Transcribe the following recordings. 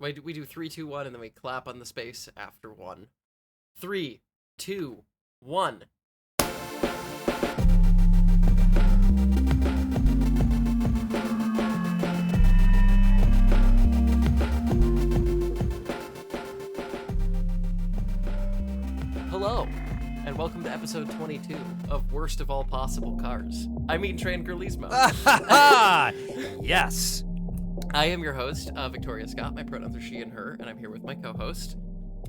We do 3, 2, 1, and then we clap on the space after 1. 3, 2, 1. Hello, and welcome to episode 22 of Worst of All Possible Cars. I mean Transgurlismo. Yes. I am your host, Victoria Scott. My pronouns are she and her, and I'm here with my co-host.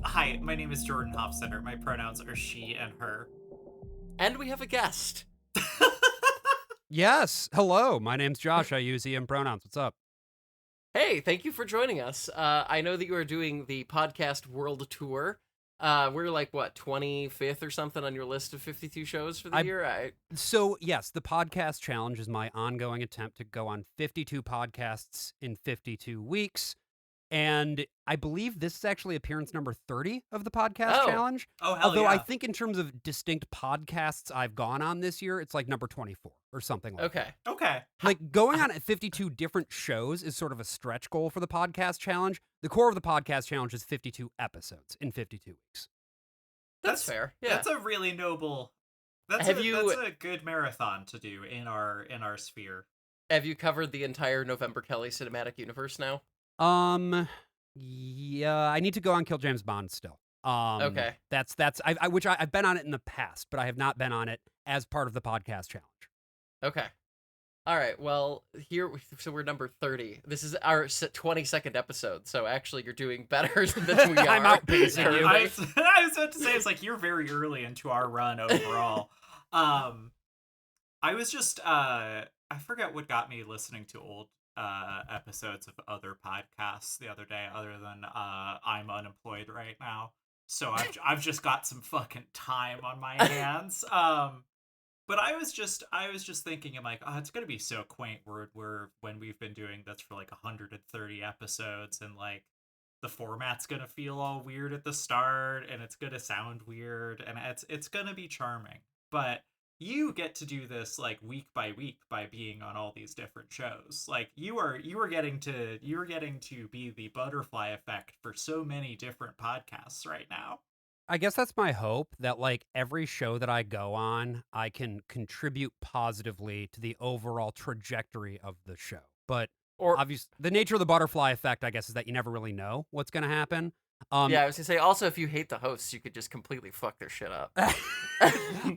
Hi, my name is Jordan Hofstetter. My pronouns are she and her. And we have a guest. Yes. Hello. My name's Josh. I use he/him pronouns. What's up? Hey, thank you for joining us. I know that you are doing the podcast world tour. We're like, what, 25th or something on your list of 52 shows for the year? So, yes, the podcast challenge is my ongoing attempt to go on 52 podcasts in 52 weeks. And I believe this is actually appearance number 30 of the podcast challenge. Oh, hell Although yeah. I think in terms of distinct podcasts I've gone on this year, it's like number 24 or something like that. Okay. Like going on 52 different shows is sort of a stretch goal for the podcast challenge. The core of the podcast challenge is 52 episodes in 52 weeks. That's fair. Yeah. That's a really noble. That's a good marathon to do in our sphere. Have you covered the entire November Kelly cinematic universe now? Yeah, I need to go on Kill James Bond still. Okay. That's I've been on it in the past, but I have not been on it as part of the podcast challenge. Okay. All right. Well, so we're number 30. This is our 22nd episode. So actually, you're doing better than we are. I'm outpacing you. I was about to say, it's like you're very early into our run overall. I was just I forget what got me listening to old episodes of other podcasts the other day, other than I'm unemployed right now, so I've just got some fucking time on my hands. But I was just thinking, I'm like, oh, it's gonna be so quaint when we've been doing this for like 130 episodes, and like the format's gonna feel all weird at the start, and it's gonna sound weird, and it's gonna be charming. But you get to do this like week by week by being on all these different shows. Like you are getting to be the butterfly effect for so many different podcasts right now. I guess that's my hope, that like every show that I go on, I can contribute positively to the overall trajectory of the show. But obviously, the nature of the butterfly effect, I guess, is that you never really know what's going to happen. Yeah, I was gonna say, also, if you hate the hosts, you could just completely fuck their shit up.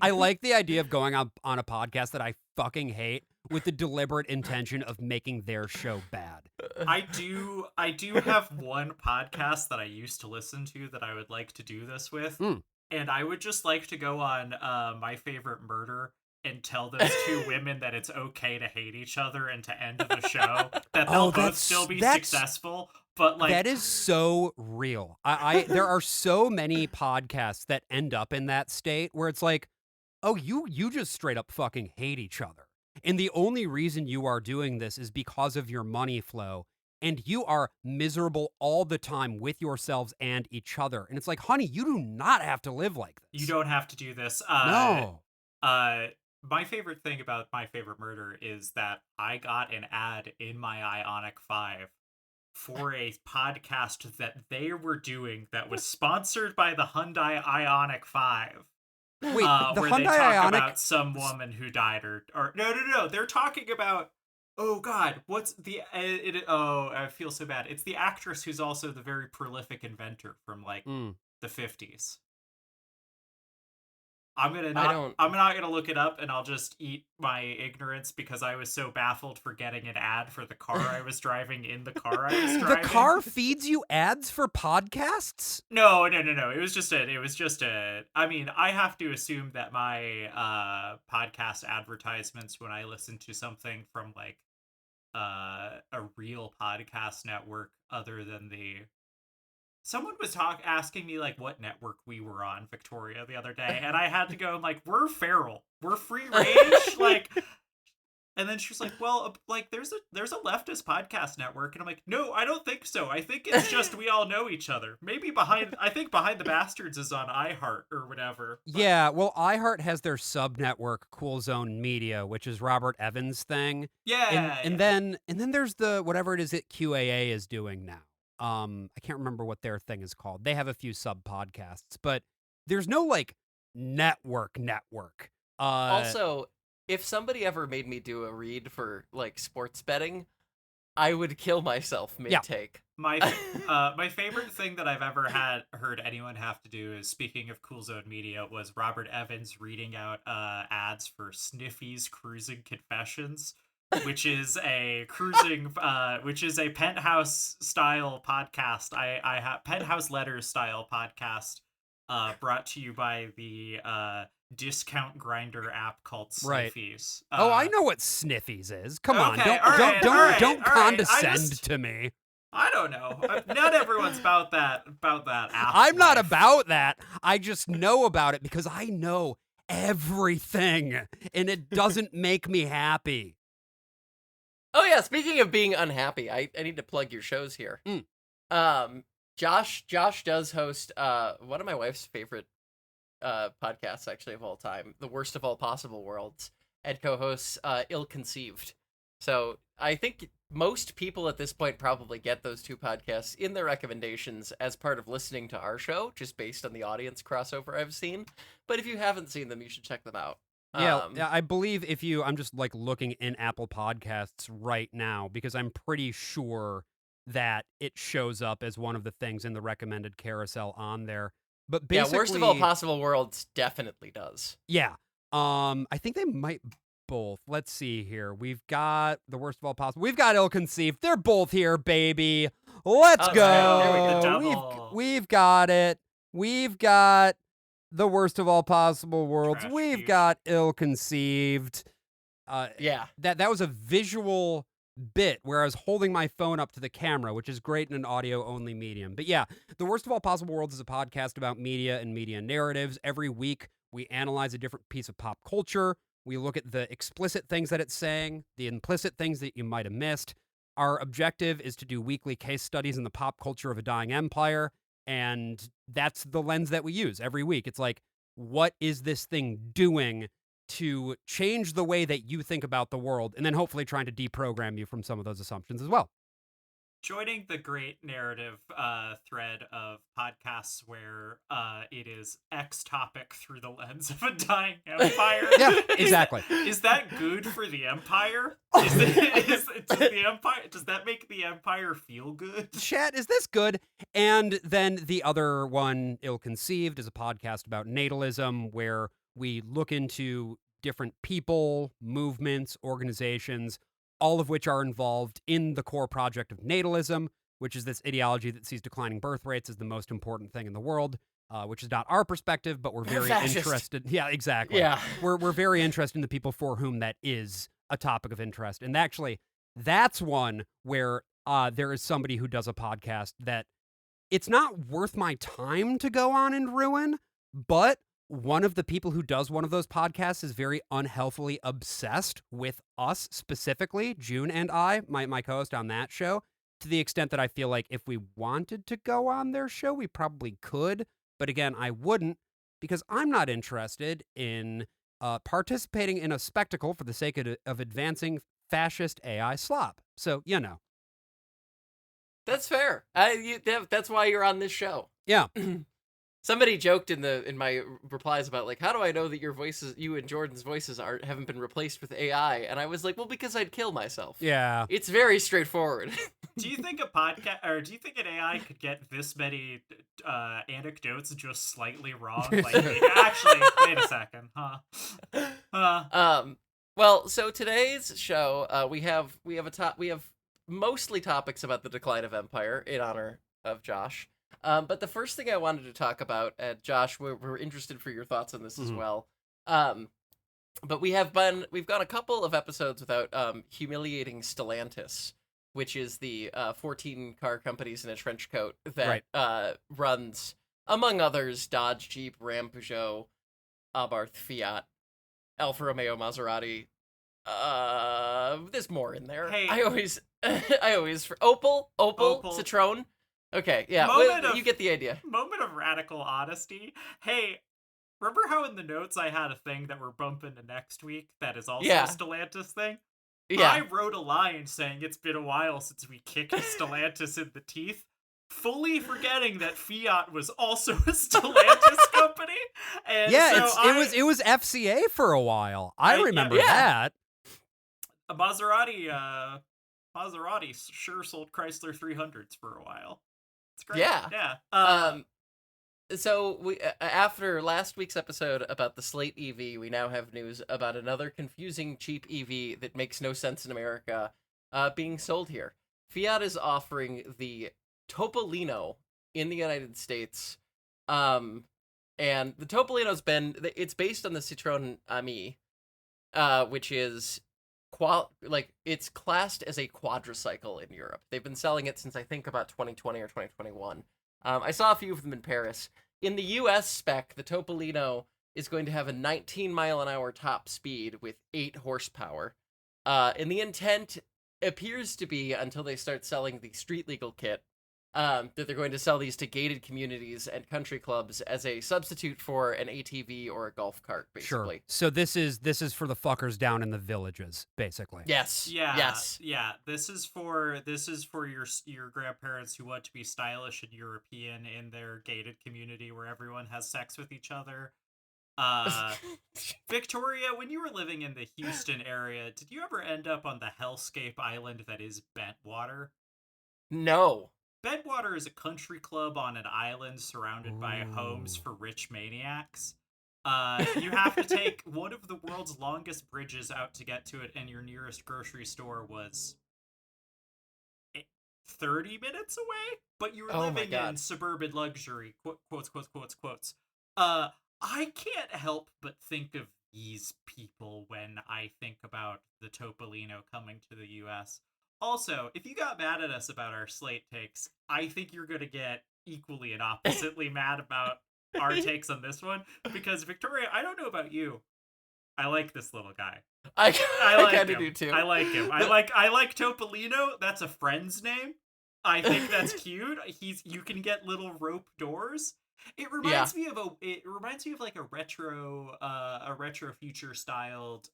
I like the idea of going on a podcast that I fucking hate with the deliberate intention of making their show bad. I do have one podcast that I used to listen to that I would like to do this with. And I would just like to go on My Favorite Murder and tell those two women that it's okay to hate each other and to end the show, that they'll both still be successful. But like, that is so real. I there are so many podcasts that end up in that state where it's like, oh, you just straight up fucking hate each other. And the only reason you are doing this is because of your money flow. And you are miserable all the time with yourselves and each other. And it's like, honey, you do not have to live like this. You don't have to do this. No. My favorite thing about My Favorite Murder is that I got an ad in my Ionic 5 for a podcast that they were doing that was sponsored by the Hyundai Ionic 5. Wait, the where Hyundai they talk Ionic about some woman who died, or no, they're talking about, oh god, what's the I feel so bad. It's the actress who's also the very prolific inventor from like the 50s. I'm not gonna look it up, and I'll just eat my ignorance because I was so baffled for getting an ad for the car I was driving in the car I was driving. The car feeds you ads for podcasts? No. It was just a. I mean, I have to assume that my podcast advertisements when I listen to something from like a real podcast network other than the. Someone was asking me like what network we were on, Victoria, the other day, and I had to go like, we're feral, we're free range, like. And then she was like, well, like there's a leftist podcast network, and I'm like, no, I don't think so. I think it's just we all know each other. Maybe Behind the Bastards is on iHeart or whatever. But... Yeah, well, iHeart has their sub network, Cool Zone Media, which is Robert Evans' thing. Yeah, and then there's the whatever it is that QAA is doing now. I can't remember what their thing is called. They have a few sub podcasts, but there's no like network. Also, if somebody ever made me do a read for like sports betting, I would kill myself mid-take. My favorite thing that I've ever heard anyone have to do is, speaking of Cool Zone Media, was Robert Evans reading out ads for Sniffy's Cruising Confessions, which is a penthouse style podcast. I have penthouse letters style podcast, brought to you by the discount grinder app called Sniffies. I know what Sniffies is. Come on, don't all condescend to me. I don't know. Not everyone's about that app. I'm not about that. I just know about it because I know everything, and it doesn't make me happy. Oh yeah, speaking of being unhappy, I need to plug your shows here. Josh does host one of my wife's favorite podcasts actually of all time, The Worst of All Possible Worlds, and co-hosts Ill Conceived. So I think most people at this point probably get those two podcasts in their recommendations as part of listening to our show, just based on the audience crossover I've seen. But if you haven't seen them, you should check them out. Yeah, I believe I'm just like looking in Apple Podcasts right now because I'm pretty sure that it shows up as one of the things in the recommended carousel on there. But basically, Worst of All Possible Worlds definitely does. Yeah. I think they might both. Let's see here. We've got The Worst of All Possible. We've got Ill Conceived. They're both here, baby. Let's go. There we go. We've got it. We've got The Worst of All Possible Worlds. We've got Ill Conceived. That was a visual bit where I was holding my phone up to the camera, which is great in an audio-only medium. But yeah, The Worst of All Possible Worlds is a podcast about media and media narratives. Every week, we analyze a different piece of pop culture. We look at the explicit things that it's saying, the implicit things that you might have missed. Our objective is to do weekly case studies in the pop culture of a dying empire, and that's the lens that we use every week. It's like, what is this thing doing to change the way that you think about the world, and then hopefully trying to deprogram you from some of those assumptions as well. Joining the great narrative thread of podcasts where it is X topic through the lens of a dying empire. Yeah, exactly. Is that good for the empire? Does that make the empire feel good? Chat, is this good? And then the other one, Ill Conceived, is a podcast about natalism where we look into different people, movements, organizations, all of which are involved in the core project of natalism, which is this ideology that sees declining birth rates as the most important thing in the world, which is not our perspective, but we're very interested. Yeah, exactly. Yeah. We're very interested in the people for whom that is a topic of interest. And actually, that's one where there is somebody who does a podcast that it's not worth my time to go on and ruin, but one of the people who does one of those podcasts is very unhealthily obsessed with us specifically, June and I, my co-host on that show, to the extent that I feel like if we wanted to go on their show, we probably could. But again, I wouldn't because I'm not interested in participating in a spectacle for the sake of advancing fascist AI slop. So, you know. That's fair. That's why you're on this show. Yeah. Somebody joked in my replies about like, how do I know that you and Jordan's voices haven't been replaced with AI? And I was like, well, because I'd kill myself. Yeah, it's very straightforward. Do you think do you think an AI could get this many anecdotes just slightly wrong? Like, actually, wait a second, huh? Well, so today's show, we have mostly topics about the decline of empire in honor of Josh. But the first thing I wanted to talk about, Josh, we're interested for your thoughts on this as well. But we've gone a couple of episodes without humiliating Stellantis, which is the 14 car companies in a trench coat that runs, among others, Dodge, Jeep, Ram, Peugeot, Abarth, Fiat, Alfa Romeo, Maserati. There's more in there. Hey. I always Opel, Citroen. Okay, yeah, you get the idea. Moment of radical honesty. Hey, remember how in the notes I had a thing that we're bumping to next week that is also a Stellantis thing? Yeah. I wrote a line saying it's been a while since we kicked Stellantis in the teeth. fully forgetting that Fiat was also a Stellantis company. And Yeah, so it was FCA for a while. I remember yeah. that. a Maserati sure sold Chrysler 300s for a while. It's great. Yeah. So we after last week's episode about the Slate EV, we now have news about another confusing cheap EV that makes no sense in America, being sold here. Fiat is offering the Topolino in the United States, and the it's based on the Citroen Ami, which is it's classed as a quadricycle in Europe. They've been selling it since I think about 2020 or 2021. I saw a few of them in Paris. In the US spec, the Topolino is going to have a 19-mile-an-hour top speed with 8 horsepower. And the intent appears to be, until they start selling the street legal kit, that they're going to sell these to gated communities and country clubs as a substitute for an ATV or a golf cart, basically. Sure. So this is for the fuckers down in the villages, basically. Yes. Yeah. Yes. Yeah. This is for your grandparents who want to be stylish and European in their gated community where everyone has sex with each other. Victoria, when you were living in the Houston area, did you ever end up on the hellscape island that is Bentwater? No. Bentwater is a country club on an island surrounded by homes for rich maniacs. You have to take one of the world's longest bridges out to get to it, and your nearest grocery store was 30 minutes away, but you were living in suburban luxury. Quotes. I can't help but think of these people when I think about the Topolino coming to the US. Also, if you got mad at us about our Slate takes, I think you're going to get equally and oppositely mad about our takes on this one, because Victoria, I don't know about you, I like this little guy. I like kind of do too. I like him. I like Topolino. That's a friend's name. I think that's cute. You can get little rope doors. It reminds me of like a retro future styled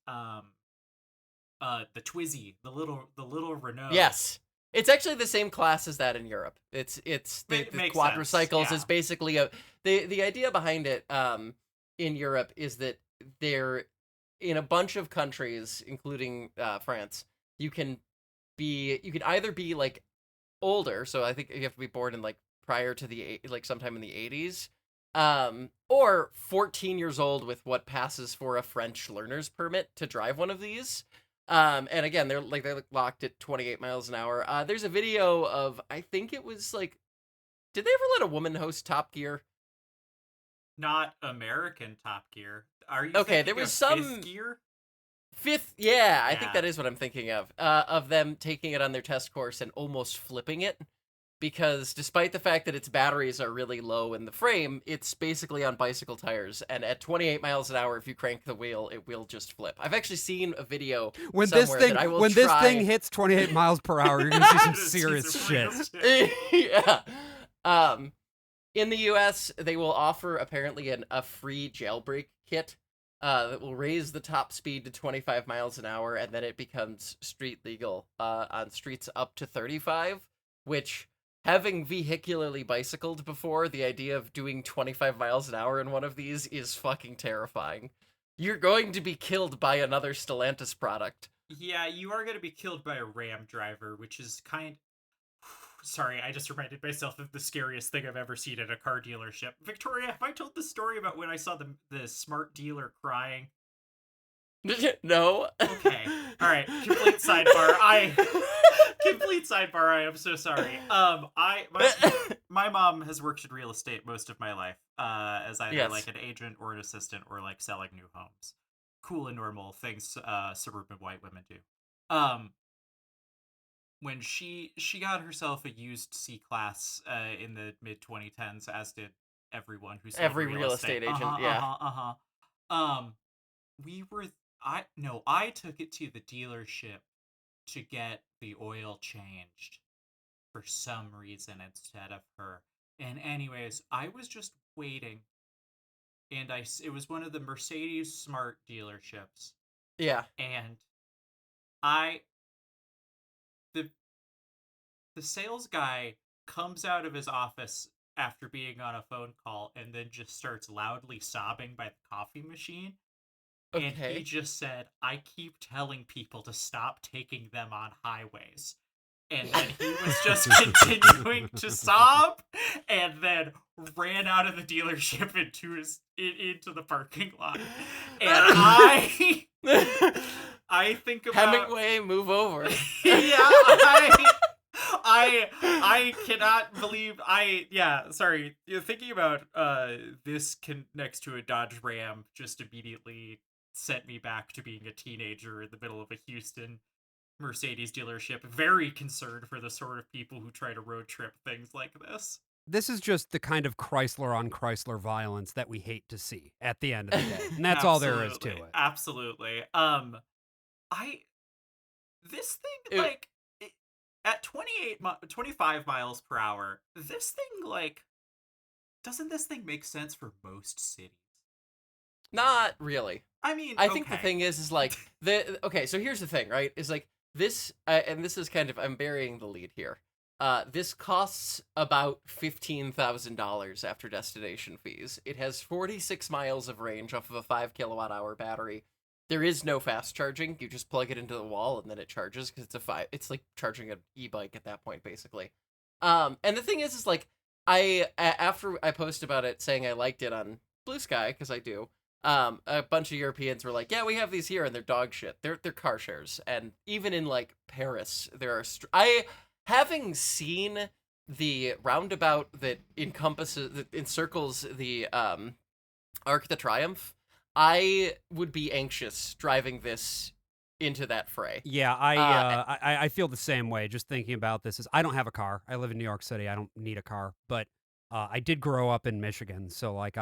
the Twizy, the little Renault. Yes. It's actually the same class as that in Europe. It's the quadricycles is basically the idea behind it in Europe is that they're in a bunch of countries, including France. You can either be like older, so I think you have to be born in like prior to sometime in the 80s, or 14 years old with what passes for a French learner's permit to drive one of these. And again, they're locked at 28 miles an hour. There's a video of, I think it was like, did they ever let a woman host Top Gear? Not American Top Gear. Are you okay? There was some Fifth Gear. Fifth, yeah, I think that is what I'm thinking of them taking it on their test course and almost flipping it, because despite the fact that its batteries are really low in the frame, it's basically on bicycle tires, and at 28 miles an hour, if you crank the wheel, it will just flip. I've actually seen a video when this thing hits 28 miles per hour, you're gonna see some serious shit. Yeah. In the US, they will offer apparently a free jailbreak kit that will raise the top speed to 25 miles an hour, and then it becomes street legal on streets up to 35, which, having vehicularly bicycled before, the idea of doing 25 miles an hour in one of these is fucking terrifying. You're going to be killed by another Stellantis product. Yeah, you are going to be killed by a Ram driver, which is Sorry, I just reminded myself of the scariest thing I've ever seen at a car dealership. Victoria, have I told the story about when I saw the smart dealer crying? No. Okay. All right. Complete sidebar. I am so sorry. My mom has worked in real estate most of my life, as either like an agent or an assistant or like selling new homes. Cool and normal things suburban white women do. When she got herself a used C-Class in the mid 2010s, as did everyone who's every real estate agent. I took it to the dealership to get the oil changed for some reason instead of her. And anyways, I was just waiting, and it was one of the Mercedes Smart dealerships. Yeah. And the sales guy comes out of his office after being on a phone call and then just starts loudly sobbing by the coffee machine. And he Okay. just said, I keep telling people to stop taking them on highways. And then he was just continuing to sob and then ran out of the dealership into the parking lot. And I think about Hemingway, move over. yeah, I cannot believe sorry. Thinking about this next to a Dodge Ram just immediately sent me back to being a teenager in the middle of a Houston Mercedes dealership, very concerned for the sort of people who try to road trip things like this. This is just the kind of Chrysler on Chrysler violence that we hate to see at the end of the day. And that's all there is to it. Absolutely. This thing, at 25 miles per hour, this thing, doesn't this thing make sense for most cities? Not really. I mean, I think the thing is so here's the thing, right? Is like this, and this is kind of, I'm burying the lead here. This costs about $15,000 after destination fees. It has 46 miles of range off of a 5 kilowatt hour battery. There is no fast charging. You just plug it into the wall and then it charges because it's like charging an e-bike at that point, basically. And the thing is like, after I post about it saying I liked it on Blue Sky, because I do, a bunch of Europeans were like, yeah, we have these here and they're dog shit. They're car shares. And even in like Paris, there are, having seen the roundabout that encircles the Arc de Triomphe, I would be anxious driving this into that fray. Yeah, I feel the same way. Just thinking about this I don't have a car. I live in New York City. I don't need a car, but I did grow up in Michigan, so like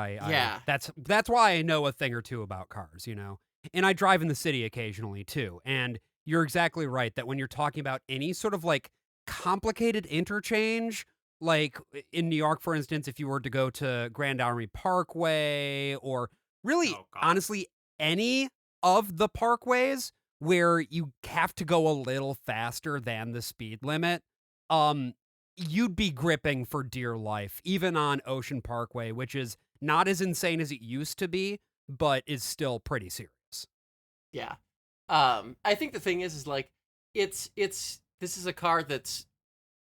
that's why I know a thing or two about cars, you know. And I drive in the city occasionally too. And you're exactly right that when you're talking about any sort of like complicated interchange, like in New York, for instance, if you were to go to Grand Army Parkway or really, honestly, any of the parkways where you have to go a little faster than the speed limit, you'd be gripping for dear life, even on Ocean Parkway, which is not as insane as it used to be, but is still pretty serious. Yeah. I think the thing is like, this is a car that's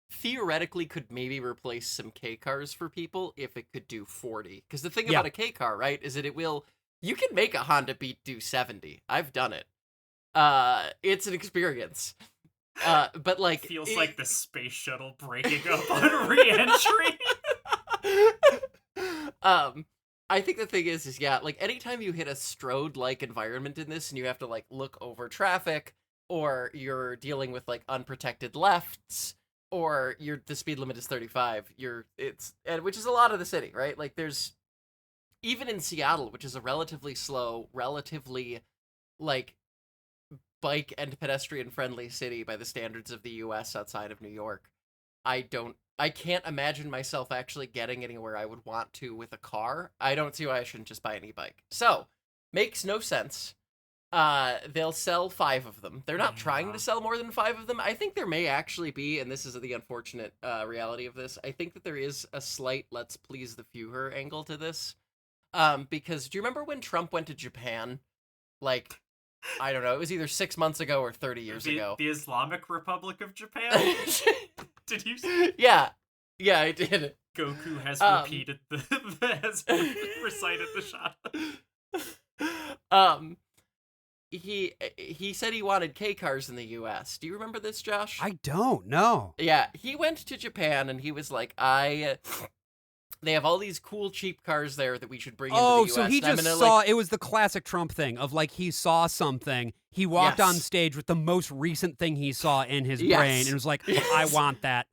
theoretically could maybe replace some K cars for people if it could do 40. Because the thing about a K car, right, is that you can make a Honda Beat do 70. I've done it. It's an experience. But like feels like the space shuttle breaking up on re-entry. I think the thing is like anytime you hit a Strode-like environment in this and you have to like look over traffic, or you're dealing with like unprotected lefts, or the speed limit is 35, which is a lot of the city, right? Like there's, even in Seattle, which is a relatively slow, relatively like bike and pedestrian friendly city by the standards of the US outside of New York, I can't imagine myself actually getting anywhere I would want to with a car. I don't see why I shouldn't just buy an e-bike. So, makes no sense. They'll sell 5 of them. They're not trying to sell more than 5 of them. I think there may actually be, and this is the unfortunate reality of this, I think that there is a slight let's please the Führer angle to this. Because do you remember when Trump went to Japan? Like, I don't know, it was either 6 months ago or 30 years ago. The Islamic Republic of Japan? Did you see? Yeah, I did. Goku has repeated has recited the shot. He said he wanted K cars in the US. Do you remember this, Josh? I don't know. Yeah, he went to Japan and he was like, they have all these cool cheap cars there that we should bring into the US. So he just saw, it was the classic Trump thing of like, he saw something, he walked on stage with the most recent thing he saw in his brain and was like, I want that.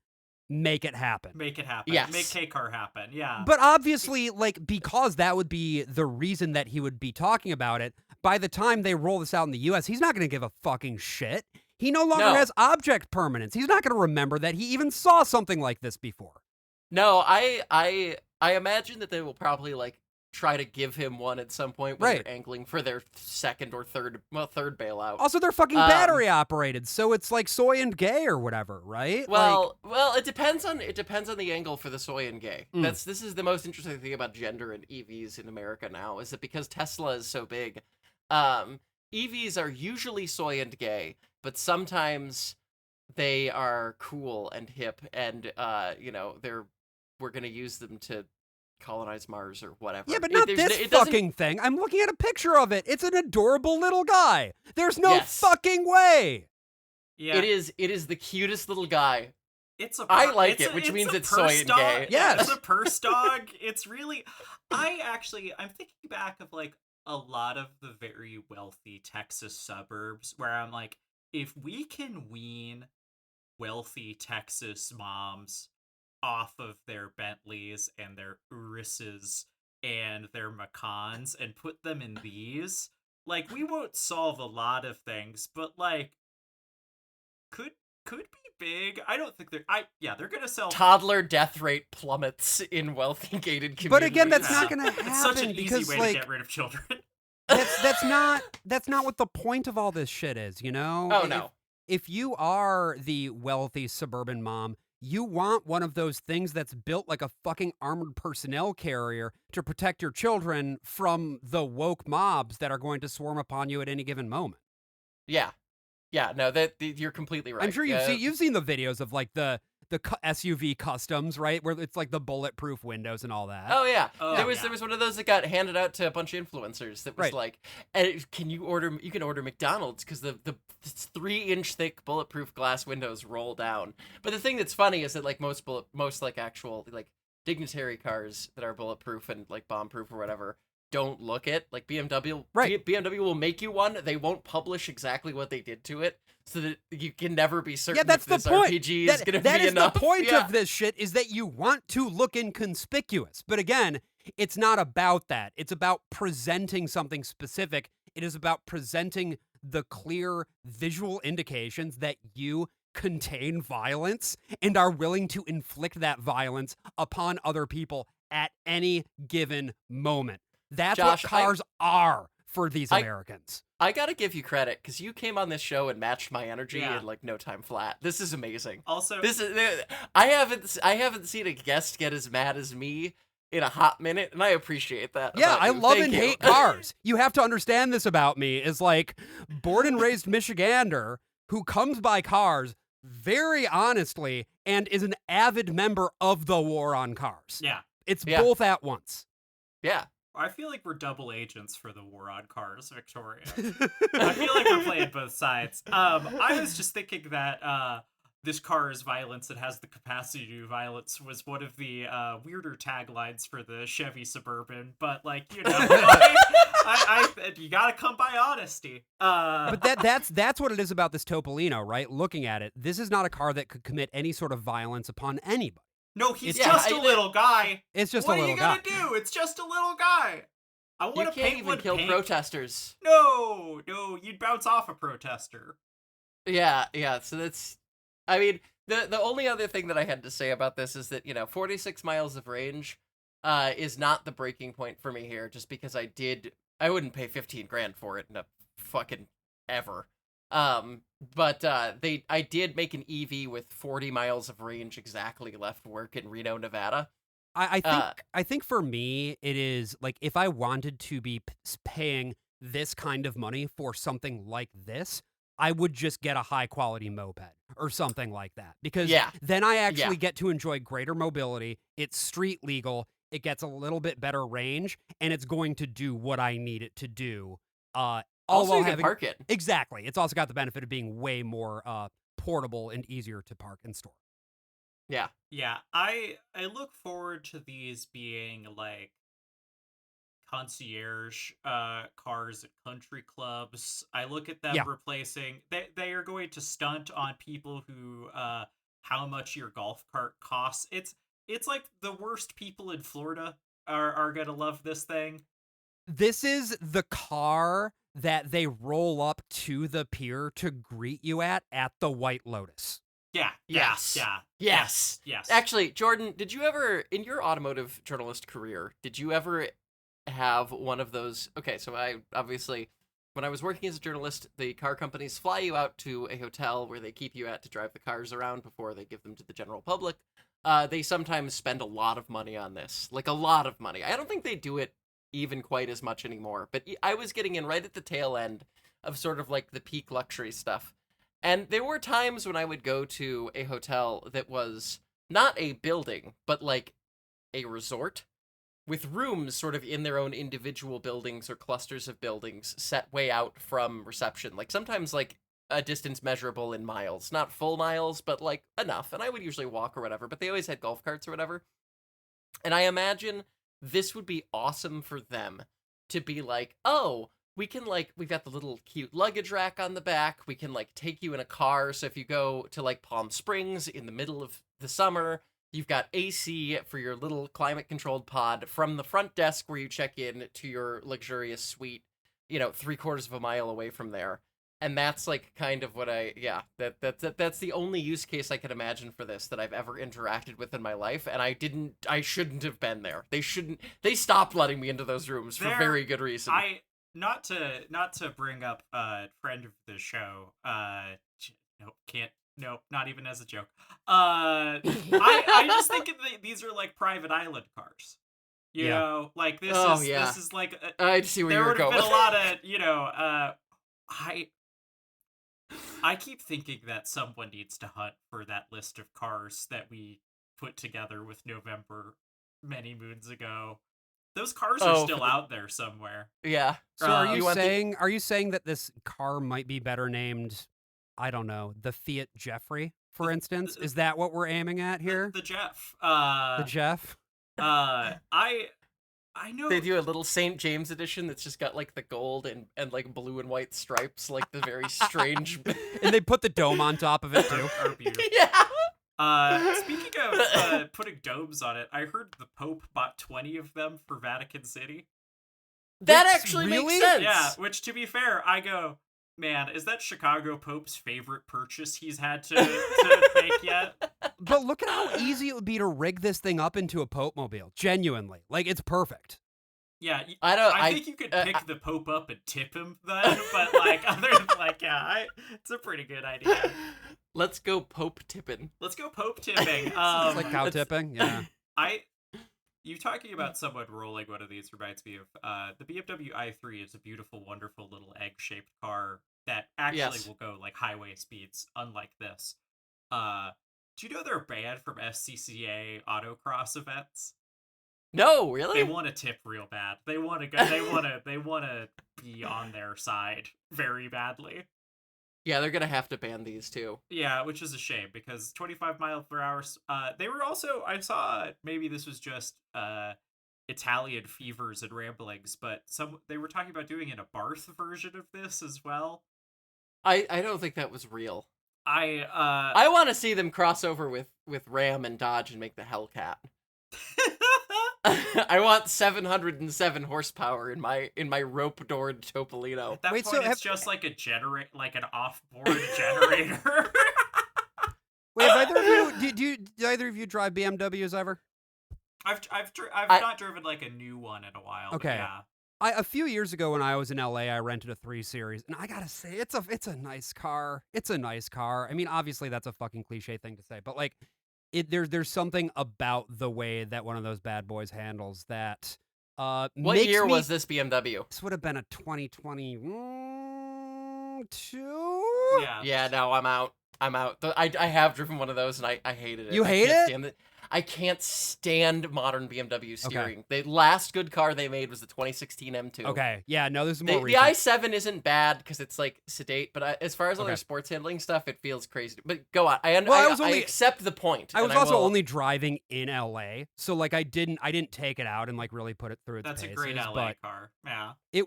Make it happen. Make it happen. Yes. Make K-Car happen. Yeah. But obviously, like, because that would be the reason that he would be talking about it, by the time they roll this out in the US, he's not going to give a fucking shit. He no longer has object permanence. He's not going to remember that he even saw something like this before. No, I imagine that they will probably like try to give him one at some point when they're angling for their second or third bailout. Also, they're fucking battery operated, so it's like soy and gay or whatever, right? Well, it depends on the angle for the soy and gay. This is the most interesting thing about gender and EVs in America now, is that because Tesla is so big, EVs are usually soy and gay, but sometimes they are cool and hip, and we're gonna use them to colonize Mars or whatever. Yeah, but not this fucking thing. I'm looking at a picture of it. It's an adorable little guy. There's no fucking way. Yeah, it is the cutest little guy. I like it, which means it's soy and gay. Yeah, it's a purse dog. It's really. I'm thinking back of like a lot of the very wealthy Texas suburbs where I'm like, if we can wean wealthy Texas moms off of their Bentleys and their Urises and their Macans and put them in these, like, we won't solve a lot of things, but like could be big. I don't think they're gonna sell. Toddler death rate plummets in wealthy gated communities. But again, that's not gonna happen. It's such an because, easy way to get rid of children. that's not what the point of all this shit is, you know? Oh no. If you are the wealthy suburban mom, you want one of those things that's built like a fucking armored personnel carrier to protect your children from the woke mobs that are going to swarm upon you at any given moment. Yeah. Yeah, no, you're completely right. I'm sure you've seen the videos of like the SUV customs, right? Where it's like the bulletproof windows and all that. Oh yeah. There was one of those that got handed out to a bunch of influencers that was like, you can order McDonald's because the 3-inch thick bulletproof glass windows roll down. But the thing that's funny is that like most like actual like dignitary cars that are bulletproof and like bomb proof or whatever don't look it. Like BMW, BMW will make you one. They won't publish exactly what they did to it, so that you can never be certain if this RPG is going to be enough. That is the point of this shit, is that you want to look inconspicuous. But again, it's not about that. It's about presenting something specific. It is about presenting the clear visual indications that you contain violence and are willing to inflict that violence upon other people at any given moment. That's Josh, what cars are for these Americans. I gotta give you credit, because you came on this show and matched my energy in like no time flat. This is amazing. Also, I haven't seen a guest get as mad as me in a hot minute, and I appreciate that. Yeah, I love and hate cars. You have to understand this about me, is like born and raised Michigander who comes by cars very honestly and is an avid member of the war on cars. Yeah. It's both at once. Yeah. I feel like we're double agents for the war on cars, Victoria. I feel like we're playing both sides. I was just thinking that this car is violence. It has the capacity to do violence was one of the weirder taglines for the Chevy Suburban. But like, you know, you gotta come by honesty. But that's what it is about this Topolino, right? Looking at it, this is not a car that could commit any sort of violence upon anybody. No, he's just a little guy. It's just a little guy. What are you gonna do? It's just a little guy. I want to paint even kill protesters. No, you'd bounce off a protester. Yeah. So that's. I mean, the only other thing that I had to say about this is that 46 miles of range, is not the breaking point for me here. Just because I wouldn't pay $15,000 for it in a fucking ever. But I did make an EV with 40 miles of range exactly left work in Reno, Nevada. I think for me, it is like, if I wanted to be paying this kind of money for something like this, I would just get a high quality moped or something like that, because then I actually get to enjoy greater mobility. It's street legal. It gets a little bit better range, and it's going to do what I need it to do. Also, you can park it. Exactly. It's also got the benefit of being way more portable and easier to park and store. Yeah. Yeah. I look forward to these being like concierge cars at country clubs. I look at them replacing. They are going to stunt on people who how much your golf cart costs. It's like the worst people in Florida are gonna love this thing. This is the car that they roll up to the pier to greet you at the White Lotus. Yeah. Yes. Yeah. Yes. Yes. Actually, Jordan, did you ever, in your automotive journalist career, did you ever have one of those. Okay, so I obviously, when I was working as a journalist, the car companies fly you out to a hotel where they keep you at to drive the cars around before they give them to the general public. They sometimes spend a lot of money on this, like a lot of money. I don't think they do it even quite as much anymore, but I was getting in right at the tail end of sort of like the peak luxury stuff. And there were times when I would go to a hotel that was not a building, but like a resort with rooms sort of in their own individual buildings or clusters of buildings set way out from reception. Like sometimes like a distance measurable in miles, not full miles, but like enough. And I would usually walk or whatever, but they always had golf carts or whatever. And I imagine this would be awesome for them to be like, oh, we can like, we've got the little cute luggage rack on the back. We can like take you in a car. So if you go to like Palm Springs in the middle of the summer, you've got AC for your little climate controlled pod from the front desk where you check in to your luxurious suite, 3/4 of a mile away from there. And that's like kind of what that's the only use case I could imagine for this that I've ever interacted with in my life. And I shouldn't have been there. They stopped letting me into those rooms for very good reason. Not to bring up a friend of the show, not even as a joke. I just think these are like private island cars. You know, like this is like I see where there you're would have going. been a lot of, I keep thinking that someone needs to hunt for that list of cars that we put together with November many moons ago. Those cars are still out there somewhere. Yeah. So are you saying that this car might be better named, I don't know, the Fiat Jeffrey, for instance? Is that what we're aiming at here? The Jeff. The Jeff? I know they do a little St. James edition that's just got like the gold and like blue and white stripes, like the very strange. And they put the dome on top of it too. Are beautiful. Yeah. Speaking of putting domes on it, I heard the Pope bought 20 of them for Vatican City. That actually makes sense. Yeah, which to be fair, I go, man, is that Chicago Pope's favorite purchase he's had to make yet? But look at how easy it would be to rig this thing up into a Pope mobile. Genuinely. Like, it's perfect. Yeah, I think you could pick the Pope up and tip him then, but like, other than like, it's a pretty good idea. Let's go Pope tipping. Let's go Pope tipping. It's like cow tipping, yeah. You talking about someone rolling one of these reminds me of the BMW i3 is a beautiful, wonderful little egg-shaped car that actually will go like highway speeds, unlike this. Do you know they're banned from SCCA autocross events? No, really? They want to tip real bad. They want to go. They want to be on their side very badly. Yeah, they're gonna have to ban these too. Yeah, which is a shame because 25 miles per hour. They were also. I saw maybe this was just Italian fevers and ramblings, but they were talking about doing a Barth version of this as well. I don't think that was real. I want to see them cross over with Ram and Dodge and make the Hellcat. I want 707 horsepower in my rope-doored Topolino. At that point, it's just like like an off-board generator. Wait, have either of you drive BMWs ever? I've not driven like a new one in a while. Okay. Yeah. A few years ago when I was in LA, I rented a 3 Series, and I gotta say, it's a nice car. It's a nice car. I mean, obviously that's a fucking cliche thing to say, but like, there's something about the way that one of those bad boys handles that. What year was this BMW? This would have been a 2022. Yeah. No, I'm out. I have driven one of those and I hated it. You hate it? I can't stand modern BMW steering. The last good car they made was the 2016 M2. Okay, yeah, no, this is more the recent. i7 isn't bad because it's like sedate, but as far as other sports handling stuff, it feels crazy. But go on. I accept the point. I was also only driving in LA, so like I didn't take it out and like really put it through its paces. That's a great LA car. Yeah. It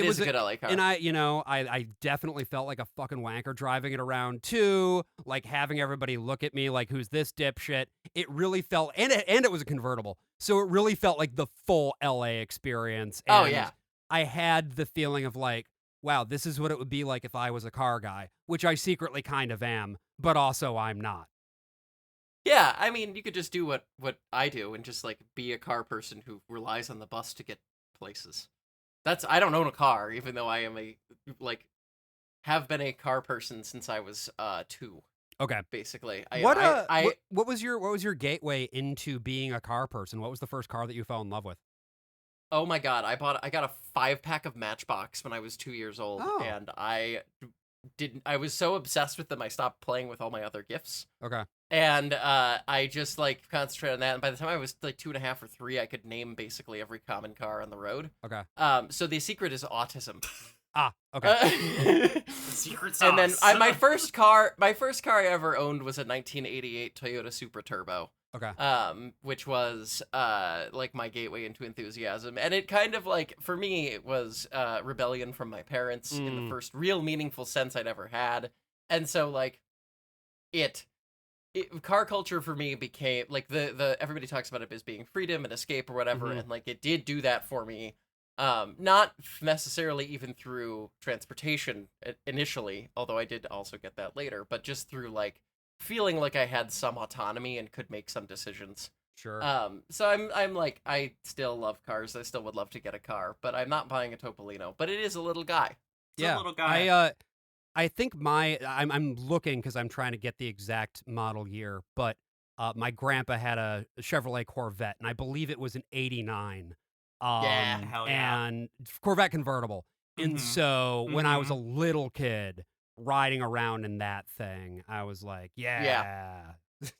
is a good LA car. And I definitely felt like a fucking wanker driving it around too, like having everybody look at me like, who's this dipshit? It really felt, and it was a convertible, so it really felt like the full LA experience. And I had the feeling of like, wow, this is what it would be like if I was a car guy, which I secretly kind of am, but also I'm not. Yeah, I mean, you could just do what I do and just like be a car person who relies on the bus to get places. I don't own a car, even though I am have been a car person since I was 2. Okay. Basically, what was your gateway into being a car person? What was the first car that you fell in love with? Oh my god, I got a 5-pack of Matchbox when I was 2 years old, Oh. and I was so obsessed with them I stopped playing with all my other gifts. Okay. And I just like concentrated on that, and by the time I was like 2.5 or 3, I could name basically every common car on the road. Okay. So the secret is autism. Okay. The secret sauce. And then my first car I ever owned was a 1988 Toyota Supra Turbo. Okay. Which was like my gateway into enthusiasm, and it kind of like for me it was rebellion from my parents in the first real meaningful sense I'd ever had, and so like car culture for me became like the everybody talks about it as being freedom and escape or whatever, and like it did do that for me. Not necessarily even through transportation initially, although I did also get that later, but just through like feeling like I had some autonomy and could make some decisions. Sure. So I'm like, I still love cars. I still would love to get a car, but I'm not buying a Topolino. But it is a little guy. It's a little guy. I think I'm looking because I'm trying to get the exact model year, but my grandpa had a Chevrolet Corvette, and I believe it was an '89. Yeah, hell yeah. And Corvette convertible. And so when I was a little kid riding around in that thing, I was like, yeah.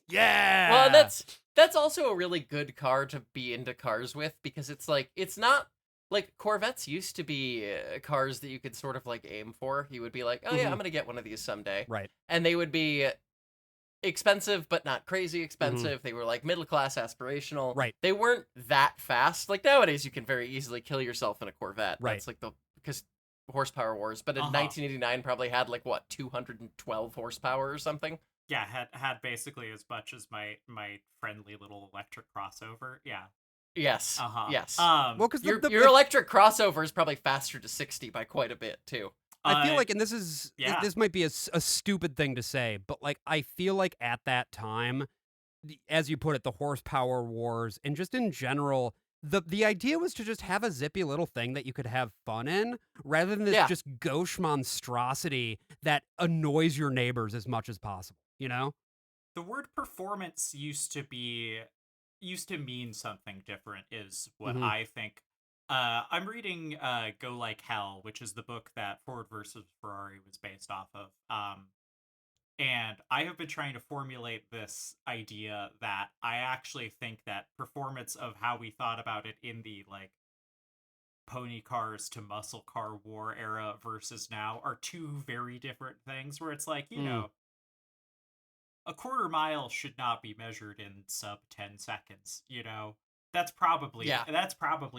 Yeah. Well, and that's also a really good car to be into cars with, because it's like it's not like Corvettes used to be cars that you could sort of like aim for. You would be like, oh yeah, I'm gonna get one of these someday, right? And they would be expensive, but not crazy expensive. They were like middle class aspirational. Right. They weren't that fast. Like nowadays, you can very easily kill yourself in a Corvette. Right. That's like because horsepower wars. But in 1989, probably had like what 212 horsepower or something. Yeah, had basically as much as my friendly little electric crossover. Yeah. Yes. Yes. Well, because your electric crossover is probably faster to 60 by quite a bit too. I feel like, and this might be a stupid thing to say, but like I feel like at that time, as you put it, the horsepower wars and just in general, the idea was to just have a zippy little thing that you could have fun in, rather than this just gauche monstrosity that annoys your neighbors as much as possible. You know, the word performance used to mean something different, is what I think. I'm reading Go Like Hell, which is the book that Ford versus Ferrari was based off of. And I have been trying to formulate this idea that I actually think that performance of how we thought about it in the like pony cars to muscle car war era versus now are two very different things, where it's like, you know, a quarter mile should not be measured in sub 10 seconds, you know? That's probably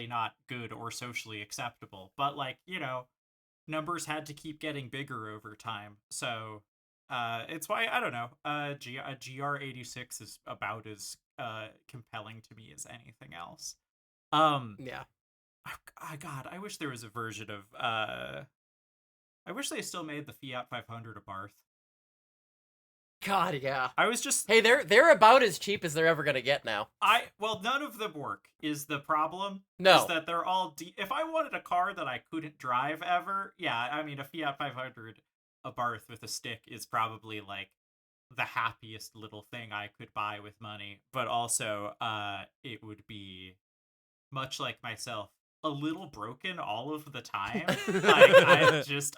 not good or socially acceptable. But like, you know, numbers had to keep getting bigger over time. So it's why, I don't know, a GR86 is about as compelling to me as anything else. Yeah. God, I wish there was a version of I wish they still made the Fiat 500 a Barth. God, yeah. I was just they're about as cheap as they're ever gonna get now. Well, none of them work is the problem. No, is that they're all if I wanted a car that I couldn't drive ever, yeah, I mean a Fiat 500 a Barth with a stick is probably like the happiest little thing I could buy with money, but also it would be much like myself, a little broken all of the time. Like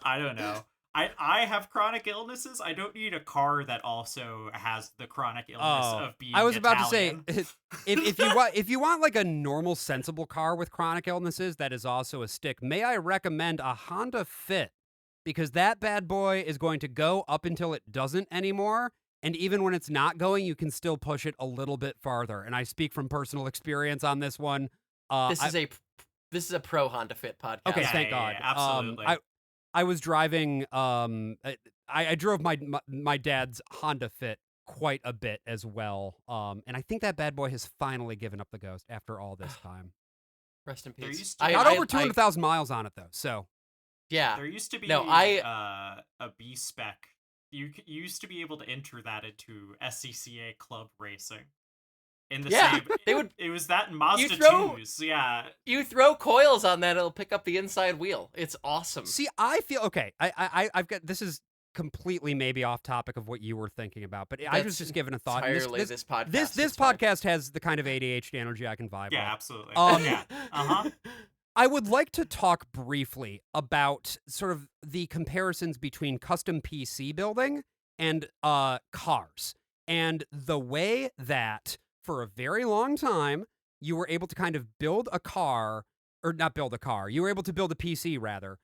I don't know. I have chronic illnesses. I don't need a car that also has the chronic illness of being I was about Italian. to say, if you want like a normal, sensible car with chronic illnesses that is also a stick, may I recommend a Honda Fit, because that bad boy is going to go up until it doesn't anymore, and even when it's not going, you can still push it a little bit farther. And I speak from personal experience on this one. This is a pro Honda Fit podcast. Okay, thank God. Yeah, absolutely. I was driving. I drove my dad's Honda Fit quite a bit as well. And I think that bad boy has finally given up the ghost after all this time. Rest in peace. Got over 200,000 miles on it though. So yeah, there used to be a B spec. You used to be able to enter that into SCCA club racing, in the Yeah, same. they would. It was that and Mazda throw- 2s. Yeah. You throw coils on that, it'll pick up the inside wheel. It's awesome. See, I feel okay. I've got this is completely maybe off topic of what you were thinking about, but I was That's just given a thought. and entirely this podcast. This it's fine. podcast has the kind of ADHD energy I can vibe Yeah, with. absolutely. Yeah. Uh-huh. I would like to talk briefly about sort of the comparisons between custom PC building and cars, and the way that for a very long time you were able to kind of build a car, or not build a car, you were able to build a PC rather,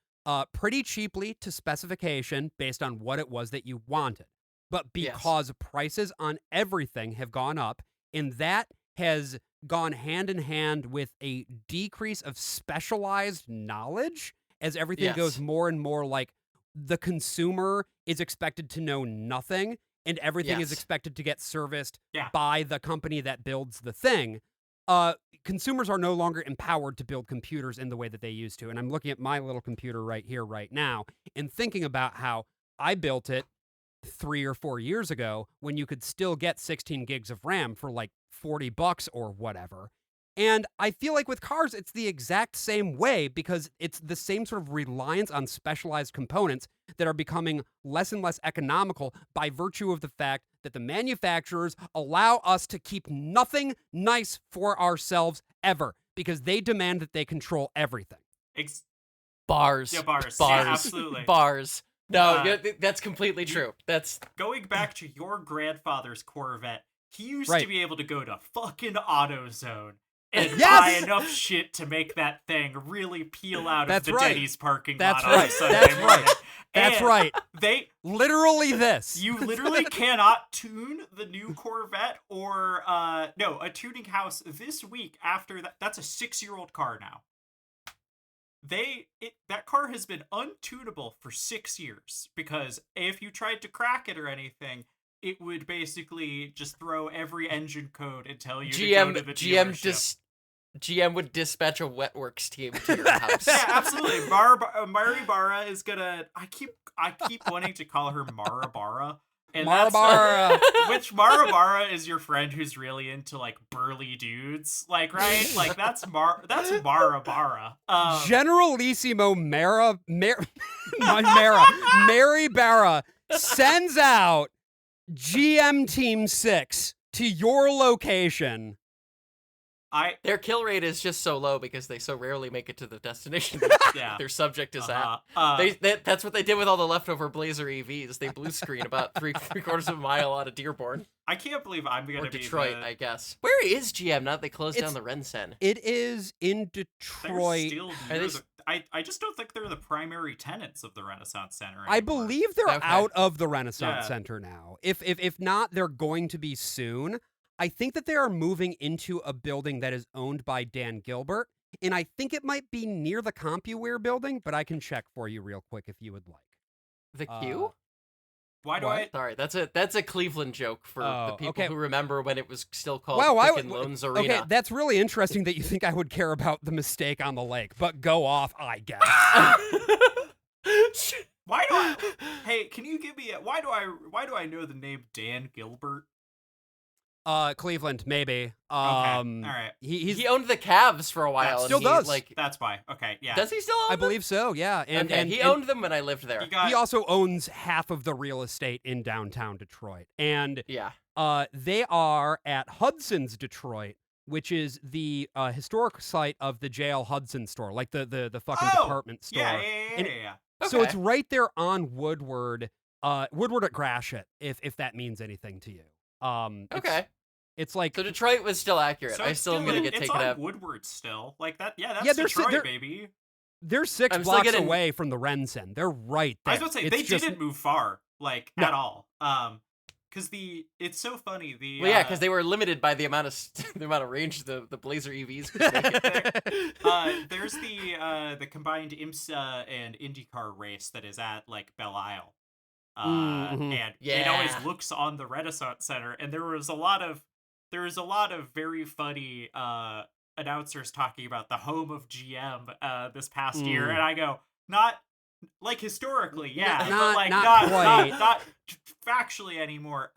pretty cheaply to specification based on what it was that you wanted. But because prices on everything have gone up, and that has gone hand in hand with a decrease of specialized knowledge as everything goes more and more like the consumer is expected to know nothing and everything is expected to get serviced by the company that builds the thing. Consumers are no longer empowered to build computers in the way that they used to. And I'm looking at my little computer right here, right now, and thinking about how I built it 3 or 4 years ago when you could still get 16 gigs of RAM for like $40 or whatever. And I feel like with cars, it's the exact same way because it's the same sort of reliance on specialized components that are becoming less and less economical by virtue of the fact that the manufacturers allow us to keep nothing nice for ourselves ever because they demand that they control everything. Bars. Yeah, bars. Bars. Yeah, absolutely. Bars. No, that's completely true. That's going back to your grandfather's Corvette. He used to be able to go to fucking AutoZone and buy enough shit to make that thing really peel out of the Denny's parking lot on a Sunday morning. That's right. They literally this. You literally cannot tune the new Corvette or a tuning house this week after that. That's a 6-year-old car now. That car has been untunable for 6 years because if you tried to crack it or anything, it would basically just throw every engine code and tell you to go to the dealership. GM would dispatch a Wetworks team to your house. Yeah, absolutely. Mari Barra is gonna. I keep wanting to call her Mara Barra. And Marabara. Which Marabara is your friend who's really into like burly dudes, like right? Like that's Marabara. Generalissimo Mary Barra sends out GM Team 6 to your location. Their kill rate is just so low because they so rarely make it to the destination their subject is at. That's what they did with all the leftover Blazer EVs. They blue screen about three quarters of a mile out of Dearborn. I can't believe I'm going to be Detroit, I guess. Where is GM now that they closed down the Rensen? It is in Detroit. I just don't think they're the primary tenants of the Renaissance Center anymore. I believe they're out of the Renaissance Center now. If not, they're going to be soon. I think that they are moving into a building that is owned by Dan Gilbert, and I think it might be near the CompuWare building, but I can check for you real quick if you would like. The Q? Why do I? Sorry, that's a Cleveland joke for the people who remember when it was still called Loans Arena. Okay, that's really interesting that you think I would care about the mistake on the lake, but go off, I guess. Why do I? Hey, can you give me why do I know the name Dan Gilbert? Cleveland, maybe. Okay. All right. He owned the Cavs for a while. Still does. That's why. Okay. Yeah. Does he still own them? I believe so. Yeah. And he owned them when I lived there. He also owns half of the real estate in downtown Detroit. And they are at Hudson's Detroit, which is the historic site of the JL Hudson store, like the fucking department store. Yeah. Okay. So it's right there on Woodward at Gratiot, if that means anything to you. It's like so Detroit was still accurate. So I still am gonna get taken out. It's on Woodward still, like that. Yeah, that's Detroit, baby. They're 6 blocks away from the Rensen. They're right there. I was gonna say didn't move far, at all. Because it's so funny. Because they were limited by the amount of range the Blazer EVs could make it. There's the combined IMSA and IndyCar race that is at like Belle Isle. And it always looks on the Renaissance Center, and there was a lot of very funny announcers talking about the home of GM this past year, and I go, not like historically, but like not factually anymore.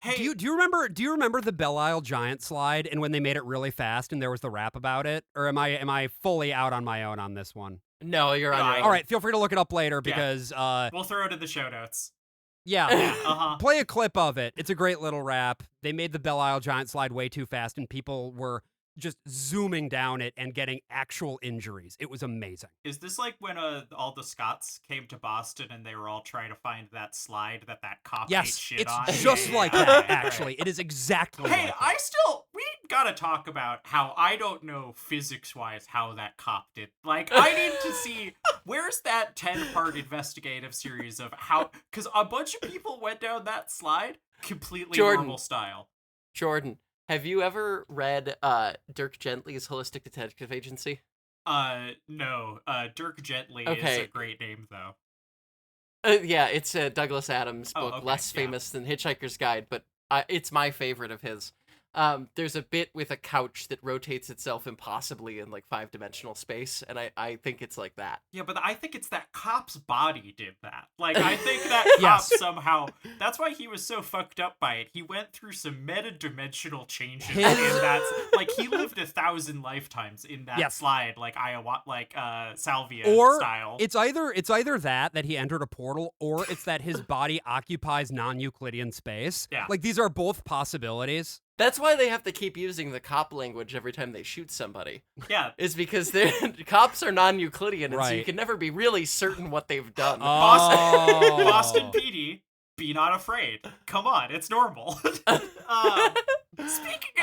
Hey, Do you remember the Belle Isle Giant slide and when they made it really fast and there was the rap about it? Or am I fully out on my own on this one? No, you're on your own. All right, feel free to look it up later because we'll throw it in the show notes. yeah, play a clip of it. It's a great little rap. They made the Belle Isle Giant slide way too fast and people were just zooming down it and getting actual injuries. It was amazing. Is this like when all the Scots came to Boston and they were all trying to find that slide that cop ate shit it's on? just like that, actually. It is exactly Hey, like that. we gotta talk about how I don't know physics-wise how that cop did. Like, I need to see, where's that 10-part investigative series of how, because a bunch of people went down that slide completely normal style. Jordan, have you ever read Dirk Gently's Holistic Detective Agency? No. Dirk Gently is a great name, though. Yeah, it's a Douglas Adams book, okay, less famous than Hitchhiker's Guide, but it's my favorite of his. There's a bit with a couch that rotates itself impossibly in like 5-dimensional space, and I think it's like that. Yeah, but I think it's that cop's body did that. Like, I think that cop somehow, that's why he was so fucked up by it. He went through some meta-dimensional changes in that, like, he lived 1,000 lifetimes in that slide, like Salvia style. It's either that he entered a portal, or it's that his body occupies non-Euclidean space. Yeah. Like, these are both possibilities. That's why they have to keep using the cop language every time they shoot somebody. Yeah. Is because cops are non-Euclidean, and so you can never be really certain what they've done. Boston PD, be not afraid. Come on, it's normal. Speaking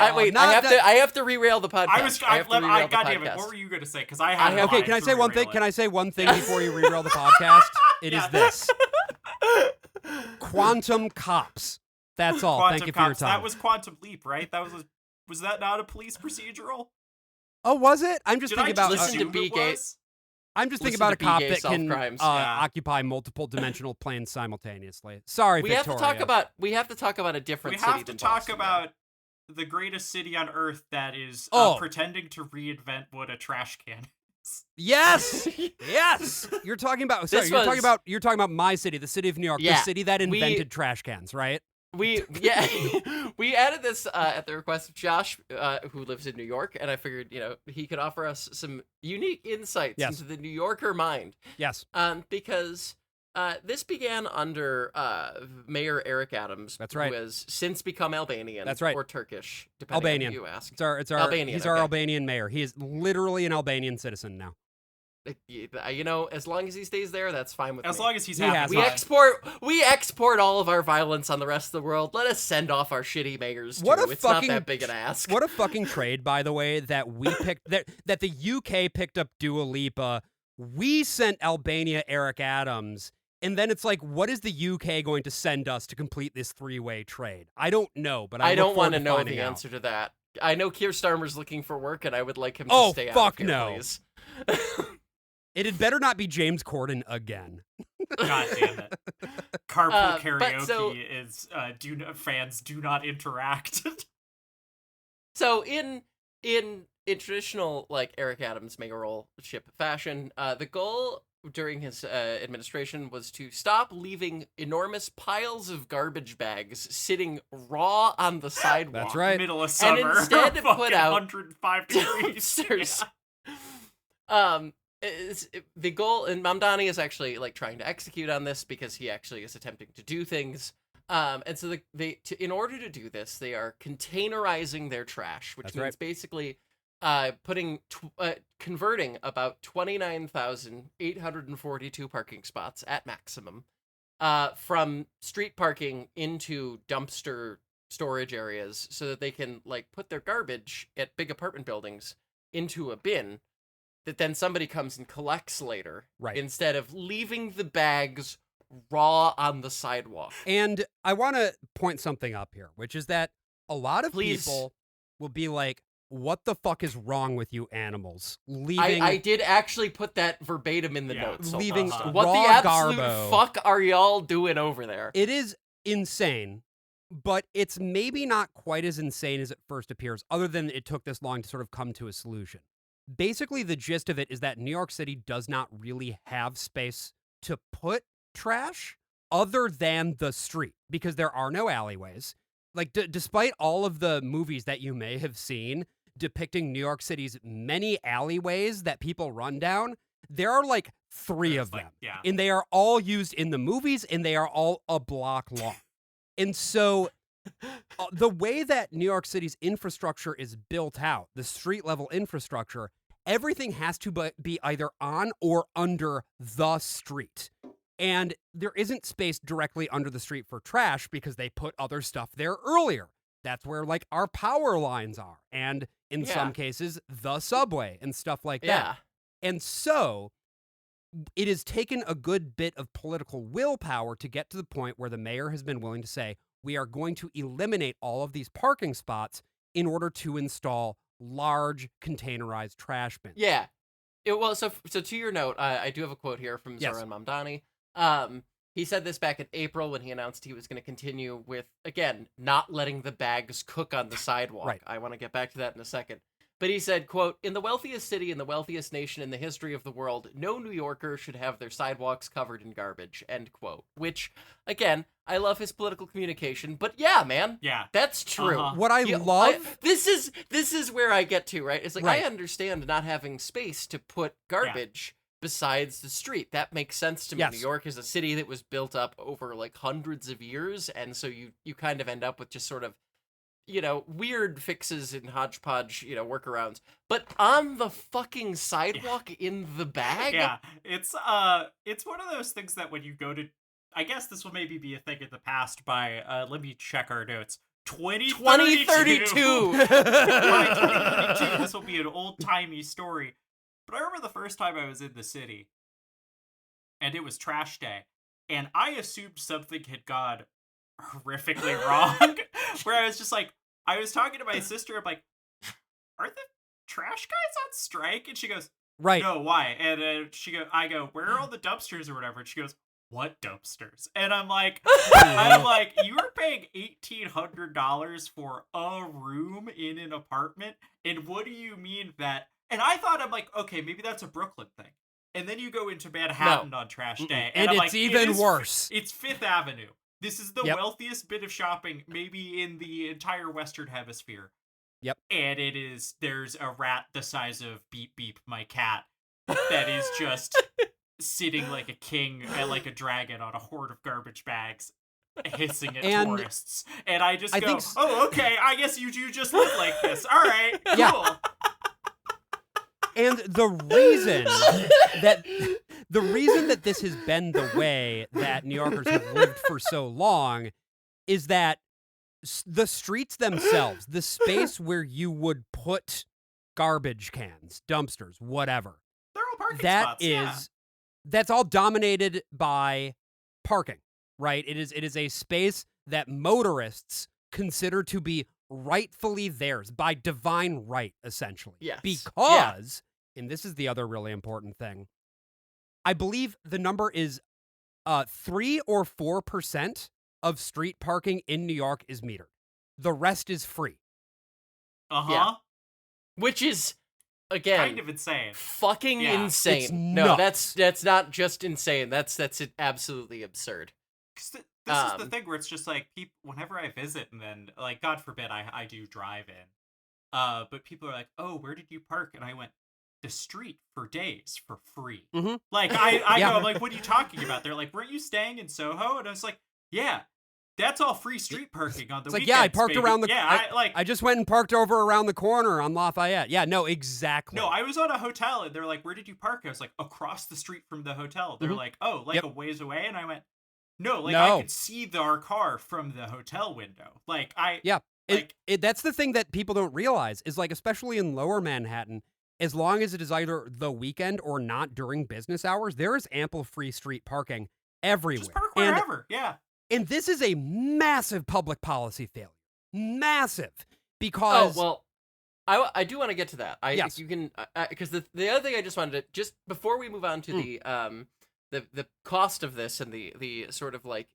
of... I have to re-rail the podcast. God damn it, what were you going to say? Because I have Okay, can I say one thing? Can I say one thing before you re-rail the podcast? It is this. Quantum cops. That's all. Quantum Thank you for cops. your time. That was Quantum Leap, right? Was that not a police procedural? Oh, was it? I'm just thinking about. Listen to B-Gate. I'm just thinking about a cop that can occupy multiple dimensional planes simultaneously. Sorry, we Victoria. We have to talk about a different city. We have to talk about the greatest city on Earth that is pretending to reinvent what a trash can is. Yes, yes. You're talking about. Sorry, you're talking about my city, the city of New York, the city that invented trash cans, right? We added this at the request of Josh, who lives in New York, and I figured he could offer us some unique insights into the New Yorker mind. Yes. Because this began under Mayor Eric Adams. That's right. Who has since become Albanian. That's right. Or Turkish, depending on who you ask. It's our Albanian. He's our Albanian mayor. He is literally an Albanian citizen now. As long as he stays there, that's fine with me. As long as he's happy. We export all of our violence on the rest of the world. Let us send off our shitty mayors too. It's not that big an ask. What a fucking trade, by the way, that we picked that the UK picked up Dua Lipa. We sent Albania Eric Adams, and then it's like, what is the UK going to send us to complete this 3-way trade? I don't know, but I don't want to know the answer to that. I know Keir Starmer's looking for work, and I would like him to stay out of here, please. It had better not be James Corden again. God damn it. Carpool karaoke is fans do not interact. So in traditional like Eric Adams mayoralship fashion, the goal during his administration was to stop leaving enormous piles of garbage bags sitting raw on the sidewalk. That's right. Middle of summer. And instead put out 105 degrees. The goal, and Mamdani is actually like trying to execute on this because he actually is attempting to do things. And so in order to do this, they are containerizing their trash, which means basically converting about 29,842 parking spots at maximum from street parking into dumpster storage areas so that they can like put their garbage at big apartment buildings into a bin that then somebody comes and collects later, instead of leaving the bags raw on the sidewalk. And I want to point something up here, which is that a lot of people will be like, what the fuck is wrong with you animals? Leaving... I did actually put that verbatim in the notes. Leaving what the absolute fuck are y'all doing over there? It is insane, but it's maybe not quite as insane as it first appears, other than it took this long to sort of come to a solution. Basically, the gist of it is that New York City does not really have space to put trash other than the street because there are no alleyways. like despite all of the movies that you may have seen depicting New York City's many alleyways that people run down, there are like 3 There's, of like, them. yeah. And they are all used in the movies, and they are all a block long. And so the way that New York City's infrastructure is built out, the street level infrastructure, everything has to be either on or under the street. And there isn't space directly under the street for trash because they put other stuff there earlier. That's where like our power lines are. And in some cases, the subway and stuff like that. And so it has taken a good bit of political willpower to get to the point where the mayor has been willing to say, we are going to eliminate all of these parking spots in order to install large containerized trash bins. Yeah. Well, so to your note, I do have a quote here from Zoran Mamdani. He said this back in April when he announced he was going to continue with, again, not letting the bags cook on the sidewalk. Right. I want to get back to that in a second. But he said, quote, in the wealthiest city in the wealthiest nation in the history of the world, no New Yorker should have their sidewalks covered in garbage, end quote. Which, again, I love his political communication, but yeah, man. Yeah. That's true. What I love... This is where I get to, right? It's like, Right. I understand not having space to put garbage besides the street. That makes sense to me. Yes. New York is a city that was built up over like hundreds of years, and so you kind of end up with just sort of, you know, weird fixes and hodgepodge, you know, workarounds. But on the fucking sidewalk in the bag? Yeah, it's one of those things that when you go to, I guess this will maybe be a thing in the past by, let me check our notes. 2032. 2032. This will be an old-timey story. But I remember the first time I was in the city, and it was trash day, and I assumed something had gone horrifically wrong, where I was just like, I was talking to my sister, I'm like, are the trash guys on strike? And she goes, Right. no, why? And I go, where are all the dumpsters or whatever? And she goes, what dumpsters? And I'm like, you were paying $1,800 for a room in an apartment, and what do you mean that? And I thought, I'm like, okay, maybe that's a Brooklyn thing. And then you go into Manhattan on trash day, and I'm it's like, even worse. It's Fifth Avenue. This is the wealthiest bit of shopping maybe in the entire Western Hemisphere. Yep. And there's a rat the size of Beep Beep, my cat, that is just sitting like a king and like a dragon on a horde of garbage bags, hissing at tourists. And I just go, oh, okay, I guess you do just live like this. All right, cool. Yeah. And the reason that this has been the way that New Yorkers have lived for so long is that the streets themselves, the space where you would put garbage cans, dumpsters, whatever, they're all parking spots. That's all dominated by parking, right? It is a space that motorists consider to be rightfully theirs by divine right, essentially. Yes. Because, and this is the other really important thing, I believe the number is 3 or 4% of street parking in New York is metered. The rest is free. Yeah. Which is, again, kind of insane. Fucking insane. It's no, nuts. that's not just insane. That's absolutely absurd. This is the thing where it's just like, people, whenever I visit, and then, like, God forbid I do drive in, but people are like, oh, where did you park? And I went, the street for days for free. Mm-hmm. Like, I go, I'm like, what are you talking about? They're like, weren't you staying in Soho? And I was like, yeah, that's all free street parking on the weekends. Like, yeah, I parked baby. around the... Yeah, I just went and parked over around the corner on Lafayette. Yeah, no, exactly. No, I was on a hotel, and they're like, where did you park? I was like, across the street from the hotel. They're like, oh, like a ways away? And I went, no, like, I could see our car from the hotel window. Like, that's the thing that people don't realize is, like, especially in lower Manhattan, as long as it is either the weekend or not during business hours, there is ample free street parking everywhere. Just park wherever, And this is a massive public policy failure. Massive. Because... Oh, well, I do want to get to that. You can... Because the other thing I just wanted to... Just before we move on to the cost of this and the sort of, like,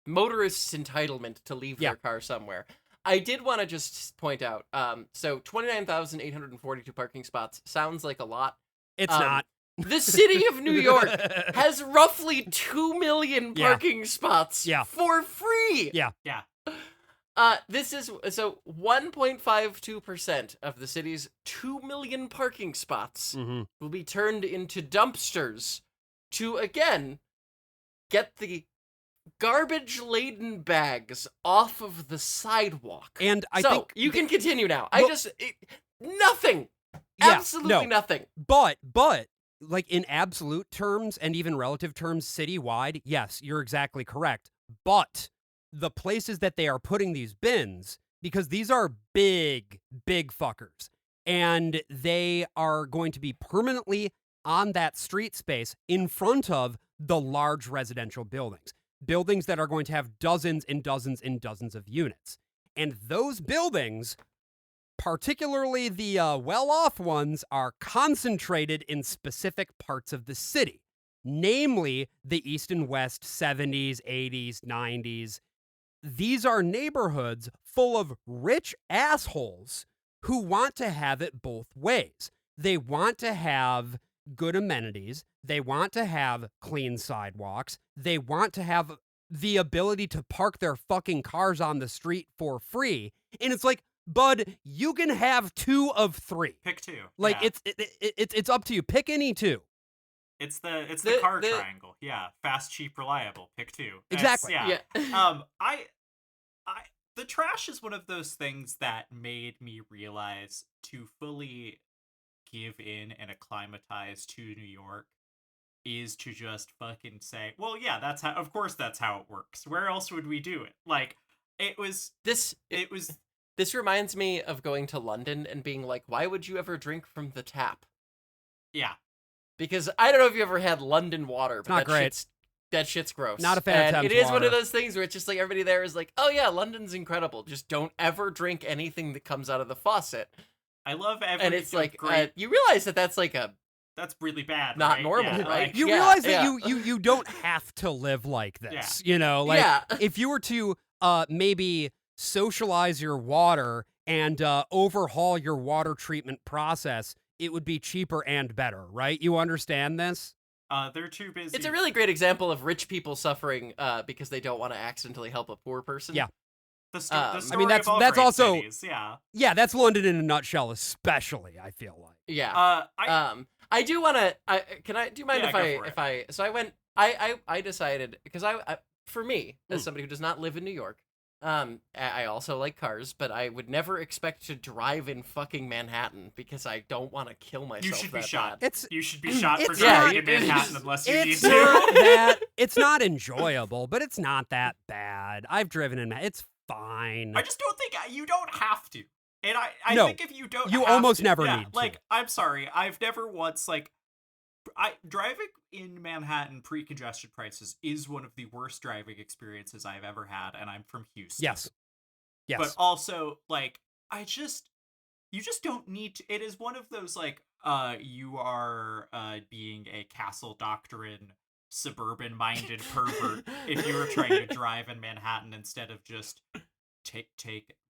motorists' entitlement to leave their car somewhere... I did want to just point out, so 29,842 parking spots sounds like a lot. It's not. The city of New York has roughly 2 million parking spots for free. Yeah. This is so 1.52% of the city's 2 million parking spots will be turned into dumpsters to again get the garbage-laden bags off of the sidewalk. And I so think you can continue now. Nothing. Yeah, Absolutely nothing. But like in absolute terms and even relative terms citywide, yes, you're exactly correct. But the places that they are putting these bins, because these are big fuckers, and they are going to be permanently on that street space in front of the large residential buildings that are going to have dozens and dozens and dozens of units. And those buildings, particularly the well-off ones, are concentrated in specific parts of the city, namely the East and West 70s, 80s, 90s. These are neighborhoods full of rich assholes who want to have it both ways. They want to have good amenities. They want to have clean sidewalks. They want to have the ability to park their fucking cars on the street for free. And it's like, bud, you can have 2 of 3. Pick 2. Like yeah. it's up to you. Pick any 2. It's the car triangle. Yeah, fast, cheap, reliable. Pick 2. Exactly. Yeah. The trash is one of those things that made me realize to fully give in and acclimatize to New York is to just fucking say, well, yeah, of course that's how it works. Where else would we do it? Like, this reminds me of going to London and being like, why would you ever drink from the tap? Yeah. Because I don't know if you ever had London water, but not great. That shit's gross. Not a fan of Thames It is water. one of those things where it's just like everybody there is like, oh yeah, London's incredible. Just don't ever drink anything that comes out of the faucet. I love every. And it's like, you realize that's like that's really bad. Not right? normal, yeah, right? Like, You realize that you don't have to live like this. Yeah. You know, like if you were to maybe socialize your water and overhaul your water treatment process, it would be cheaper and better, right? You understand this? They're too busy. It's a really great example of rich people suffering because they don't want to accidentally help a poor person. Yeah. The story I mean, that's of all great also cities, yeah. Yeah, that's London in a nutshell, especially. I feel like. Yeah. I do want to. Do you mind if I? So I went. I decided because for me as somebody who does not live in New York, I also like cars, but I would never expect to drive in fucking Manhattan because I don't want to kill myself. You should be shot. Bad. You should be shot for it's driving not- in Manhattan unless you need It's to. not that. It's not enjoyable, but it's not that bad. I've driven in. It's fine. I just don't think you don't have to. And I No, think if you don't, you have almost to, never yeah, need to. Like, I'm sorry, I've never once driving in Manhattan pre-congestion prices is one of the worst driving experiences I've ever had, and I'm from Houston. Yes. But also, like, you just don't need to. It is one of those like, you are being a Castle Doctrine suburban-minded pervert if you were trying to drive in Manhattan instead of just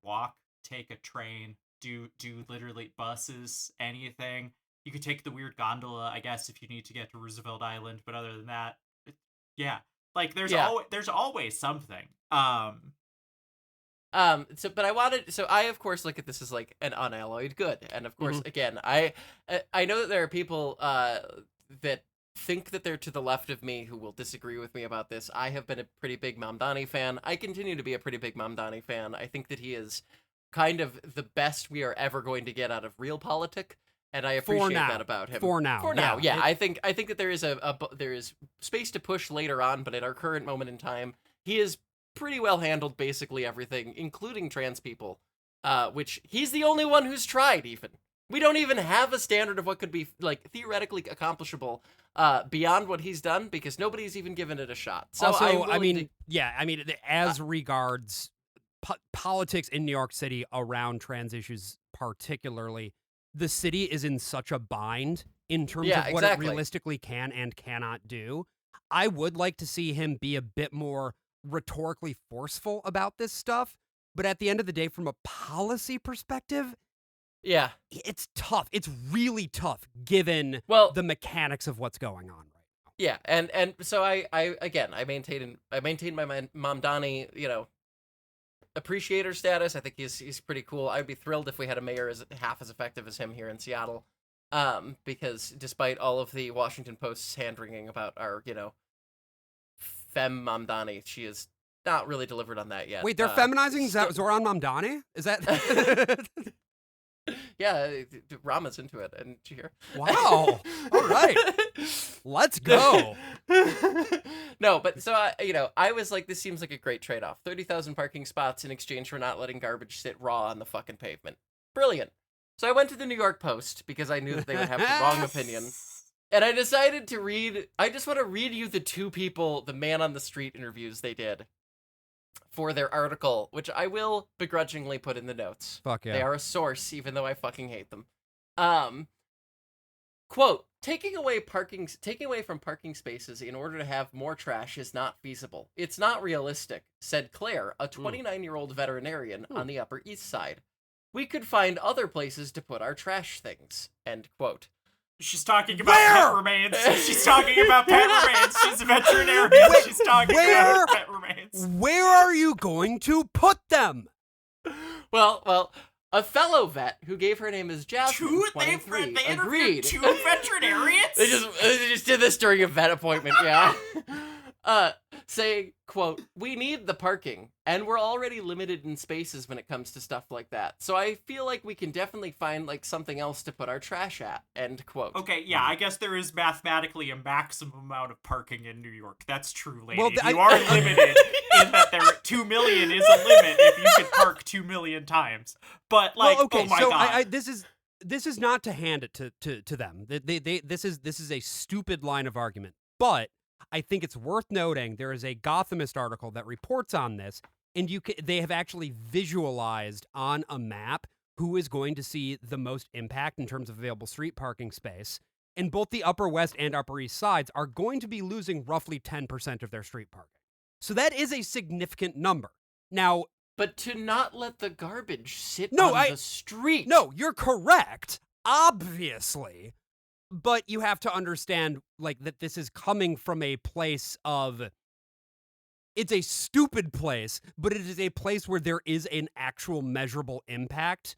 walk, take a train, do literally buses, anything. You could take the weird gondola, I guess, if you need to get to Roosevelt Island, but other than that, yeah. Like, there's always something. But I of course look at this as like an unalloyed good, and of course, again, I know that there are people that think that they're to the left of me who will disagree with me about this. I have been a pretty big Mamdani fan. I continue to be a pretty big Mamdani fan. I think that he is kind of the best we are ever going to get out of realpolitik, and I appreciate that about him. For now, yeah. I think that there is there is space to push later on, but at our current moment in time, he is pretty well handled basically everything, including trans people, which he's the only one who's tried. Even we don't even have a standard of what could be like theoretically accomplishable beyond what he's done, because nobody's even given it a shot. So also, as regards politics in New York City around trans issues particularly, the city is in such a bind in terms of what it realistically can and cannot do. I would like to see him be a bit more rhetorically forceful about this stuff, but at the end of the day, from a policy perspective, yeah, it's tough. It's really tough given the mechanics of what's going on right now. Yeah, and so I maintain my Mamdani, appreciator status. I think he's pretty cool. I'd be thrilled if we had a mayor as half as effective as him here in Seattle. Because despite all of the Washington Post's hand-wringing about our, femme Mamdani, she is not really delivered on that yet. Wait, they're feminizing Zoran Mamdani? Is that? Yeah, Rama's into it, and you hear? Wow. All right. Let's go. No, but so I was like, this seems like a great trade-off. 30,000 parking spots in exchange for not letting garbage sit raw on the fucking pavement. Brilliant. So I went to the New York Post because I knew that they would have the wrong opinion. And I decided to I just want to read you the man on the street interviews they did for their article, which I will begrudgingly put in the notes. Fuck yeah. They are a source, even though I fucking hate them. Quote, taking away from parking spaces in order to have more trash is not feasible. It's not realistic, said Claire, a 29-year-old veterinarian on the Upper East Side. We could find other places to put our trash things, end quote. She's talking about pet remains. She's talking about pet remains. She's a veterinarian. She's talking about pet remains. Where are you going to put them? Well, a fellow vet who gave her name as Jasmine, 23, they agreed. two veterinarians? they just did this during a vet appointment, yeah. Saying, quote, we need the parking, and we're already limited in spaces when it comes to stuff like that. So I feel like we can definitely find, something else to put our trash at, end quote. Okay, yeah, I guess there is mathematically a maximum amount of parking in New York. That's true, lady. Well, you are limited in that 2 million is a limit if you could park 2 million times. But, oh my God. This is not to hand it to them. This is a stupid line of argument. But I think it's worth noting there is a Gothamist article that reports on this, and they have actually visualized on a map who is going to see the most impact in terms of available street parking space. And both the Upper West and Upper East Sides are going to be losing roughly 10% of their street parking. So that is a significant number. Now, but to not let the garbage sit on the street. No, you're correct, obviously. But you have to understand, that this is coming from a place of... It's a stupid place, but it is a place where there is an actual measurable impact,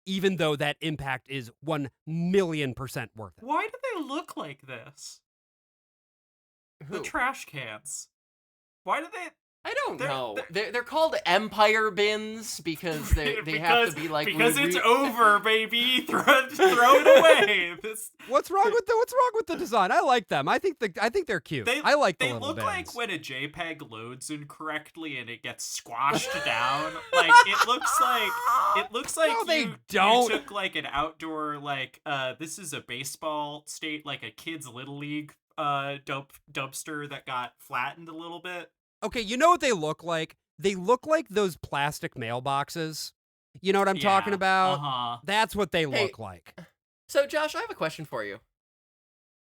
even though that impact is 1,000,000% worth it. Why do they look like this? Who? The trash cans. Why do they... I don't know. They're called Empire bins because they have to be because it's over, baby. Throw it away. What's wrong with the design? I like them. I think they're cute. I like the little bins. They look like when a JPEG loads incorrectly and it gets squashed down. It looks like no, you took an outdoor this is a baseball state, a kid's little league dumpster that got flattened a little bit. Okay, you know what they look like? They look like those plastic mailboxes. You know what I'm talking about? Uh-huh. That's what they look like. So, Josh, I have a question for you.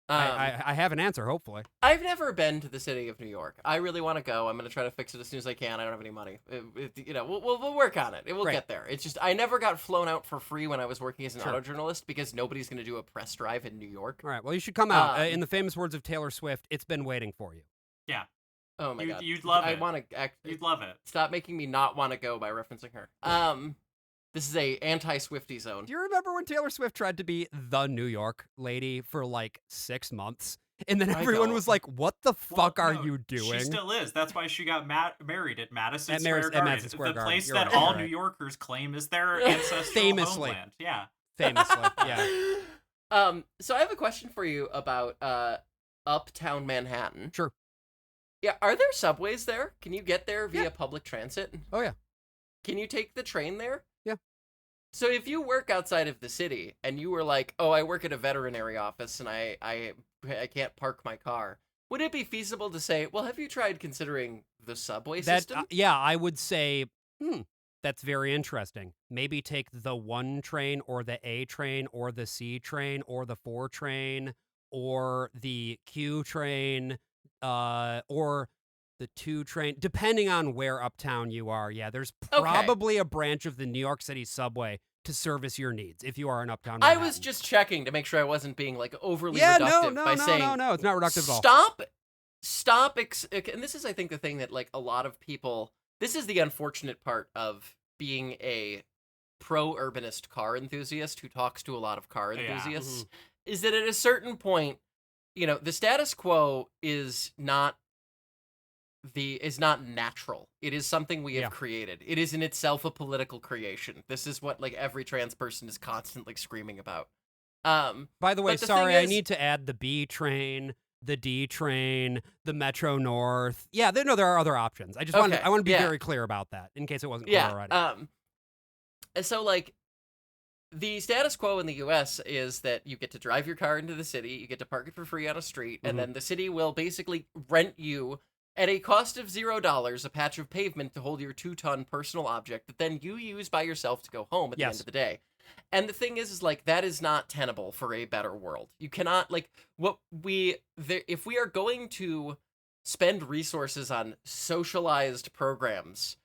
I have an answer, hopefully. I've never been to the city of New York. I really want to go. I'm going to try to fix it as soon as I can. I don't have any money. We'll work on it. We'll get there. It's just I never got flown out for free when I was working as an auto journalist because nobody's going to do a press drive in New York. All right, well, you should come out. In the famous words of Taylor Swift, it's been waiting for you. Yeah. Oh my God. You'd love it. I want to You'd love it. Stop making me not want to go by referencing her. This is a anti-Swiftie zone. Do you remember when Taylor Swift tried to be the New York lady for 6 months? And then everyone was like, what the fuck are you doing? She still is. That's why she got married at Madison Square Garden. The place that all New Yorkers claim is their ancestral homeland. Yeah. Famously, yeah. So I have a question for you about Uptown Manhattan. Sure. Yeah, are there subways there? Can you get there via public transit? Oh, yeah. Can you take the train there? Yeah. So if you work outside of the city and you were like, oh, I work at a veterinary office and I can't park my car, would it be feasible to say, well, have you tried considering the subway system? Yeah, I would say, that's very interesting. Maybe take the 1 train or the A train or the C train or the 4 train or the Q train. Or the 2 train, depending on where uptown you are. Yeah, there's probably a branch of the New York City subway to service your needs if you are in uptown Manhattan. I was just checking to make sure I wasn't being overly reductive by saying, no, it's not reductive at all. Stop, and this is, I think, the thing that a lot of people this is the unfortunate part of being a pro-urbanist car enthusiast who talks to a lot of car enthusiasts, is that at a certain point, the status quo is not natural. It is something we have created. It is in itself a political creation. This is what like every trans person is constantly screaming about. By the way, sorry, I need to add the B train, the D train, the Metro North. Yeah, there are other options. I want to be very clear about that in case it wasn't clear already. So like the status quo in the US is that you get to drive your car into the city, you get to park it for free on a street, and then the city will basically rent you at a cost of $0 a patch of pavement to hold your 2-ton personal object that then you use by yourself to go home at the end of the day. And the thing is like that is not tenable for a better world. You cannot like if we are going to spend resources on socialized programs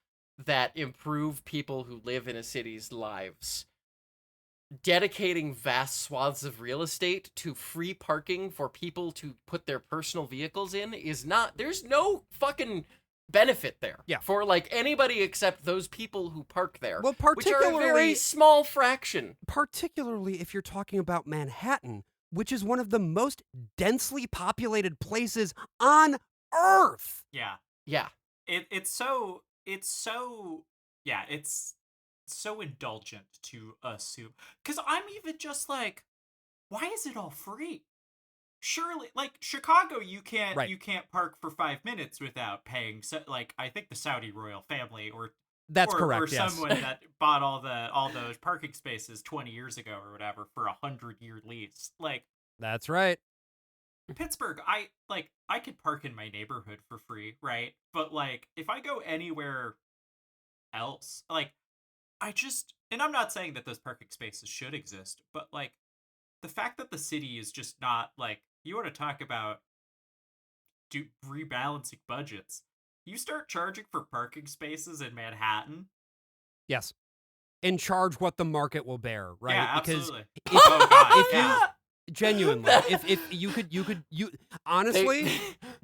that improve people who live in a city's lives, dedicating vast swaths of real estate to free parking for people to put their personal vehicles in there's no fucking benefit there for like anybody except those people who park there, which are a very small fraction. Particularly if you're talking about Manhattan, which is one of the most densely populated places on Earth. Yeah. It's so indulgent to assume, because I'm even just like, why is it all free? Surely, like Chicago, you can't park for 5 minutes without paying. Like I think the Saudi royal family, that's correct, or someone that bought all those parking spaces 20 years ago or whatever for 100-year lease. Like that's right. Pittsburgh, I could park in my neighborhood for free, right? But like if I go anywhere else, like and I'm not saying that those parking spaces should exist, but like the fact that the city is just not like, you want to talk about rebalancing budgets. You start charging for parking spaces in Manhattan. Yes. And charge what the market will bear, right? Yeah, absolutely. Genuinely, if you could honestly,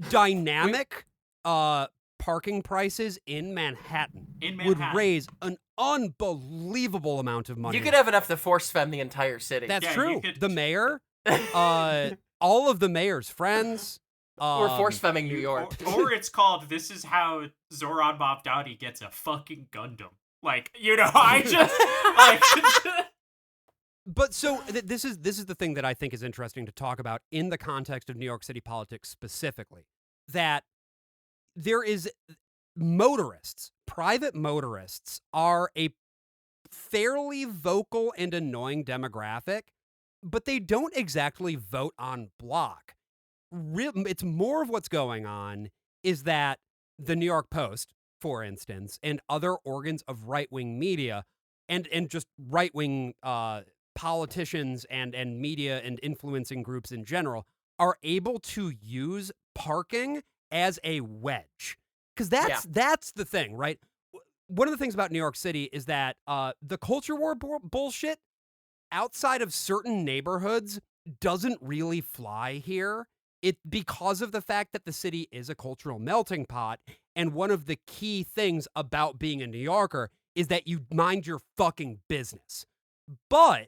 dynamic parking prices in Manhattan would raise an unbelievable amount of money. You could have enough to force fem the entire city. That's true. The mayor, all of the mayor's friends. We're force femming New York. Or it's called, this is how Zoran Mavdani gets a fucking Gundam. Like, I just like. But so this is the thing that I think is interesting to talk about in the context of New York City politics specifically, that there is private motorists are a fairly vocal and annoying demographic, but they don't exactly vote on block. It's more of what's going on is that the New York Post, for instance, and other organs of right-wing media and just right-wing politicians and media and influencing groups in general are able to use parking as a wedge. Because that's the thing, right? One of the things about New York City is that the culture war bullshit outside of certain neighborhoods doesn't really fly here. Because of the fact that the city is a cultural melting pot, and one of the key things about being a New Yorker is that you mind your fucking business. But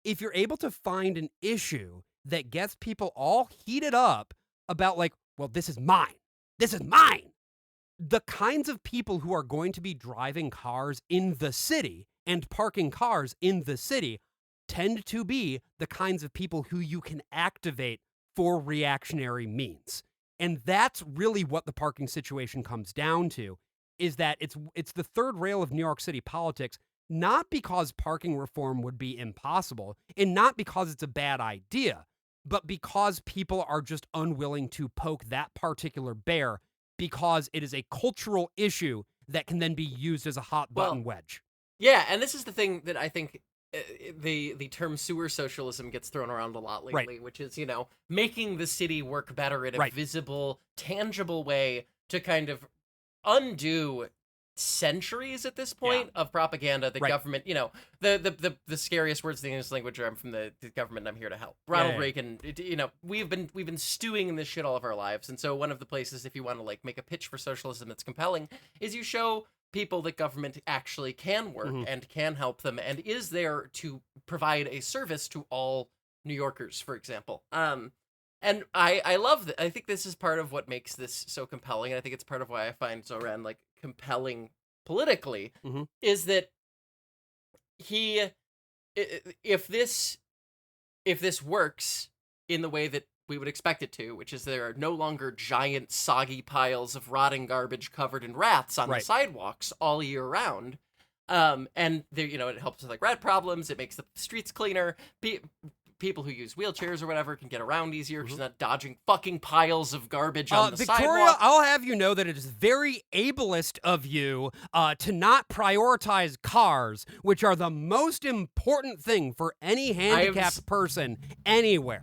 if you're able to find an issue that gets people all heated up about like, well, this is mine. The kinds of people who are going to be driving cars in the city and parking cars in the city tend to be the kinds of people who you can activate for reactionary means. And that's really what the parking situation comes down to, is that it's the third rail of New York City politics, not because parking reform would be impossible and not because it's a bad idea, but because people are just unwilling to poke that particular bear because it is a cultural issue that can then be used as a hot button wedge. Yeah, and this is the thing that I think the term sewer socialism gets thrown around a lot lately, which is, making the city work better in a visible, tangible way to kind of undo centuries at this point of propaganda. The government, the scariest words in the English language are from the government. I'm here to help. Ronald Reagan. We've been stewing in this shit all of our lives, and so one of the places, if you want to like make a pitch for socialism that's compelling, is you show people that government actually can work and can help them and is there to provide a service to all New Yorkers, for example. And I love that. I think this is part of what makes this so compelling. And I think it's part of why I find Zoran like compelling politically is that if this works in the way that we would expect it to, which is there are no longer giant soggy piles of rotting garbage covered in rats on the sidewalks all year round. And there, it helps with like rat problems. It makes the streets cleaner. People who use wheelchairs or whatever can get around easier because not dodging fucking piles of garbage on the Victoria, sidewalk. I'll have you know that it is very ableist of you to not prioritize cars, which are the most important thing for any handicapped person anywhere.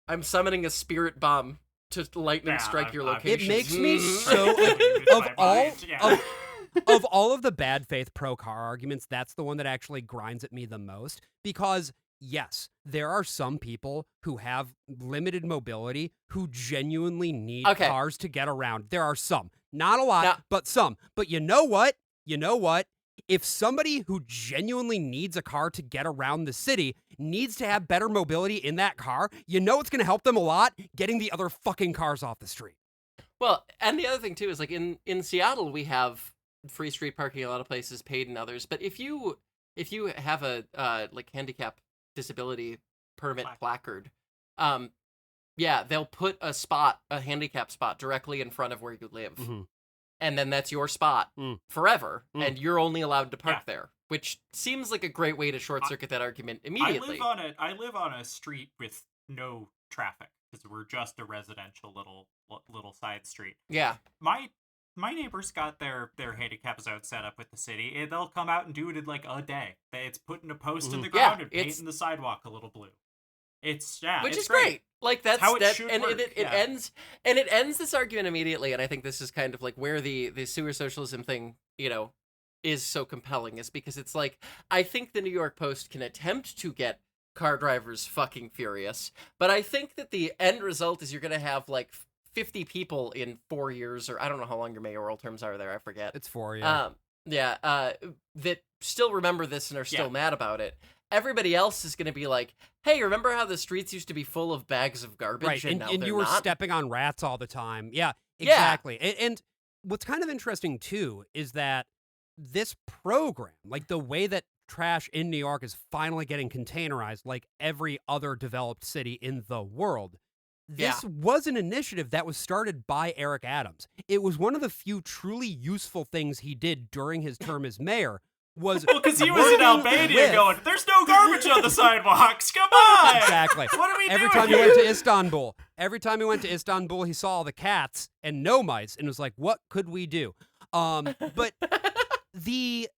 I'm summoning a spirit bomb to lightning strike your location. It makes me so of all of the bad faith pro car arguments, that's the one that actually grinds at me the most because yes, there are some people who have limited mobility who genuinely need cars to get around. There are some. Not a lot, but some. But you know what? If somebody who genuinely needs a car to get around the city needs to have better mobility in that car, it's going to help them a lot getting the other fucking cars off the street. Well, and the other thing, too, is like in Seattle, we have free street parking in a lot of places, paid in others. But if you have a like handicap disability permit placard, they'll put a handicap spot directly in front of where you live. And then that's your spot forever, and you're only allowed to park there, which seems like a great way to short circuit that argument immediately. I live on a street with no traffic because we're just a residential little side street. Yeah, my neighbors got their handicap zone set up with the city, and they'll come out and do it in like a day. It's putting a post in the ground and painting the sidewalk a little blue. Which is great. Like that's how it should work. It ends this argument immediately, and I think this is kind of like where the sewer socialism thing, is so compelling, is because it's like I think the New York Post can attempt to get car drivers fucking furious, but I think that the end result is you're gonna have like 50 people in 4 years, or I don't know how long your mayoral terms are there. I forget. It's 4 years. That still remember this and are still mad about it. Everybody else is going to be like, hey, remember how the streets used to be full of bags of garbage? Right, and now and you were not? stepping on rats all the time. Yeah, exactly. Yeah. And what's kind of interesting, too, is that this program, like the way that trash in New York is finally getting containerized like every other developed city in the world, this was an initiative that was started by Eric Adams. It was one of the few truly useful things he did during his term as mayor. Because he was in Albania going, there's no garbage on the sidewalks, come on! Exactly. What are we doing Every time he went to Istanbul, he saw all the cats and no mice and was like, what could we do? But the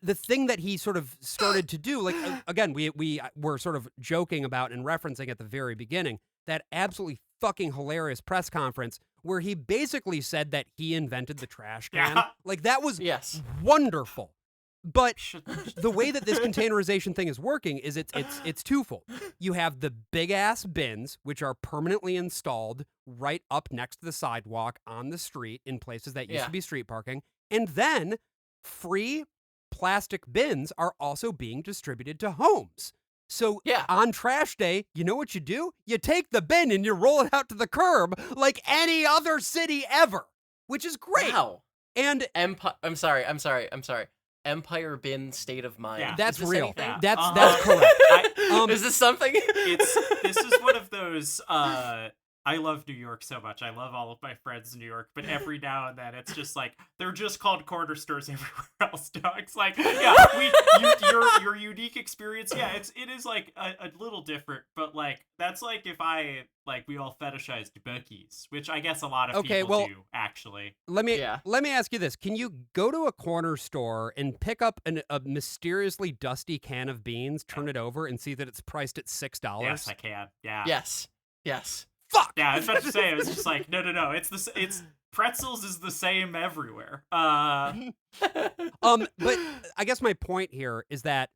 thing that he sort of started to do, like, again, we were sort of joking about and referencing at the very beginning, that absolutely fucking hilarious press conference where he basically said that he invented the trash can. Yeah. Like, that was wonderful. But the way that this containerization thing is working is it's twofold. You have the big-ass bins, which are permanently installed right up next to the sidewalk on the street in places that used to be street parking. And then free plastic bins are also being distributed to homes. So on trash day, you know what you do? You take the bin and you roll it out to the curb like any other city ever, which is great. Wow. And I'm sorry. Empire bin state of mind. Yeah, that's real. Anything? That's correct. Is this something? This is one of those. I love New York so much. I love all of my friends in New York, but every now and then it's just like they're just called corner stores everywhere else. It's like, your unique experience. Yeah, it is like a little different, but like that's like if we all fetishized Buc-ee's, which I guess a lot of people do actually. Let me ask you this: can you go to a corner store and pick up a mysteriously dusty can of beans, turn it over, and see that it's priced at $6? Yes, I can. Yeah. Yes. Fuck. Yeah, I was about to say, it was just like, no. It's pretzels is the same everywhere. But I guess my point here is that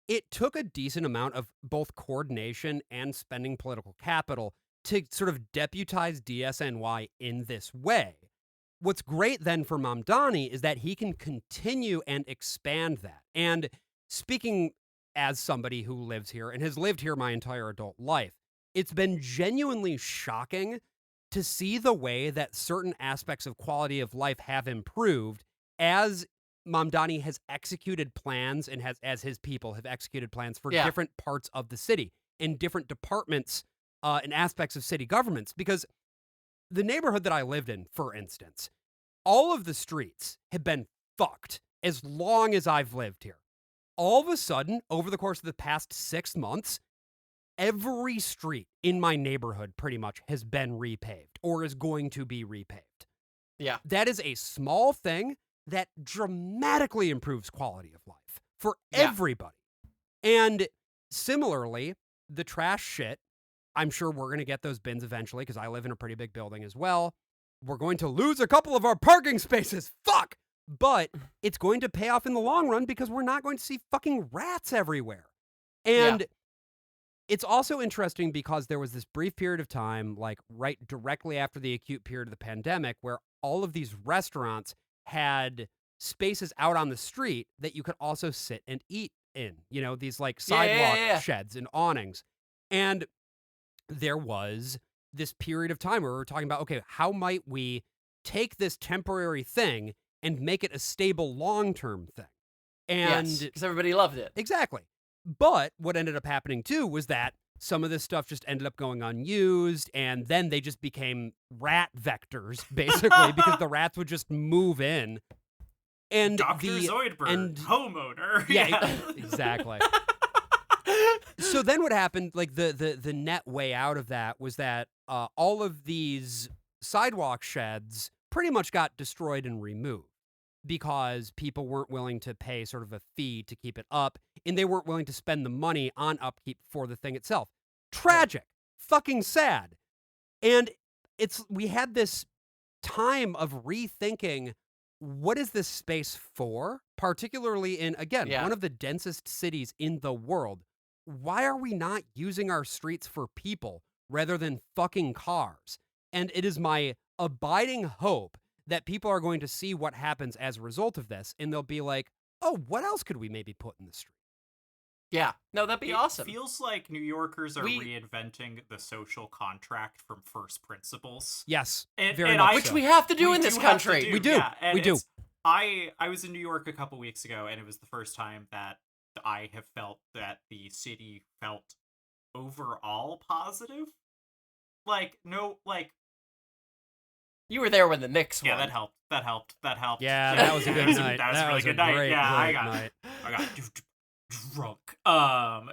it took a decent amount of both coordination and spending political capital to sort of deputize DSNY in this way, what's great then for Mamdani is that he can continue and expand that. And speaking as somebody who lives here and has lived here my entire adult life, it's been genuinely shocking to see the way that certain aspects of quality of life have improved as Mamdani has executed plans and as his people have executed plans for different parts of the city and different departments and aspects of city governments. Because the neighborhood that I lived in, for instance, all of the streets have been fucked as long as I've lived here. All of a sudden, over the course of the past 6 months, every street in my neighborhood pretty much has been repaved or is going to be repaved. Yeah. That is a small thing that dramatically improves quality of life for everybody. And similarly, the trash shit, I'm sure we're going to get those bins eventually because I live in a pretty big building as well. We're going to lose a couple of our parking spaces. Fuck! But it's going to pay off in the long run because we're not going to see fucking rats everywhere. And it's also interesting because there was this brief period of time, like right directly after the acute period of the pandemic, where all of these restaurants had spaces out on the street that you could also sit and eat in, you know, these like sidewalk sheds and awnings. And there was this period of time where we were talking about, okay, how might we take this temporary thing and make it a stable long-term thing? And because everybody loved it. Exactly. But what ended up happening too was that some of this stuff just ended up going unused, and then they just became rat vectors, basically, because the rats would just move in. And Dr. Zoidberg, homeowner. Yeah, exactly. So then what happened, like the net way out of that was that all of these sidewalk sheds pretty much got destroyed and removed because people weren't willing to pay sort of a fee to keep it up, and they weren't willing to spend the money on upkeep for the thing itself. Tragic. Fucking sad. And we had this time of rethinking, what is this space for? Particularly in, again, one of the densest cities in the world. Why are we not using our streets for people rather than fucking cars? And it is my abiding hope that people are going to see what happens as a result of this, and they'll be like, oh, what else could we maybe put in the street? Yeah. No, that'd be awesome. It feels like New Yorkers are reinventing the social contract from first principles. Yes. Which we have to do in this country. We do. Yeah, we do. I was in New York a couple weeks ago, and it was the first time that I have felt that the city felt overall positive. Like, no, like... You were there when the Knicks won. Yeah, that helped. Yeah, that was a good night. That was a really good night. Yeah, I got drunk.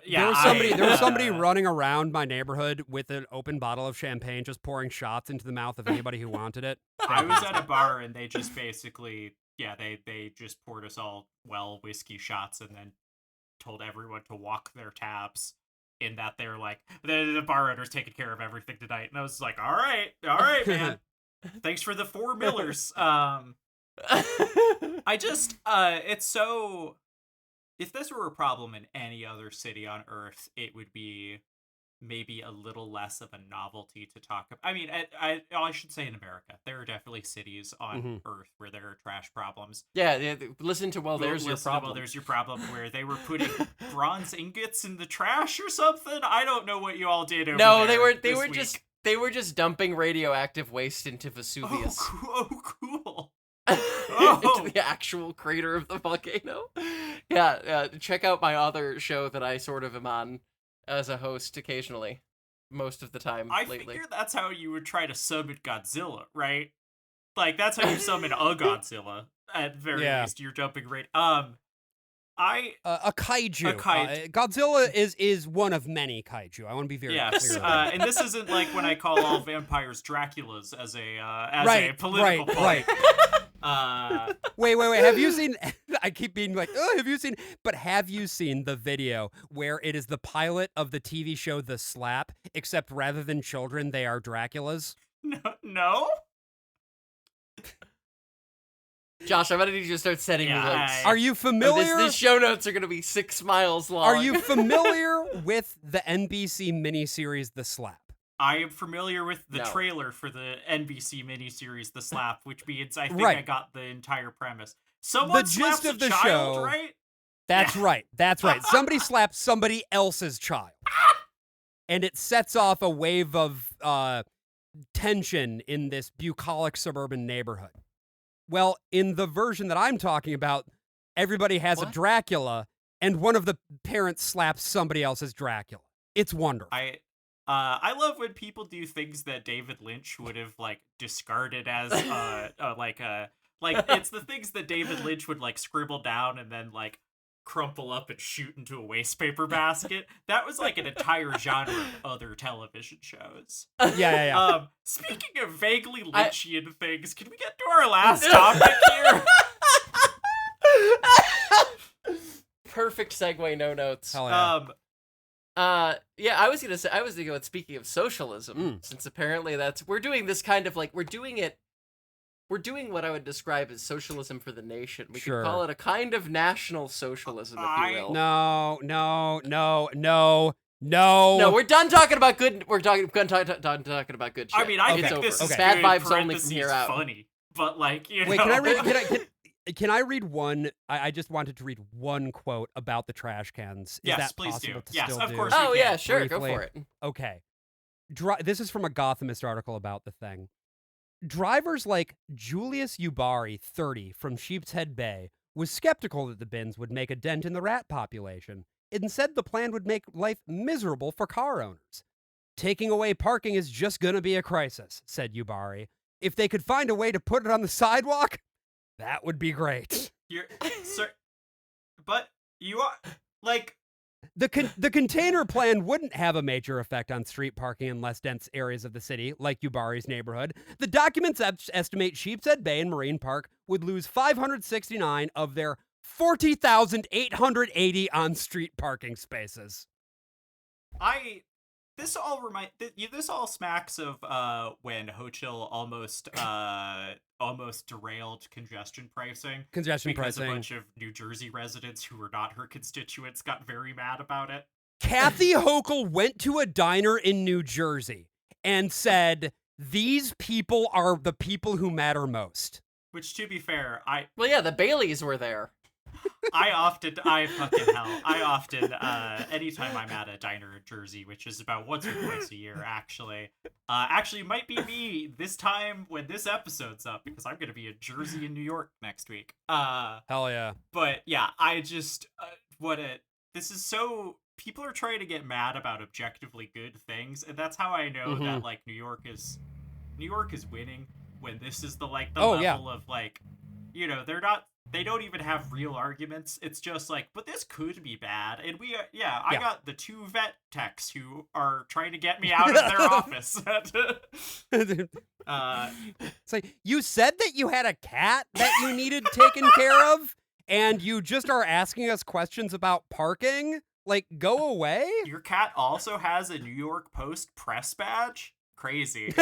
There was somebody running around my neighborhood with an open bottle of champagne, just pouring shots into the mouth of anybody who wanted it. I was at a bar, and they just basically, they just poured us all whiskey shots, and then told everyone to walk their tabs. In that they're like, the bar owner's taking care of everything tonight, and I was like, all right, man. Thanks for the 4 Millers. It's so... If this were a problem in any other city on Earth, it would be maybe a little less of a novelty to talk about. I mean, I should say in America. There are definitely cities on Earth where there are trash problems. Yeah, listen to There's Your Problem. There's Your Problem, where they were putting bronze ingots in the trash or something. I don't know what you all did over there. They were just dumping radioactive waste into Vesuvius. Oh, cool. Into the actual crater of the volcano. Yeah, check out my other show that I sort of am on as a host occasionally, most of the time lately. I figure that's how you would try to summon Godzilla, right? Like, that's how you summon a Godzilla, at very least. You're jumping right... a kaiju. Godzilla is one of many kaiju. I want to be very clear. And this isn't like when I call all vampires Draculas as a political point. Right. Wait. Have you seen? I keep being like, oh, have you seen? But have you seen the video where it is the pilot of the TV show The Slap, except rather than children, they are Draculas? No. Josh, I'm gonna need you to start sending me links. Are you familiar? These show notes are gonna be 6 miles long. Are you familiar with the NBC miniseries The Slap? I am familiar with the No. trailer for the NBC miniseries The Slap, which means I think Right. I got the entire premise. Someone gist slaps of a the child, show- right? That's Yeah. right. That's right. Somebody slaps somebody else's child. And it sets off a wave of tension in this bucolic suburban neighborhood. Well, in the version that I'm talking about, everybody has a What? Dracula, and one of the parents slaps somebody else's Dracula. It's wonderful. I love when people do things that David Lynch would have like discarded as like it's the things that David Lynch would like scribble down and then like crumple up and shoot into a wastepaper basket. That was like an entire genre of other television shows. Yeah. Speaking of vaguely Lynchian things, can we get to our last topic here? Perfect segue, no notes. Hell yeah. Yeah, I was thinking about, speaking of socialism, since apparently we're doing this kind of like, we're doing what I would describe as socialism for the nation. We Sure. could call it a kind of national socialism, if you will. No. No, we're done talking about good. We're done talking about good shit. I mean, I It's think over. this is Bad good, vibes only from parentheses, here out. funny, but like, you Wait, know. can I read one? I just wanted to read one quote about the trash cans. Is Yes, that please possible do. to Yes, still of do? course. Oh you yeah, can. sure, Briefly. go for it. Okay. This is from a Gothamist article about the thing. Drivers like Julius Ubari, 30, from Sheepshead Bay, was skeptical that the bins would make a dent in the rat population. Instead, the plan would make life miserable for car owners. Taking away parking is just going to be a crisis, said Ubari. If they could find a way to put it on the sidewalk, that would be great. Sir, but you are like The container plan wouldn't have a major effect on street parking in less dense areas of the city, like Ubari's neighborhood. The documents estimate Sheepshead Bay and Marine Park would lose 569 of their 40,880 on-street parking spaces. This all smacks of when Ho-Chil almost derailed congestion pricing because a bunch of New Jersey residents who were not her constituents got very mad about it. Kathy Hochul went to a diner in New Jersey and said, "These people are the people who matter most." Which, to be fair, Well, yeah, the Baileys were there. anytime I'm at a diner in Jersey, which is about once or twice a year, actually it might be me this time when this episode's up, because I'm going to be in Jersey and New York next week. Hell yeah. But yeah, this is so, people are trying to get mad about objectively good things, and that's how I know that like New York is winning, when this is the level of like, you know, they don't even have real arguments. It's just like, but this could be bad. And I got the two vet techs who are trying to get me out of their office. It's like, you said that you had a cat that you needed taken care of, and you just are asking us questions about parking? Like, go away? Your cat also has a New York Post press badge? Crazy.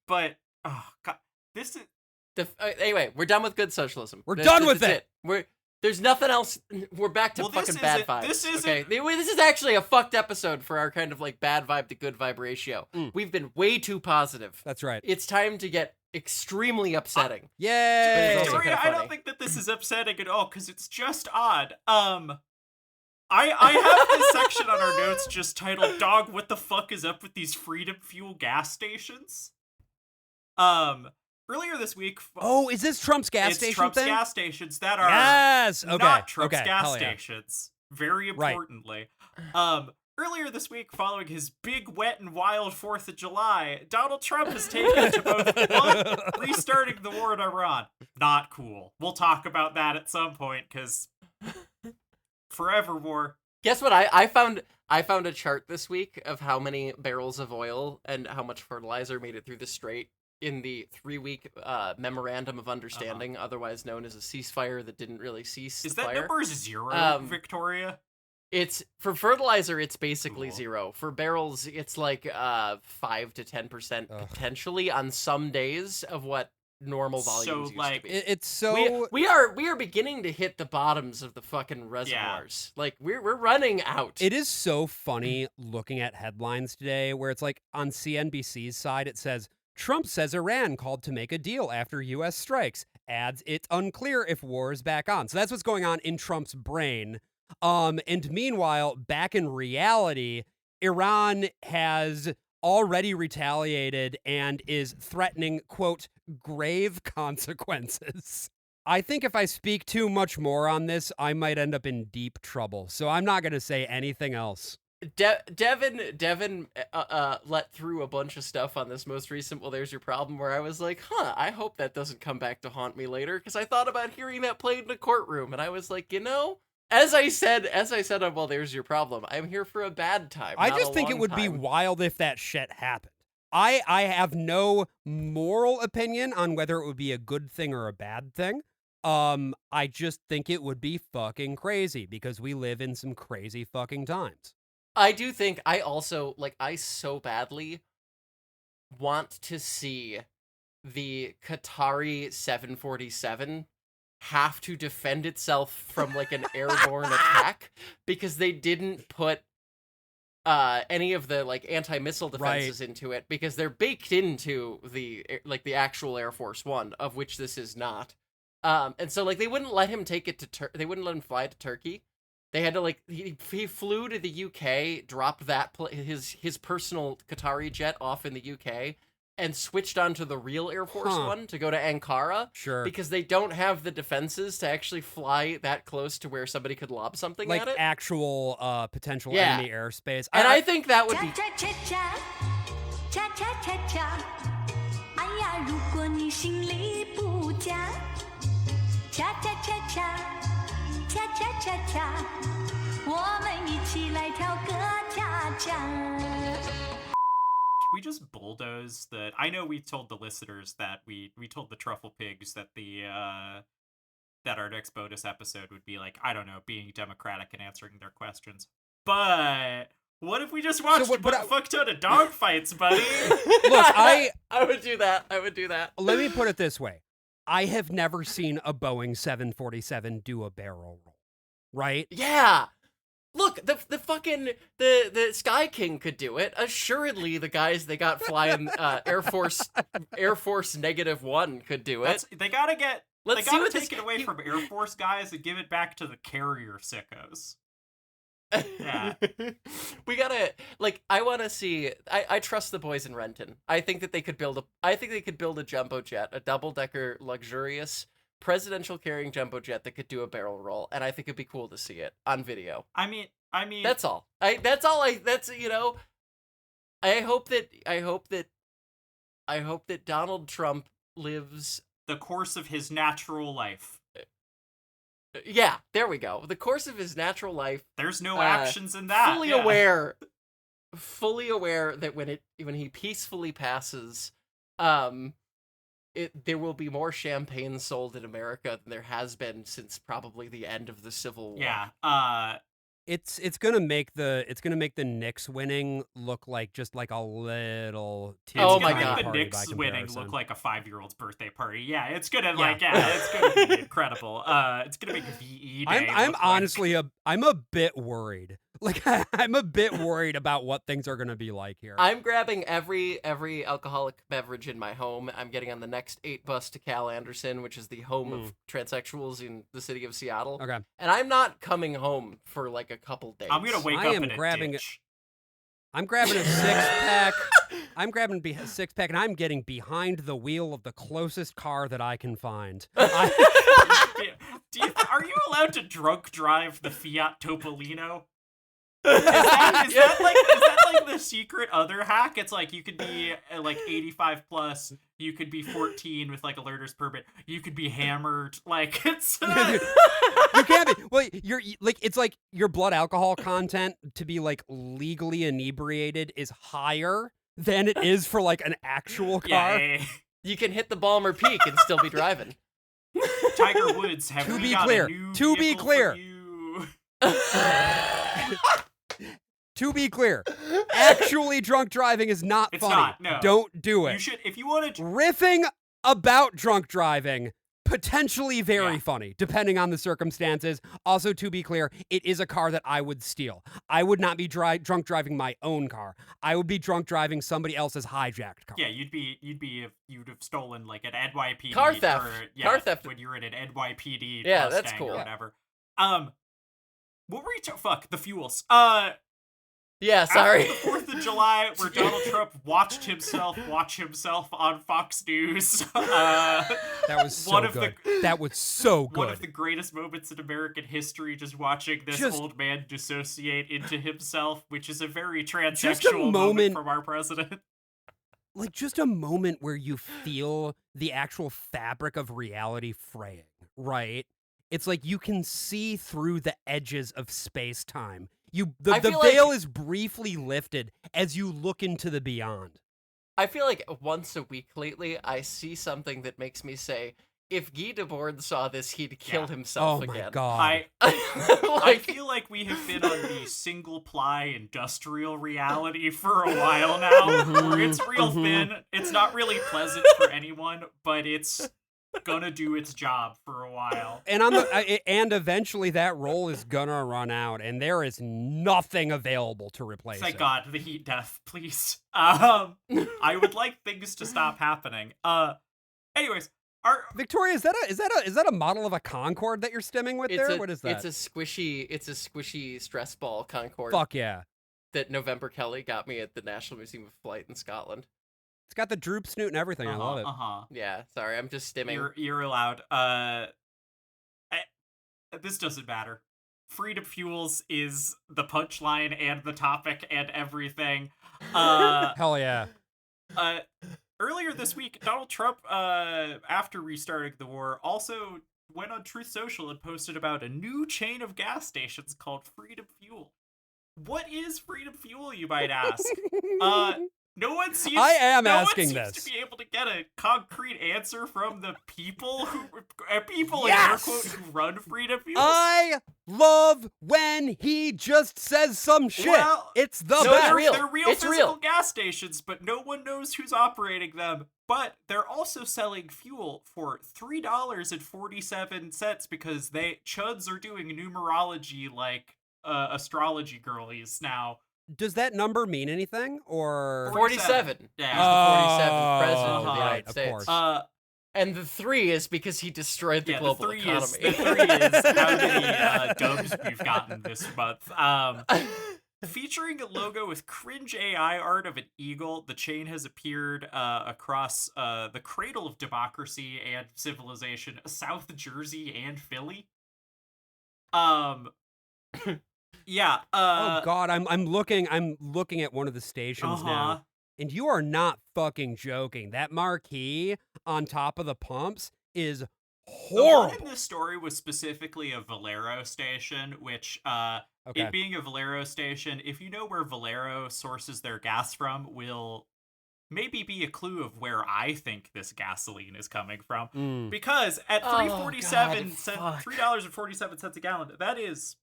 But, oh, God, this is... Anyway, we're done with good socialism. We're done with it. There's nothing else. We're back to fucking bad vibes. This is actually a fucked episode for our kind of like bad vibe to good vibe ratio. We've been way too positive. That's right. It's time to get extremely upsetting. Yay! Victoria, I don't think that this is upsetting at all, because it's just odd. I have this section on our notes just titled, "Dog, what the fuck is up with these Freedom Fuel gas stations?" Earlier this week... Oh, is this Trump's gas station Trump's thing? gas stations that are not Trump's gas stations. Very importantly. Earlier this week, following his big, wet, and wild 4th of July, Donald Trump has taken to both, one, restarting the war in Iran. Not cool. We'll talk about that at some point, because forevermore. Guess what? I found a chart this week of how many barrels of oil and how much fertilizer made it through the strait in the 3-week memorandum of understanding, otherwise known as a ceasefire that didn't really cease. Is the that fire. number 0, Victoria? It's for fertilizer. It's basically 0. For barrels, it's like 5 to 10% potentially on some days of what normal volumes used to be. It's so we are beginning to hit the bottoms of the fucking reservoirs. Like we're running out. It is so funny looking at headlines today where it's like on CNBC's side, it says, Trump says Iran called to make a deal after U.S. strikes. Adds it's unclear if war is back on. So that's what's going on in Trump's brain. And meanwhile, back in reality, Iran has already retaliated and is threatening, quote, grave consequences. I think if I speak too much more on this, I might end up in deep trouble. So I'm not going to say anything else. Devin let through a bunch of stuff on this most recent Well, There's Your Problem, where I was like, I hope that doesn't come back to haunt me later, because I thought about hearing that played in a courtroom, and I was like, as I said on Well, There's Your Problem, I'm here for a bad time. I just think it would be wild if that shit happened. I have no moral opinion on whether it would be a good thing or a bad thing. I just think it would be fucking crazy because we live in some crazy fucking times. I do think I so badly want to see the Qatari 747 have to defend itself from like an airborne attack because they didn't put any of the like anti-missile defenses into it because they're baked into the actual Air Force One, of which this is not. And so like they wouldn't let him take it to they wouldn't let him fly to Turkey. They had to he flew to the UK, dropped his personal Qatari jet off in the UK, and switched onto the real Air Force One to go to Ankara. Sure. Because they don't have the defenses to actually fly that close to where somebody could lob something at it. Like actual potential enemy airspace. And I think that would be... We just bulldoze the... I know we told the listeners that we told the Truffle Pigs that that our next bonus episode would be like, I don't know, being democratic and answering their questions. But what if we just watched a fuck ton of dogfights, buddy? Look, I would do that. I would do that. Let me put it this way. I have never seen a Boeing 747 do a barrel roll, right? Yeah. Look, the fucking the Sky King could do it. Assuredly, the guys they got flying Air Force -1 could do it. They gotta get. Let's they gotta see take it away from Air Force guys and give it back to the carrier sickos. Yeah. We gotta I want to see. I trust the boys in Renton. I think that they could build a jumbo jet, a double-decker luxurious presidential carrying jumbo jet that could do a barrel roll, and I think it'd be cool to see it on video. I mean that's all. I hope that Donald Trump lives the course of his natural life. Yeah, there we go. The course of his natural life. There's no actions in that. Fully aware that when he peacefully passes, there will be more champagne sold in America than there has been since probably the end of the Civil War. Yeah. It's gonna make the Knicks winning look like just like a little. Oh my god! The Knicks winning look like a 5-year-old's birthday party. Yeah, it's gonna it's gonna be incredible. It's gonna make VE Day. I'm a bit worried. Like I'm a bit worried about what things are gonna be like here. I'm grabbing every alcoholic beverage in my home. I'm getting on the next 8 bus to Cal Anderson, which is the home of transsexuals in the city of Seattle. Okay. And I'm not coming home for like a couple days. I'm gonna wake up in a ditch. I'm grabbing a 6-pack. I'm grabbing a 6-pack, and I'm getting behind the wheel of the closest car that I can find. Are you allowed to drunk drive the Fiat Topolino? Is that like the secret other hack? It's like you could be like 85 plus, you could be 14 with like a learner's permit, you could be hammered. Like it's you can't be. Well, you're like it's like your blood alcohol content to be like legally inebriated is higher than it is for like an actual car. Yeah. You can hit the Balmer Peak and still be driving. Tiger Woods, have we got a new vehicle for you? To be clear, actually drunk driving is not funny. It's not, no. Don't do it. You should, if you want to... Riffing about drunk driving. Potentially very Yeah. funny, depending on the circumstances. Also, to be clear, it is a car that I would steal. I would not be drunk driving my own car. I would be drunk driving somebody else's hijacked car. Yeah, you'd have stolen like an NYPD Car theft. Or, Car theft. when you're in an NYPD Yeah, Mustang that's cool. or whatever. What were you fuck the fuels? Yeah, sorry. After the 4th of July, where Donald Trump watched himself watch himself on Fox News. That was so good. That was so good. One of the greatest moments in American history, just watching this old man dissociate into himself, which is a very transsexual moment from our president. Like, just a moment where you feel the actual fabric of reality fraying, right? It's like you can see through the edges of space-time. The veil is briefly lifted as you look into the beyond. I feel like once a week lately, I see something that makes me say, if Guy Debord saw this, he'd kill himself again. Oh my god. I feel like we have been on the single-ply industrial reality for a while now, where it's real thin, it's not really pleasant for anyone, but it's gonna do its job for a while. And and eventually that role is gonna run out, and there is nothing available to replace it. Thank God, the heat death, please. I would like things to stop happening. Anyways, Victoria, is that a model of a Concorde that you're stimming with there? What is that? It's a squishy stress ball Concorde. Fuck yeah. That November Kelly got me at the National Museum of Flight in Scotland. It's got the droop snoot and everything. I love it. Yeah, sorry, I'm just stimming. You're allowed. This doesn't matter. Freedom Fuels is the punchline and the topic and everything. Hell yeah. Earlier this week, Donald Trump, after restarting the war, also went on Truth Social and posted about a new chain of gas stations called Freedom Fuel. What is Freedom Fuel, you might ask? No one seems to be able to get a concrete answer from the people in air quotes who run Freedom Fuel. I love when he just says some shit. Well, it's the best. They're real physical gas stations, but no one knows who's operating them. But they're also selling fuel for $3.47 because chuds are doing numerology like astrology girlies now. Does that number mean anything? Or 47? Yeah. He's the 47th president of the United States. Of course. And the 3 is because he destroyed the global economy. The 3 is how many dubs we've gotten this month. Featuring a logo with cringe AI art of an eagle, the chain has appeared across the cradle of democracy and civilization, South Jersey and Philly. Yeah. Oh god, I'm looking at one of the stations now. And you are not fucking joking. That marquee on top of the pumps is horrible. The one in this story was specifically a Valero station, which it being a Valero station, if you know where Valero sources their gas from, will maybe be a clue of where I think this gasoline is coming from. Because at $3.47 a gallon, that is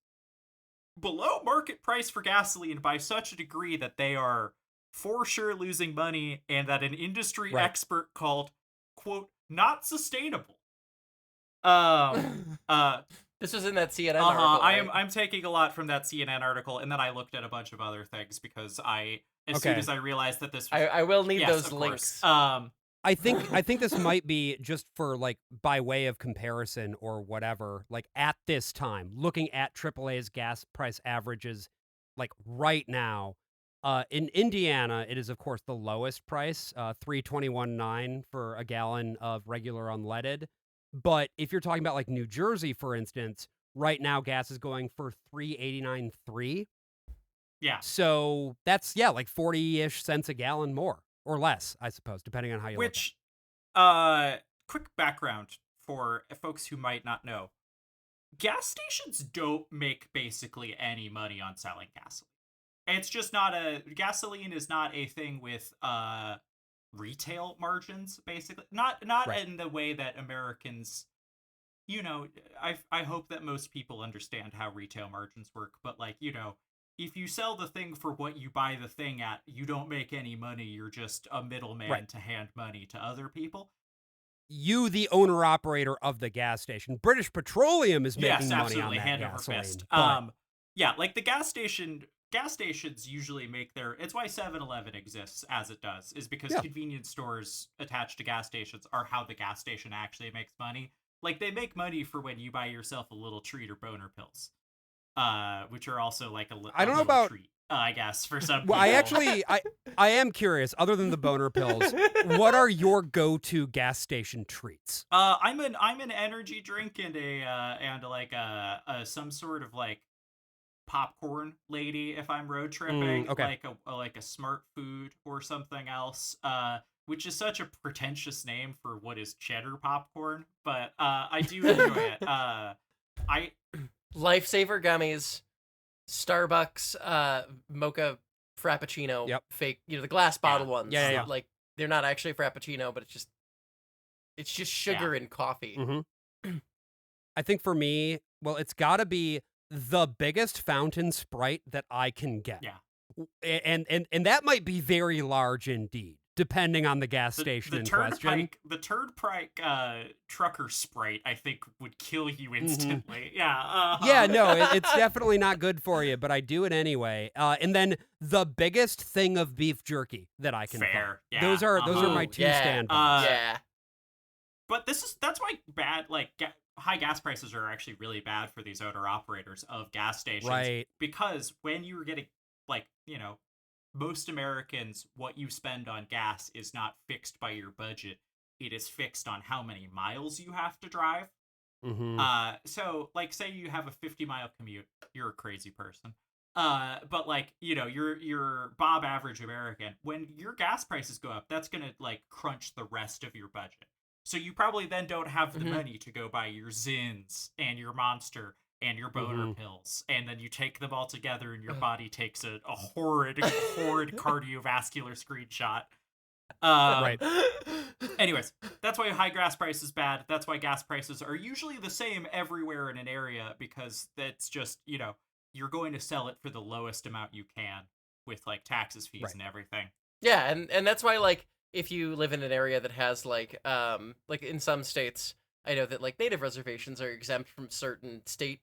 below market price for gasoline by such a degree that they are for sure losing money, and that an industry expert called, quote, not sustainable. This was in that CNN article. Right? I'm taking a lot from that CNN article, and then I looked at a bunch of other things because as soon as I realized that this was, I will need those links. I think this might be just for like by way of comparison or whatever, like at this time, looking at AAA's gas price averages like right now, in Indiana, it is of course the lowest price, $3.21.9 for a gallon of regular unleaded. But if you're talking about like New Jersey, for instance, right now gas is going for $3.89.3. Yeah. So that's like 40-ish cents a gallon more. Or less, I suppose, depending on how you look at it. Quick background for folks who might not know. Gas stations don't make basically any money on selling gasoline. It's just gasoline is not a thing with retail margins, basically. Not in the way that Americans, I hope that most people understand how retail margins work, but like, if you sell the thing for what you buy the thing at, you don't make any money. You're just a middleman to hand money to other people. you, the owner operator of the gas station. British Petroleum is making Yes, money on absolutely, that hand over gasoline. fist. But Yeah, like the gas stations usually make their, it's why 7-Eleven exists as it does, is because Yeah. convenience stores attached to gas stations are how the gas station actually makes money. Like, they make money for when you buy yourself a little treat or boner pills, which are also like I don't know little about. treat, I guess, for some Well, people. I am curious. Other than the boner pills, what are your go-to gas station treats? I'm an energy drink and a some sort of like popcorn lady if I'm road tripping, Okay. like a smart food or something else. Which is such a pretentious name for what is cheddar popcorn, but I do enjoy it. I Lifesaver gummies, Starbucks mocha frappuccino, Yep. fake, the glass bottle Yeah. ones. Yeah. Like they're not actually frappuccino, but it's just sugar and coffee. Mm-hmm. I think for me, well, it's got to be the biggest fountain Sprite that I can get. Yeah. And that might be very large indeed, depending on the gas station in question. The Turnpike trucker Sprite, I think, would kill you Mm-hmm. instantly. Yeah. Yeah, no, it's definitely not good for you, but I do it anyway. And then the biggest thing of beef jerky that I can Fair. find. Yeah. Those are my Ooh, two yeah. standbys. Yeah. But that's why high gas prices are actually really bad for these owner operators of gas stations. Right. Because when you're getting, like, most Americans, what you spend on gas is not fixed by your budget. It is fixed on how many miles you have to drive. Mm-hmm. So, like, say you have a 50-mile commute, you're a crazy person. But like, you're Bob average American. When your gas prices go up, that's gonna like crunch the rest of your budget. So you probably then don't have the money to go buy your Zins and your Monster and your boner pills, and then you take them all together, and your body takes a horrid cardiovascular screenshot. Right. Anyways, that's why high gas price is bad. That's why gas prices are usually the same everywhere in an area, because that's just, you're going to sell it for the lowest amount you can with like taxes, fees, and everything. Yeah, and that's why, like, if you live in an area that has like in some states, I know that like native reservations are exempt from certain state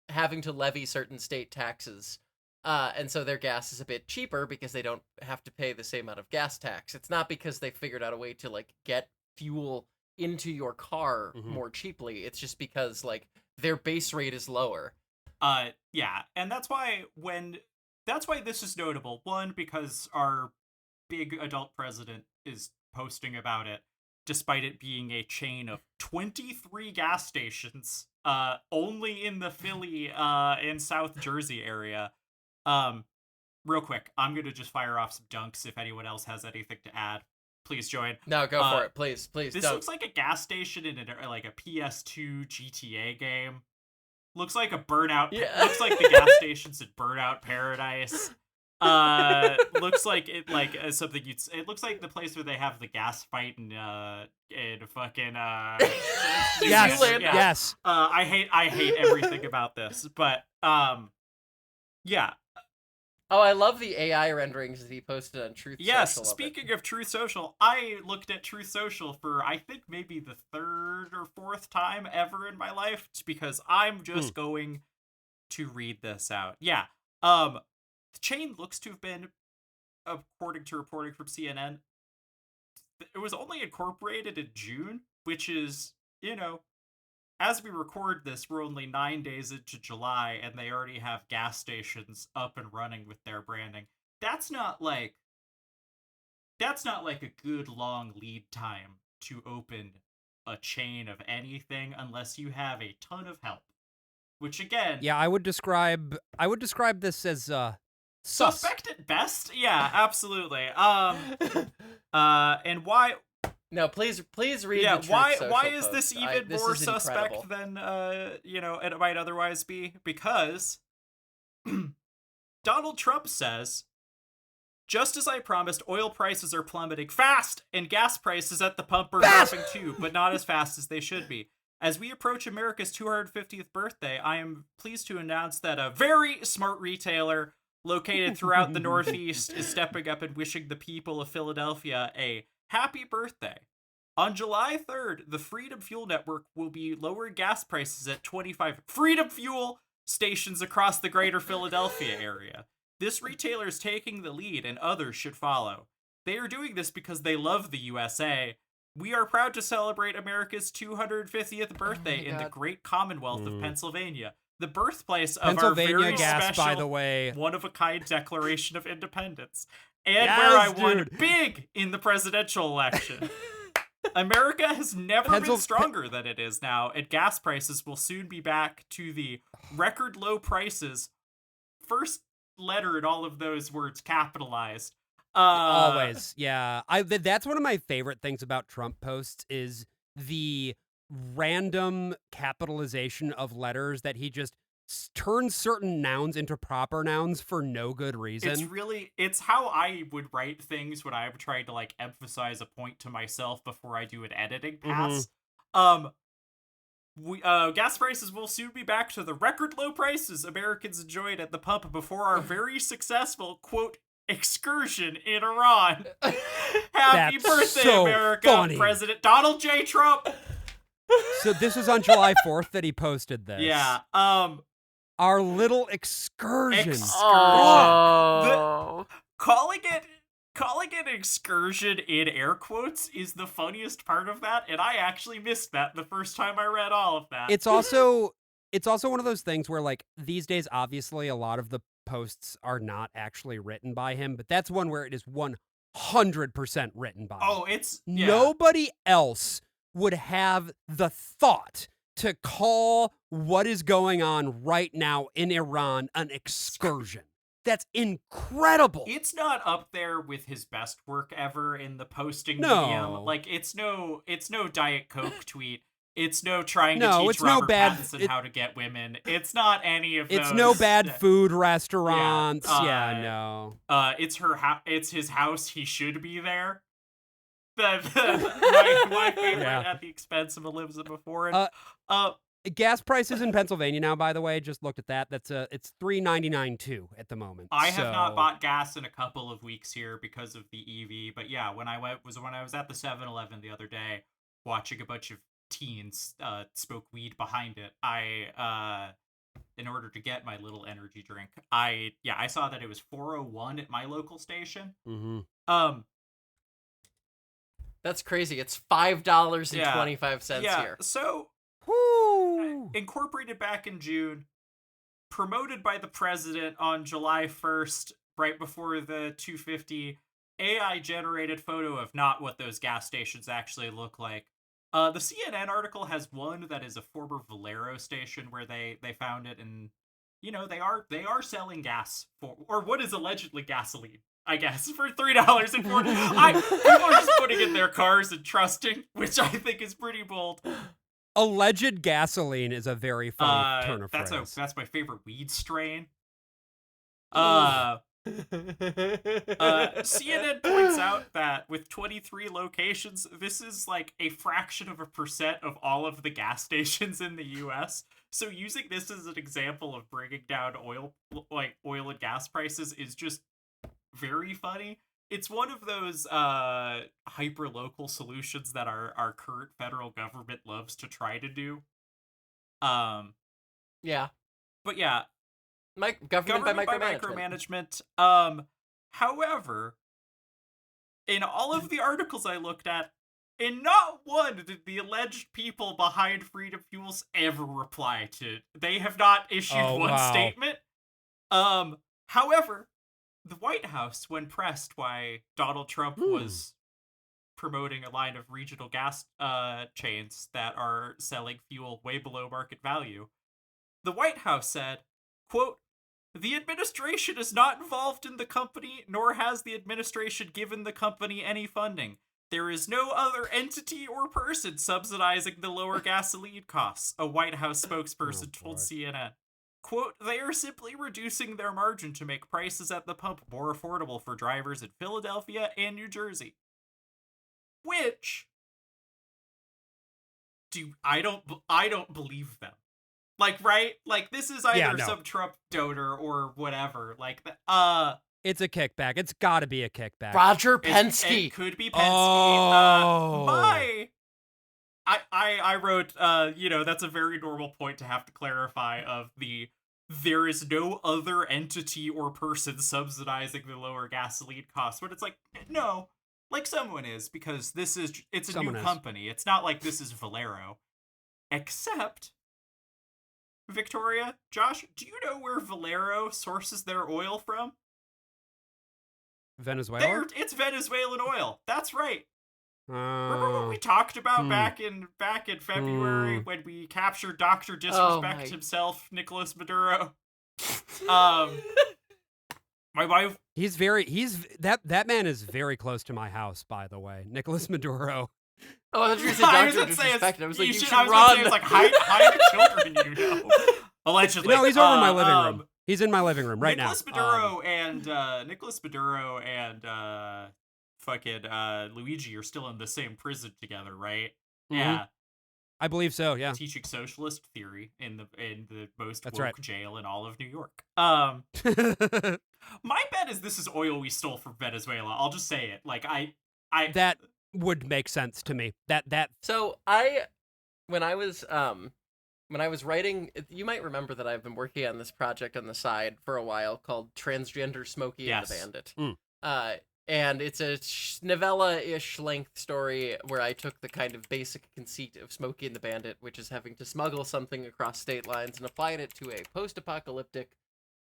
having to levy certain state taxes. And so their gas is a bit cheaper because they don't have to pay the same amount of gas tax. It's not because they figured out a way to like get fuel into your car more cheaply. It's just because like their base rate is lower. Yeah, and that's why this is notable. One, because our big adult president is posting about it, despite it being a chain of 23 gas stations, only in the Philly and South Jersey area. Real quick, I'm gonna just fire off some dunks. If anyone else has anything to add, please join. No, go for it, please. This don't. looks like a gas station in like a PS2 GTA game. Looks like a Burnout. Yeah. Looks like the gas stations in Burnout Paradise. Looks like it something you'd. It looks like the place where they have the gas fight in fucking Yes. Zealand. Yes. I hate everything about this, but yeah. Oh, I love the AI renderings that he posted on Truth Yes, Social. speaking of Truth Social, I looked at Truth Social for, I think, maybe the third or fourth time ever in my life, because I'm just going to read this out. Yeah, the chain looks to have been, according to reporting from CNN, it was only incorporated in June, which is, as we record this, we're only 9 days into July, and they already have gas stations up and running with their branding. That's not like a good long lead time to open a chain of anything unless you have a ton of help. Which again, yeah, I would describe this as sus. Suspect at best. Yeah, absolutely. And why? No, please read. Yeah, the Truth why Social is post. this even this more is suspect incredible. than it might otherwise be? Because Donald Trump says, just as I promised, oil prices are plummeting fast, and gas prices at the pump are dropping too, but not as fast as they should be. As we approach America's 250th birthday, I am pleased to announce that a very smart retailer located throughout the Northeast is stepping up and wishing the people of Philadelphia a happy birthday. On July 3rd, the Freedom Fuel Network will be lowering gas prices at 25 Freedom Fuel stations across the greater Philadelphia area. This retailer is taking the lead, and others should follow. They are doing this because they love the USA. We are proud to celebrate America's 250th birthday in the great Commonwealth of Pennsylvania, the birthplace of our very gas, special, by the way, one-of-a-kind Declaration of Independence, and Yes, where I won dude. big in the presidential election. America has never been stronger than it is now, and gas prices will soon be back to the record low prices. First letter in all of those words capitalized. Always, yeah. That's one of my favorite things about Trump posts is the random capitalization of letters that he just turns certain nouns into proper nouns for no good reason. It's how I would write things when I'm trying to like emphasize a point to myself before I do an editing pass. Gas prices will soon be back to the record low prices Americans enjoyed at the pump before our very successful, quote, excursion in Iran. Happy birthday, so America, funny. President Donald J. Trump. So this was on July 4th that he posted this. Yeah. Our little excursion. Oh. Calling it excursion in air quotes is the funniest part of that, and I actually missed that the first time I read all of that. It's also one of those things where, like, these days, obviously, a lot of the posts are not actually written by him, but that's one where it is 100% written by him. Nobody else would have the thought to call what is going on right now in Iran an excursion. That's incredible. It's not up there with his best work ever in the posting No. medium. Like, it's no Diet Coke tweet. It's no trying to teach it's Robert no bad, Pattinson how to get women. It's not any of those. It's no bad food restaurants. No. It's his house. He should be there. My favorite at the expense of Elizabeth Warren. Gas prices in Pennsylvania now, by the way, just looked at that. It's $3.99 too at the moment. I have not bought gas in a couple of weeks here because of the EV. But yeah, when I was at the 7-Eleven the other day, watching a bunch of teens smoke weed behind it. In order to get my little energy drink, I saw that it was $4.01 at my local station. That's crazy. It's $5.25 here. So, incorporated back in June, promoted by the president on July 1st, right before the 250, AI-generated photo of not what those gas stations actually look like. The CNN article has one that is a former Valero station where they found it, and they are selling gas for, or what is allegedly gasoline, I guess, for $3.40. People are just putting in their cars and trusting, which I think is pretty bold. Alleged gasoline is a very funny turn of phrase. That's my favorite weed strain. CNN points out that with 23 locations, this is like a fraction of a % of all of the gas stations in the U.S. So using this as an example of bringing down oil and gas prices is just very funny. It's one of those hyper-local solutions that our current federal government loves to try to do. Yeah. But yeah. Government by micromanagement. However, in all of the articles I looked at, in not one did the alleged people behind Freedom Fuels ever reply to. They have not issued one statement. However, the White House, when pressed why Donald Trump was promoting a line of regional gas chains that are selling fuel way below market value, the White House said, quote, "The administration is not involved in the company, nor has the administration given the company any funding. There is no other entity or person subsidizing the lower gasoline costs," a White House spokesperson told CNN. Quote, "They are simply reducing their margin to make prices at the pump more affordable for drivers in Philadelphia and New Jersey." Which, I don't believe them. Like, right? Like, this is either some Trump donor or whatever. Like, It's a kickback. It's got to be a kickback. Roger It Penske. could be Penske. Oh. I wrote, that's a very normal point to have to clarify of there is no other entity or person subsidizing the lower gasoline costs. But it's like, no, like someone is, because it's a Someone new is. company. It's not like this is Valero. Except, Victoria, Josh, do you know where Valero sources their oil from? Venezuela? It's Venezuelan oil. That's right. Remember what we Uh, talked about back in February when we captured Dr. Disrespect himself, Nicolas Maduro? My wife. that man is very close to my house, by the way. Nicolas Maduro. Oh, I thought you said I was Dr. gonna say Disrespect. I was like, you should I was gonna say, run. it's like, hide the children, you know. Allegedly. No, he's over in my living room. He's in my living room right Nicolas now. Nicolas Maduro and fucking Luigi are still in the same prison together, right? Mhm. Yeah. I believe so, yeah. Teaching socialist theory in the most That's woke right. jail in all of New York. My bet is this is oil we stole from Venezuela. I'll just say it. Like I That would make sense to me. That So when I was writing, you might remember that I've been working on this project on the side for a while called Transgender Smokey and the Yes. Bandit. Mm. And it's a novella-ish length story where I took the kind of basic conceit of Smokey and the Bandit, which is having to smuggle something across state lines, and applied it to a post-apocalyptic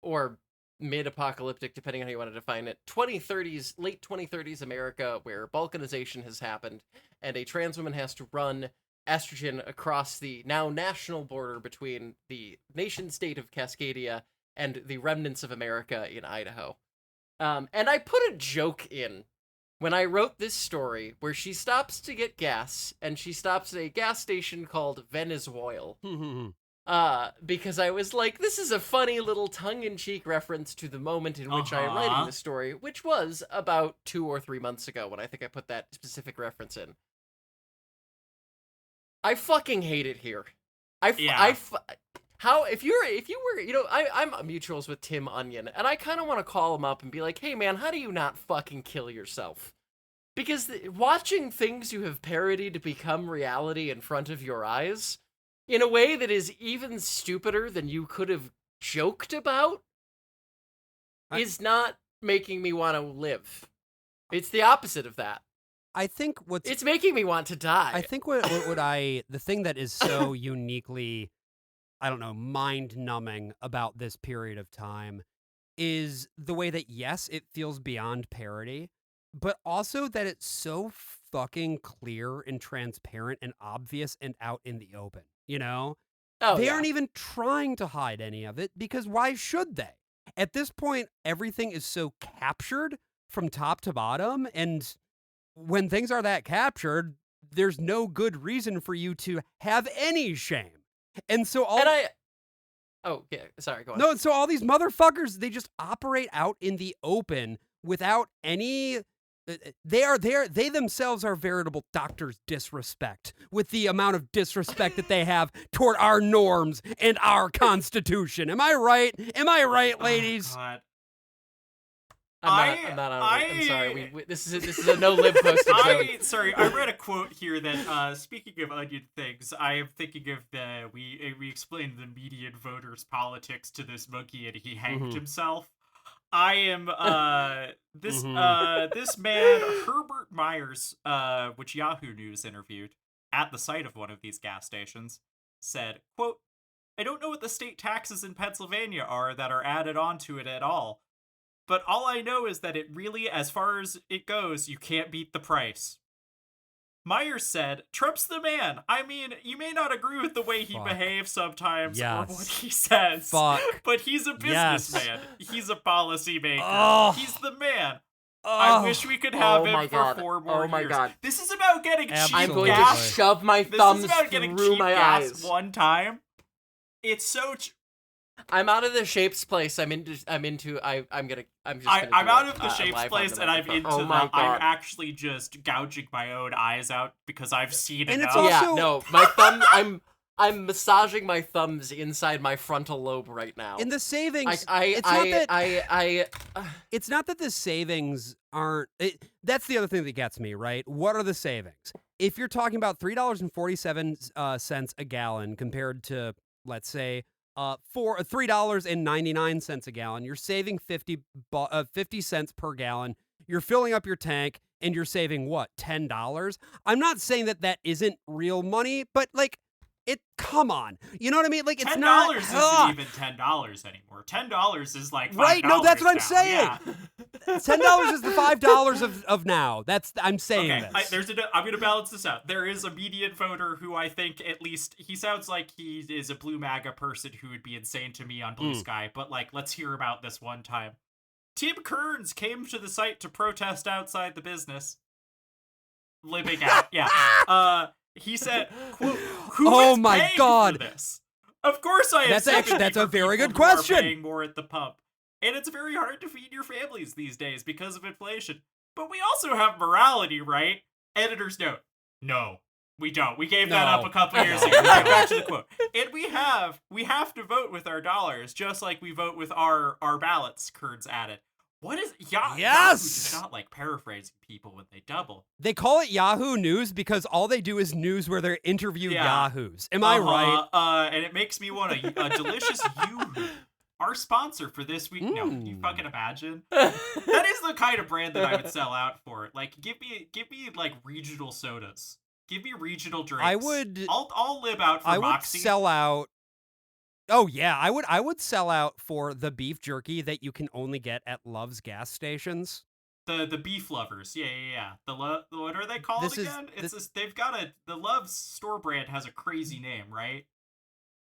or mid-apocalyptic, depending on how you want to define it, late 2030s America, where balkanization has happened, and a trans woman has to run estrogen across the now national border between the nation-state of Cascadia and the remnants of America in Idaho. And I put a joke in when I wrote this story where she stops to get gas, and she stops at a gas station called Venezuela. Because I was like, this is a funny little tongue-in-cheek reference to the moment in which I am writing this story, which was about 2 or 3 months ago when I think I put that specific reference in. I fucking hate it here. If you were, I'm mutuals with Tim Onion, and I kind of want to call him up and be like, hey man, how do you not fucking kill yourself? Because watching things you have parodied become reality in front of your eyes, in a way that is even stupider than you could have joked about, is not making me want to live. It's the opposite of that. I think it's making me want to die. I think the thing that is so uniquely, I don't know, mind-numbing about this period of time is the way that, yes, it feels beyond parody, but also that it's so fucking clear and transparent and obvious and out in the open, you know? They aren't even trying to hide any of it, because why should they? At this point, everything is so captured from top to bottom, and when things are that captured, there's no good reason for you to have any shame. And so sorry, go on. No, so all these motherfuckers, they just operate out in the open without any. They themselves are veritable doctors' disrespect with the amount of disrespect that they have toward our norms and our Constitution. Am I right? Am I right, ladies? Oh, God. I'm not on it. I'm sorry. This is a no lib posted zone. I read a quote here that speaking of onion things, I am thinking of we explained the median voters' politics to this monkey, and he hanged himself. I am this man Herbert Myers, which Yahoo News interviewed at the site of one of these gas stations, said, quote, "I don't know what the state taxes in Pennsylvania are that are added onto it at all. But all I know is that it really, as far as it goes, you can't beat the price." Myers said, "Trump's the man. I mean, you may not agree with the way he behaves sometimes or what he says, but he's a businessman. He's a policymaker. He's the man. I wish we could have him for 4 more years. God. This is about getting cheap gas. I'm going to shove my thumbs through my eyes one time. It's so... I'm out of the Shapes place. I'm out of the Shapes place, and I'm into I'm actually just gouging my own eyes out because I've seen enough. My thumb. I'm massaging my thumbs inside my frontal lobe right now. In the savings, I it's not that the savings aren't. That's the other thing that gets me, right? What are the savings? If you're talking about $3.47 a gallon compared to, let's say, $3.99 a gallon, you're saving 50 cents per gallon. You're filling up your tank, and you're saving what, $10? I'm not saying that isn't real money, but like. Come on, you know what I mean? Like, it's not. $10 isn't even $10 anymore. $10 is like $5 right. No, that's what I'm now. saying. Yeah. $10 is the $5 of now. I'm saying okay, this. I'm gonna balance this out. There is a median voter who I think at least he sounds like he is a blue MAGA person who would be insane to me on Blue Sky. But like, let's hear about this one time. Tim Kearns came to the site to protest outside the business. Living out, yeah. He said, quote, "Who is my paying God. for this?" Of course, I have. That's a very good people who are question. Paying more at the pump, and it's very hard to feed your families these days because of inflation. But we also have morality, right? Editor's note: no, we don't. We gave that up a couple years ago. Back to the quote. And we have to vote with our dollars, just like we vote with our ballots. Kearns added. What is Yahoo? Yes! Yahoo not like paraphrasing people when they double. They call it Yahoo News because all they do is news where they interview Yahoos. Am I right? And it makes me want a delicious Yoo-hoo. Our sponsor for this week. No, can you fucking imagine? That is the kind of brand that I would sell out for. Like, give me like regional sodas. Give me regional drinks. I'll live out for Moxie. Would sell out. Oh yeah, I would sell out for the beef jerky that you can only get at Love's gas stations. The beef lovers, yeah. What are they called again? They've got the Love's store brand has a crazy name, right?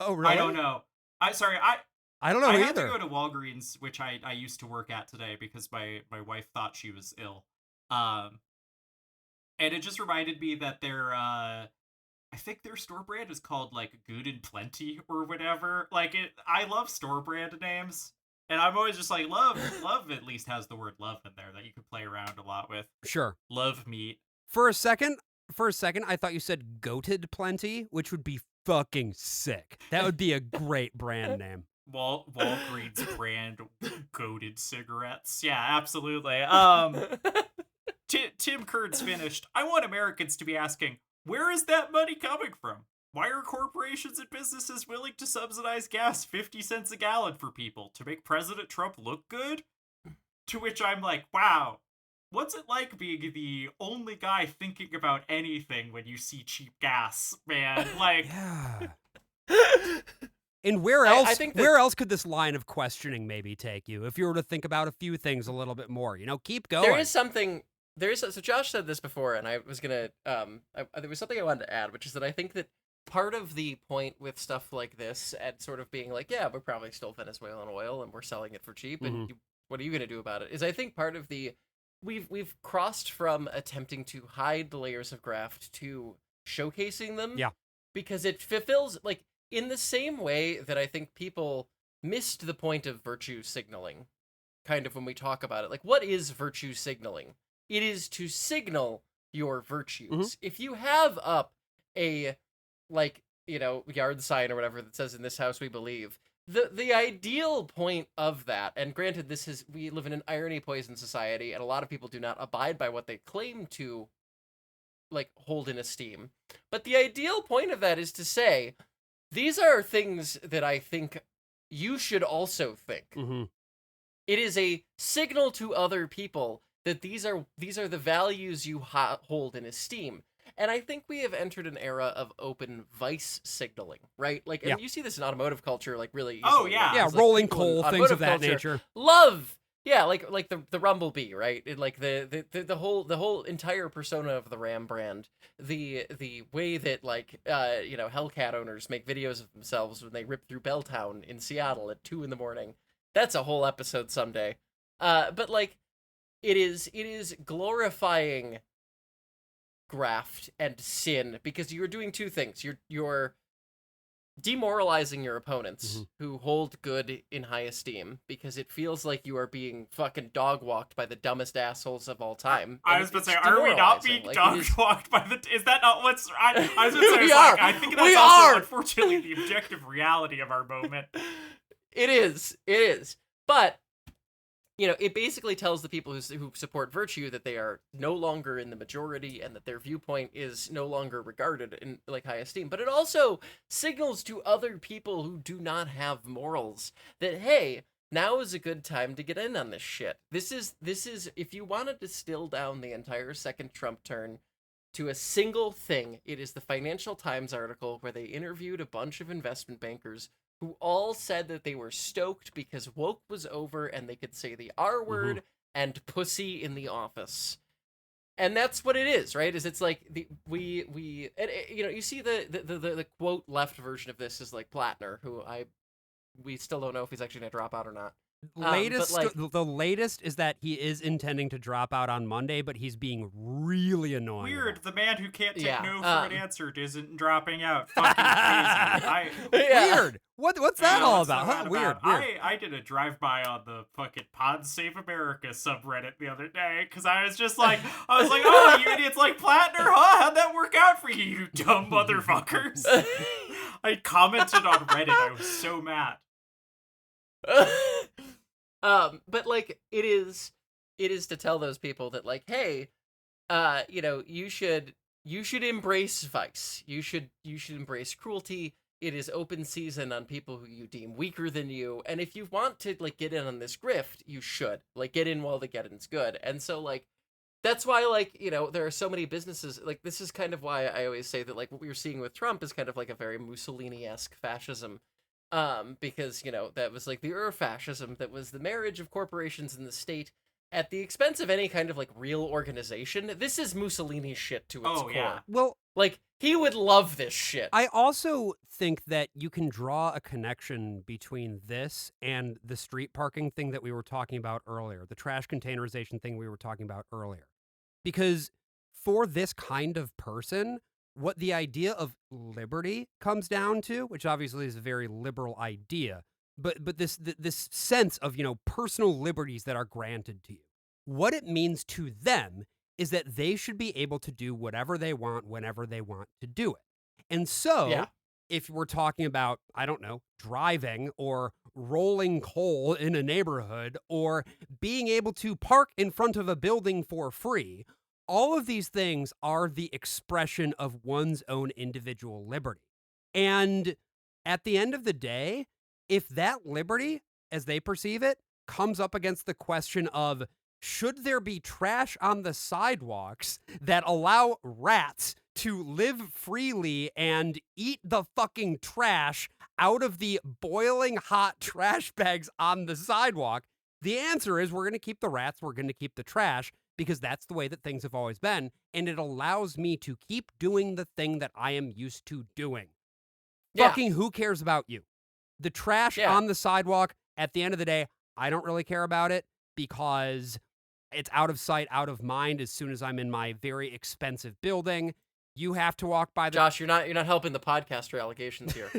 Oh really? I don't know. I don't know either. I had to go to Walgreens, which I used to work at today because my wife thought she was ill. And it just reminded me that I think their store brand is called like Good and Plenty or whatever. Like I love store brand names, and I'm always just like love at least has the word love in there that you could play around a lot with. Sure. Love meat. For a second, I thought you said Goated Plenty, which would be fucking sick. That would be a great brand name. Walgreens brand goated cigarettes. Yeah, absolutely. Tim Kearns finished. I want Americans to be asking, where is that money coming from? Why are corporations and businesses willing to subsidize gas 50 cents a gallon for people to make President Trump look good? To which I'm like, wow, what's it like being the only guy thinking about anything when you see cheap gas, man? Like, yeah. And where else? I think where else could this line of questioning maybe take you if you were to think about a few things a little bit more? Keep going. So Josh said this before, and I was gonna there was something I wanted to add, which is that I think that part of the point with stuff like this and sort of being like, yeah, we're probably still Venezuelan oil and we're selling it for cheap, and what are you gonna do about it? Is I think part of the we've crossed from attempting to hide the layers of graft to showcasing them. Yeah, because it fulfills like in the same way that I think people missed the point of virtue signaling, kind of when we talk about it. Like, what is virtue signaling? It is to signal your virtues. If you have up a, yard sign or whatever that says, "In this house we believe," the ideal point of that, and granted, we live in an irony-poisoned society, and a lot of people do not abide by what they claim to, hold in esteem. But the ideal point of that is to say, these are things that I think you should also think. It is a signal to other people that these are the values you hold in esteem. And I think we have entered an era of open vice signaling, right? And you see this in automotive culture, really easily. Oh, yeah. Yeah, rolling coal, things of that nature. Love! Yeah, like the Rumblebee, right? And the whole entire persona of the Ram brand. The way that, Hellcat owners make videos of themselves when they rip through Belltown in Seattle at 2 a.m. That's a whole episode someday. But, it is glorifying graft and sin because you're doing two things. You're demoralizing your opponents Mhm. who hold good in high esteem, because it feels like you are being fucking dog walked by the dumbest assholes of all time. I And was about to say, it's are we not demoralizing. being Like, dog it is- walked by the? Is that not what's? I was about to say, We like, are. I think We that's also are. unfortunately the objective reality of our moment. It is. But it basically tells the people who support virtue that they are no longer in the majority and that their viewpoint is no longer regarded in like high esteem. But it also signals to other people who do not have morals that, hey, now is a good time to get in on this shit. This is if you want to distill down the entire second Trump turn to a single thing, it is the Financial Times article where they interviewed a bunch of investment bankers who all said that they were stoked because woke was over and they could say the R word and pussy in the office. And that's what it is, right? Is it's like you see the quote left version of this is like Plattner, who we still don't know if he's actually gonna drop out or not. The latest is that he is intending to drop out on Monday, but he's being really annoying. Weird. The man who can't take Yeah, no for an answer isn't dropping out. Fucking crazy. Weird. What's that all What's about? that Huh? about? Weird. I did a drive-by on the fucking Pod Save America subreddit the other day because I was like, oh, you idiots like Plattner, huh? How'd that work out for you, you dumb motherfuckers? I commented on Reddit. I was so mad. But like it is to tell those people that like, hey, you should embrace vice. You should embrace cruelty. It is open season on people who you deem weaker than you. And if you want to like get in on this grift, you should like get in while the getting's good. And so like that's why like, there are so many businesses like this is kind of why I always say that like what we were seeing with Trump is kind of like a very Mussolini-esque fascism. Because, that was like the fascism that was the marriage of corporations and the state at the expense of any kind of like real organization. This is Mussolini shit to its core. Yeah. Well, like he would love this shit. I also think that you can draw a connection between this and the street parking thing that we were talking about earlier, the trash containerization thing we were talking about earlier. Because for this kind of person, what the idea of liberty comes down to, which obviously is a very liberal idea, but this sense of, personal liberties that are granted to you. What it means to them is that they should be able to do whatever they want whenever they want to do it. And so, if we're talking about, I don't know, driving or rolling coal in a neighborhood or being able to park in front of a building for free, all of these things are the expression of one's own individual liberty. And at the end of the day, if that liberty, as they perceive it, comes up against the question of should there be trash on the sidewalks that allow rats to live freely and eat the fucking trash out of the boiling hot trash bags on the sidewalk, the answer is we're going to keep the rats, we're going to keep the trash, because that's the way that things have always been, and it allows me to keep doing the thing that I am used to doing. Fucking who cares about you? The trash on the sidewalk, at the end of the day, I don't really care about it because it's out of sight, out of mind as soon as I'm in my very expensive building. You have to walk by the... Josh, you're not helping the podcaster allegations here.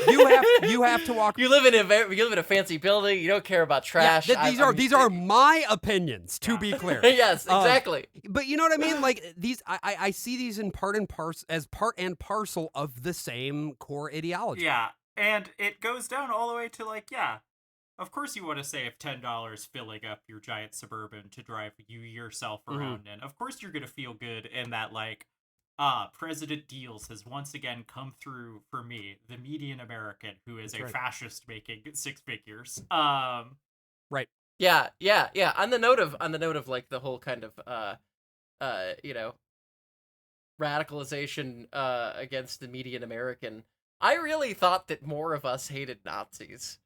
you have to walk... You live in a fancy building. You don't care about trash. These are my opinions, to be clear. Yes, exactly. But you know what I mean? Like these, I see these in part and parcel of the same core ideology. Yeah, and it goes down all the way to like, of course you want to save $10 filling up your giant Suburban to drive you yourself around in. Of course you're going to feel good in that, like, President Deals has once again come through for me, the median American who is fascist making six figures. Right. Yeah. On the note of like the whole kind of radicalization against the median American, I really thought that more of us hated Nazis.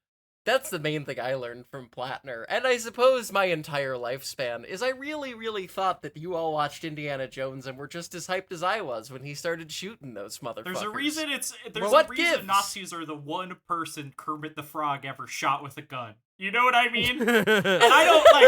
That's the main thing I learned from Plattner. And I suppose my entire lifespan is I really, really thought that you all watched Indiana Jones and were just as hyped as I was when he started shooting those motherfuckers. There's a reason gives? Nazis are the one person Kermit the Frog ever shot with a gun. You know what I mean? And I don't like...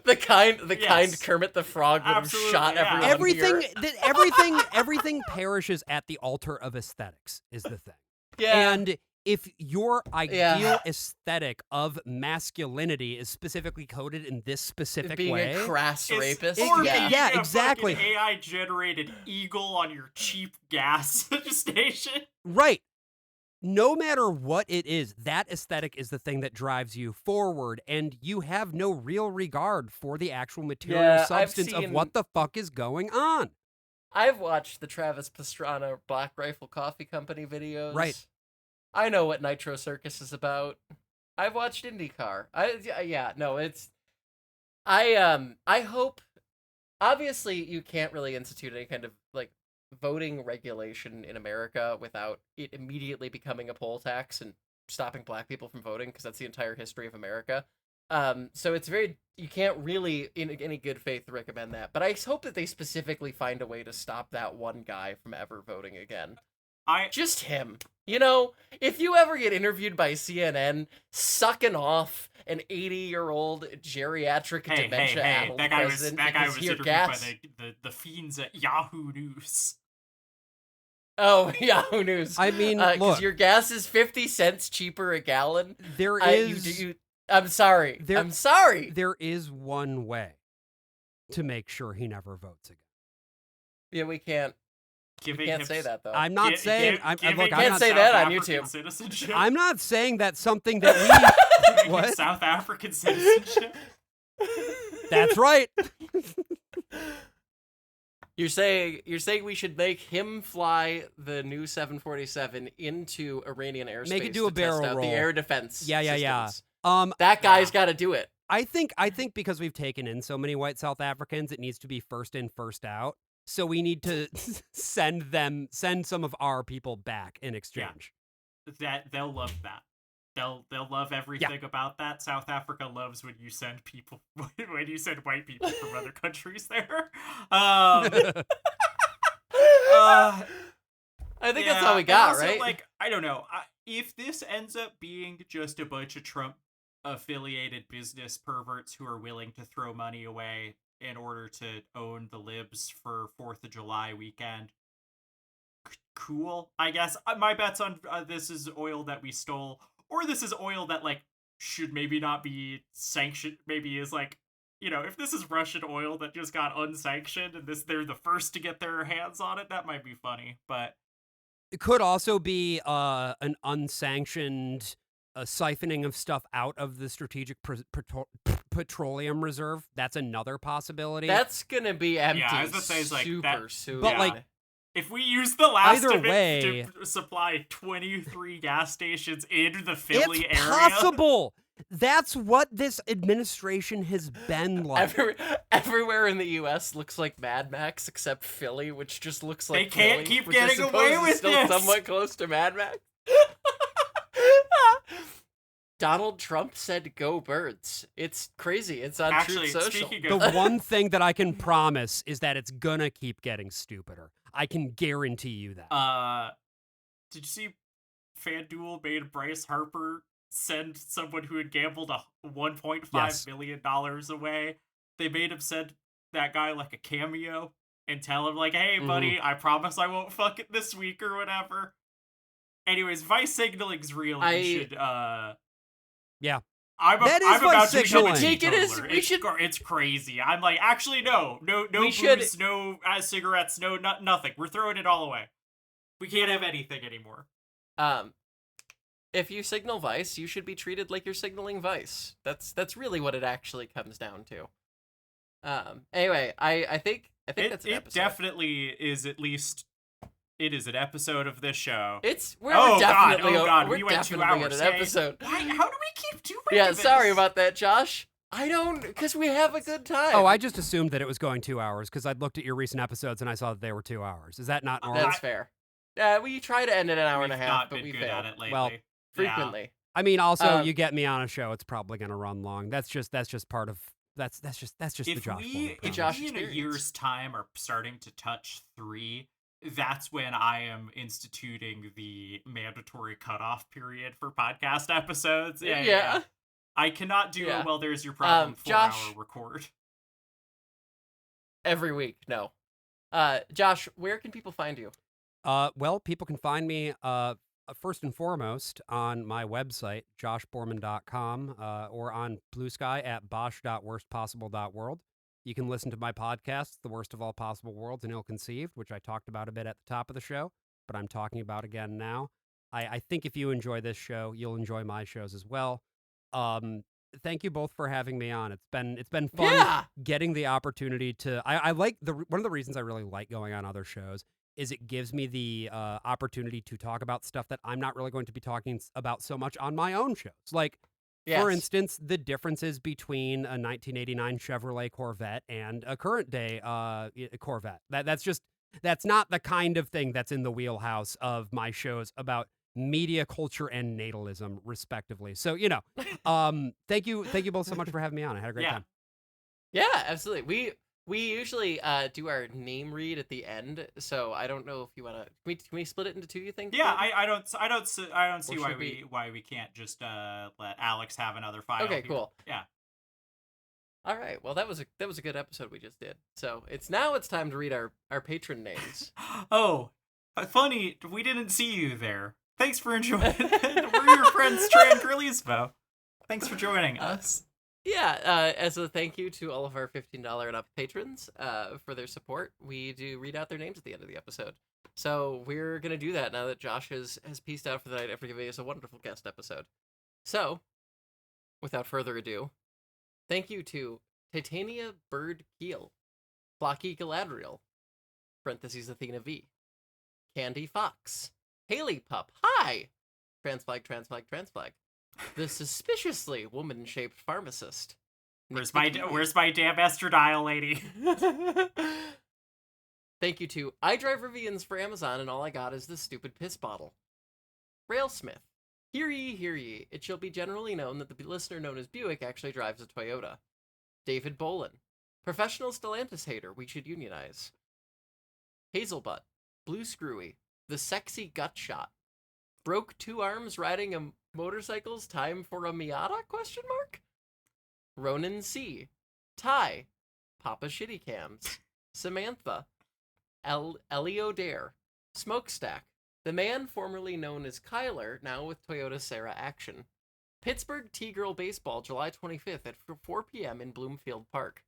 The kind Yes. Kermit the Frog would have Absolutely, shot yeah. everyone Everything perishes at the altar of aesthetics is the thing. Yeah. And if your Yeah. ideal aesthetic of masculinity is specifically coded in this specific being way, a crass rapist. Or yeah. being a exactly. fucking AI-generated eagle on your cheap gas station. right. No matter what it is, that aesthetic is the thing that drives you forward, and you have no real regard for the actual material Yeah, I've substance of seen- what the fuck is going on. I've watched the Travis Pastrana Black Rifle Coffee Company videos. Right. I know what Nitro Circus is about. I've watched IndyCar. I hope, obviously you can't really institute any kind of like voting regulation in America without it immediately becoming a poll tax and stopping black people from voting, because that's the entire history of America. So it's you can't really in any good faith recommend that, but I hope that they specifically find a way to stop that one guy from ever voting again. Just him. You know, if you ever get interviewed by CNN sucking off an 80-year-old geriatric dementia-addled that guy was president interviewed because your by gas... the fiends at Yahoo News. Oh, Yahoo News. I mean, because look, your gas is 50 cents cheaper a gallon. there is I'm sorry. I'm sorry. there is one way to make sure he never votes again. Yeah, we can't. We can't say that though. I'm not saying. I'm can't not say saying that on YouTube. Citizenship. I'm not saying that's something that we. What? South African citizenship. That's right. You're saying we should make him fly the new 747 into Iranian airspace. Make it do a to barrel test out roll. the air defense. Yeah. systems. That guy's got to do it. I think because we've taken in so many white South Africans, it needs to be first in, first out. So we need to send some of our people back in exchange. That they'll love that. They'll love everything about that. South Africa loves when you send white people from other countries there. I think that's all we got, also, right? Like, I don't know. If this ends up being just a bunch of Trump-affiliated business perverts who are willing to throw money away in order to own the libs for 4th of July weekend, cool, I guess. My bet's on this is oil that we stole, or this is oil that, like, should maybe not be sanctioned, maybe is, like, you know, if this is Russian oil that just got unsanctioned and they're the first to get their hands on it, that might be funny, but... It could also be an unsanctioned siphoning of stuff out of the strategic petroleum reserve. That's another possibility. That's gonna be empty. Yeah, I was about to say, it's like super that, soon. But, like, if we use the last either of it way, to supply 23 gas stations in the Philly it's area, possible. That's what this administration has been like. Everywhere in the U.S. looks like Mad Max except Philly, which just looks like they can't Philly, keep which I getting suppose away is with still this. somewhat close to Mad Max. Donald Trump said "Go Birds." It's crazy. It's on Actually, Truth Social. speaking of The one thing that I can promise is that it's gonna keep getting stupider. I can guarantee you that. did you see FanDuel made Bryce Harper send someone who had gambled $1.5 million away? They made him send that guy like a cameo and tell him like, "Hey, buddy, I promise I won't fuck it this week," or whatever. Anyways, vice signaling's real. You should Yeah. I'm That is about vice to become a signaling. teetotaler. It's crazy. I'm like, actually, no booze, no cigarettes, no nothing. We're throwing it all away. We can't have anything anymore. If you signal vice, you should be treated like you're signaling vice. That's really what it actually comes down to. Anyway, I think that's an episode. It definitely is at least. It is an episode of this show. We're God, definitely we went 2 hours. an episode. Why? How do we keep doing Yeah, this? sorry about that, Josh. because we have a good time. Oh, I just assumed that it was going 2 hours because I'd looked at your recent episodes and I saw that they were 2 hours. Is that not normal? That's fair. We try to end at an hour and a half, but we good fail at it lately. Well, frequently. I mean, also you get me on a show, it's probably going to run long. That's just part of that's just the Josh. If we in a year's time are starting to touch 3, that's when I am instituting the mandatory cutoff period for podcast episodes. Yeah. I cannot do it while there's your problem 4-hour record. every week. No. Josh, where can people find you? Well, people can find me first and foremost on my website, joshboerman.com, or on Blue Sky at bosh.worstpossible.world. You can listen to my podcast, The Worst of All Possible Worlds and Ill Conceived, which I talked about a bit at the top of the show, but I'm talking about again now. I think if you enjoy this show, you'll enjoy my shows as well. Thank you both for having me on. It's been fun Yeah. getting the opportunity to. I like one of the reasons I really like going on other shows is it gives me the opportunity to talk about stuff that I'm not really going to be talking about so much on my own shows. Like, for Yes. instance, the differences between a 1989 Chevrolet Corvette and a current day Corvette. That's not the kind of thing that's in the wheelhouse of my shows about media culture and natalism, respectively. So, thank you both so much for having me on. I had a great time. Yeah, absolutely. We usually do our name read at the end, so I don't know if you want to. Can we split it into two? You think? Yeah, maybe? I don't see Or should we- why we can't just let Alex have another file. Okay, cool. Yeah. All right. Well, that was a good episode we just did. So it's time to read our patron names. Oh, funny. We didn't see you there. Thanks for enjoying. We're your friends, Trey and Curlismo. Thanks for joining us. Yeah, as a thank you to all of our $15 and up patrons for their support, we do read out their names at the end of the episode. So we're going to do that now that Josh has peaced out for the night after giving us a wonderful guest episode. So, without further ado, thank you to Titania Bird Keel, Flocky Galadriel, parentheses Athena V, Candy Fox, Haley Pup, hi! Transflag, the suspiciously woman-shaped pharmacist. Where's my damn estradiol lady? Thank you to I drive Rivians for Amazon and all I got is this stupid piss bottle. Railsmith. Hear ye. It shall be generally known that the listener known as Buick actually drives a Toyota. David Bolin. Professional Stellantis hater. We should unionize. Hazelbutt. Blue Screwy. The sexy gut shot. Broke two arms riding a motorcycle's time for a Miata? ? Ronan C. Ty. Papa Shitty Cams. Samantha. Elio Dare. Smokestack. The man formerly known as Kyler, now with Toyota Sarah Action. Pittsburgh T-Girl Baseball, July 25th at 4 p.m. in Bloomfield Park.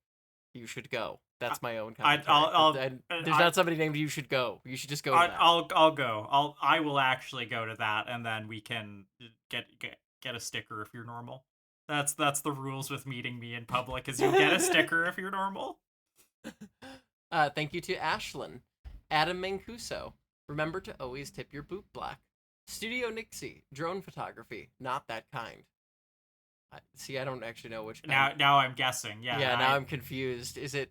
You should go. That's my own commentary. There's not somebody named You Should Go. You should just go to that. I'll go. I will actually go to that, and then we can get a sticker if you're normal. That's the rules with meeting me in public, is you get a sticker if you're normal. Thank you to Ashlyn. Adam Mancuso. Remember to always tip your boot black. Studio Nixie. Drone photography. Not that kind. See, I don't actually know which kind. Now I'm guessing. Yeah. Yeah, now I'm confused. Is it...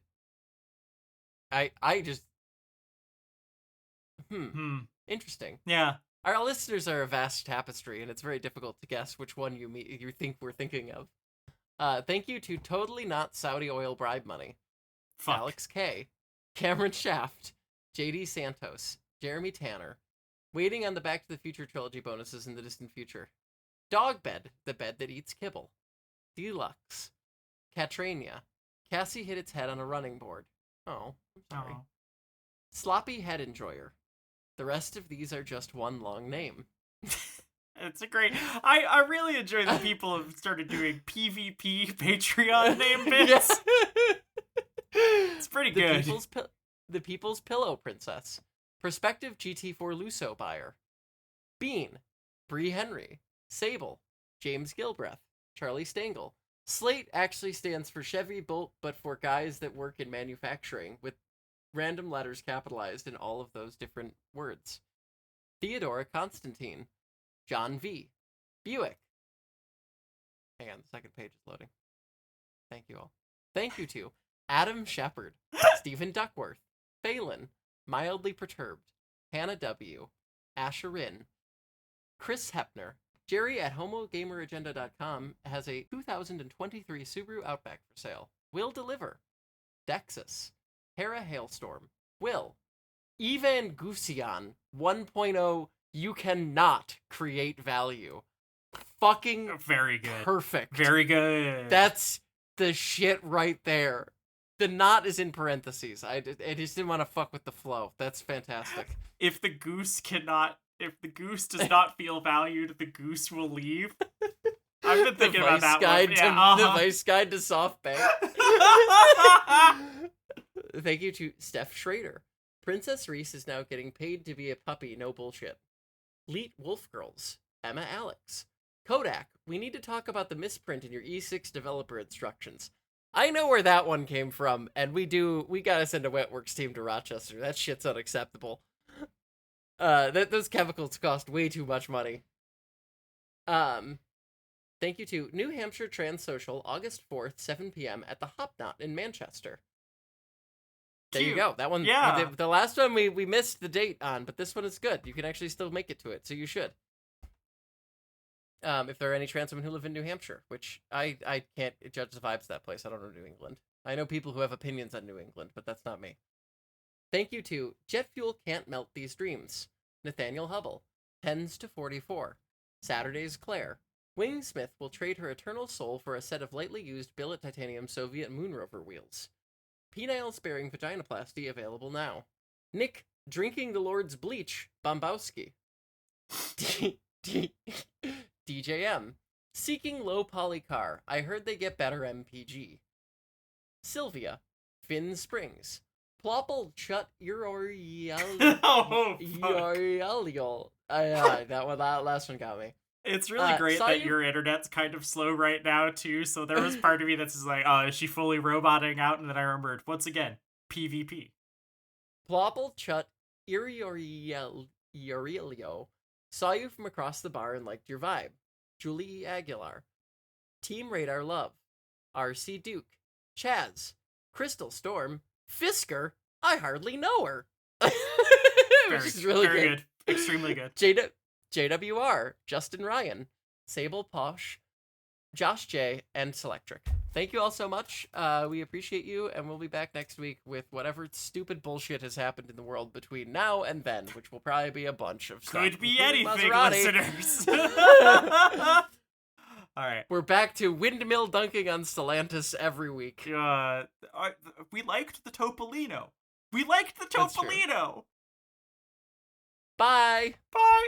I just... Interesting. Yeah. Our listeners are a vast tapestry, and it's very difficult to guess which one you think we're thinking of. Thank you to Totally Not Saudi Oil Bribe Money. Fuck. Alex K. Cameron Shaft. JD Santos. Jeremy Tanner. Waiting on the Back to the Future trilogy bonuses in the distant future. Dogbed, the bed that eats kibble. Deluxe. Katrania. Cassie hit its head on a running board. Oh, I'm sorry. Oh. Sloppy Head Enjoyer. The rest of these are just one long name. It's a great... I really enjoy the people who have started doing PvP Patreon name bits. It's pretty good. The People's Pillow Princess. Prospective GT4 Lusso buyer. Bean. Bree Henry. Sable. James Gilbreth. Charlie Stengel. Slate actually stands for Chevy Bolt, but for guys that work in manufacturing, with random letters capitalized in all of those different words. Theodora Constantine. John V. Buick. Hang on, the second page is loading. Thank you all. Thank you to Adam Shepard, Stephen Duckworth, Phelan, Mildly Perturbed, Hannah W., Asherin, Chris Hepner. Jerry at homogameragenda.com has a 2023 Subaru Outback for sale. Will deliver. Dexus. Hera Hailstorm. Will. Evan Gusion 1.0. You cannot create value. Fucking very good. Perfect. Very good. That's the shit right there. The not is in parentheses. I just didn't want to fuck with the flow. That's fantastic. If the goose does not feel valued, the goose will leave. I've been thinking about that one. The Vice Guide to SoftBank. Thank you to Steph Schrader. Princess Reese is now getting paid to be a puppy, no bullshit. Leet Wolf Girls. Emma Alex. Kodak, we need to talk about the misprint in your E6 developer instructions. I know where that one came from, and we gotta send a Wetworks team to Rochester. That shit's unacceptable. Those chemicals cost way too much money. Thank you to New Hampshire Trans Social, August 4th, 7 p.m. at the Hop Knot in Manchester. There you go. That one, yeah. The last one we missed the date on, but this one is good. You can actually still make it to it, so you should. If there are any trans women who live in New Hampshire, which I can't judge the vibes of that place. I don't know New England. I know people who have opinions on New England, but that's not me. Thank you to Jet Fuel Can't Melt These Dreams. Nathaniel Hubble. 10s to 44. Saturday's Claire. Wingsmith will trade her eternal soul for a set of lightly used billet titanium Soviet moon rover wheels. Penile-sparing vaginoplasty available now. Nick, drinking the Lord's bleach, Bombowski. DJM, seeking low poly car. I heard they get better MPG. Sylvia, Finn Springs. Plopple Chut Uriel. Oh, Uriel. That last one got me. It's really great that your internet's kind of slow right now, too, so there was part of me that's just like, oh, is she fully roboting out? And then I remembered, once again, PvP. Plopple Chut Urielio. Saw you from across the bar and liked your vibe. Julie Aguilar. Team Radar Love. RC Duke. Chaz. Crystal Storm. Fisker. I hardly know her. Which is really good. Extremely good. JWR, Justin Ryan, Sable Posh, Josh J, and Selectric. Thank you all so much. We appreciate you, and we'll be back next week with whatever stupid bullshit has happened in the world between now and then, which will probably be a bunch of stuff. Could be anything, listeners. All right. We're back to windmill dunking on Stellantis every week. We liked the Topolino. Bye. Bye.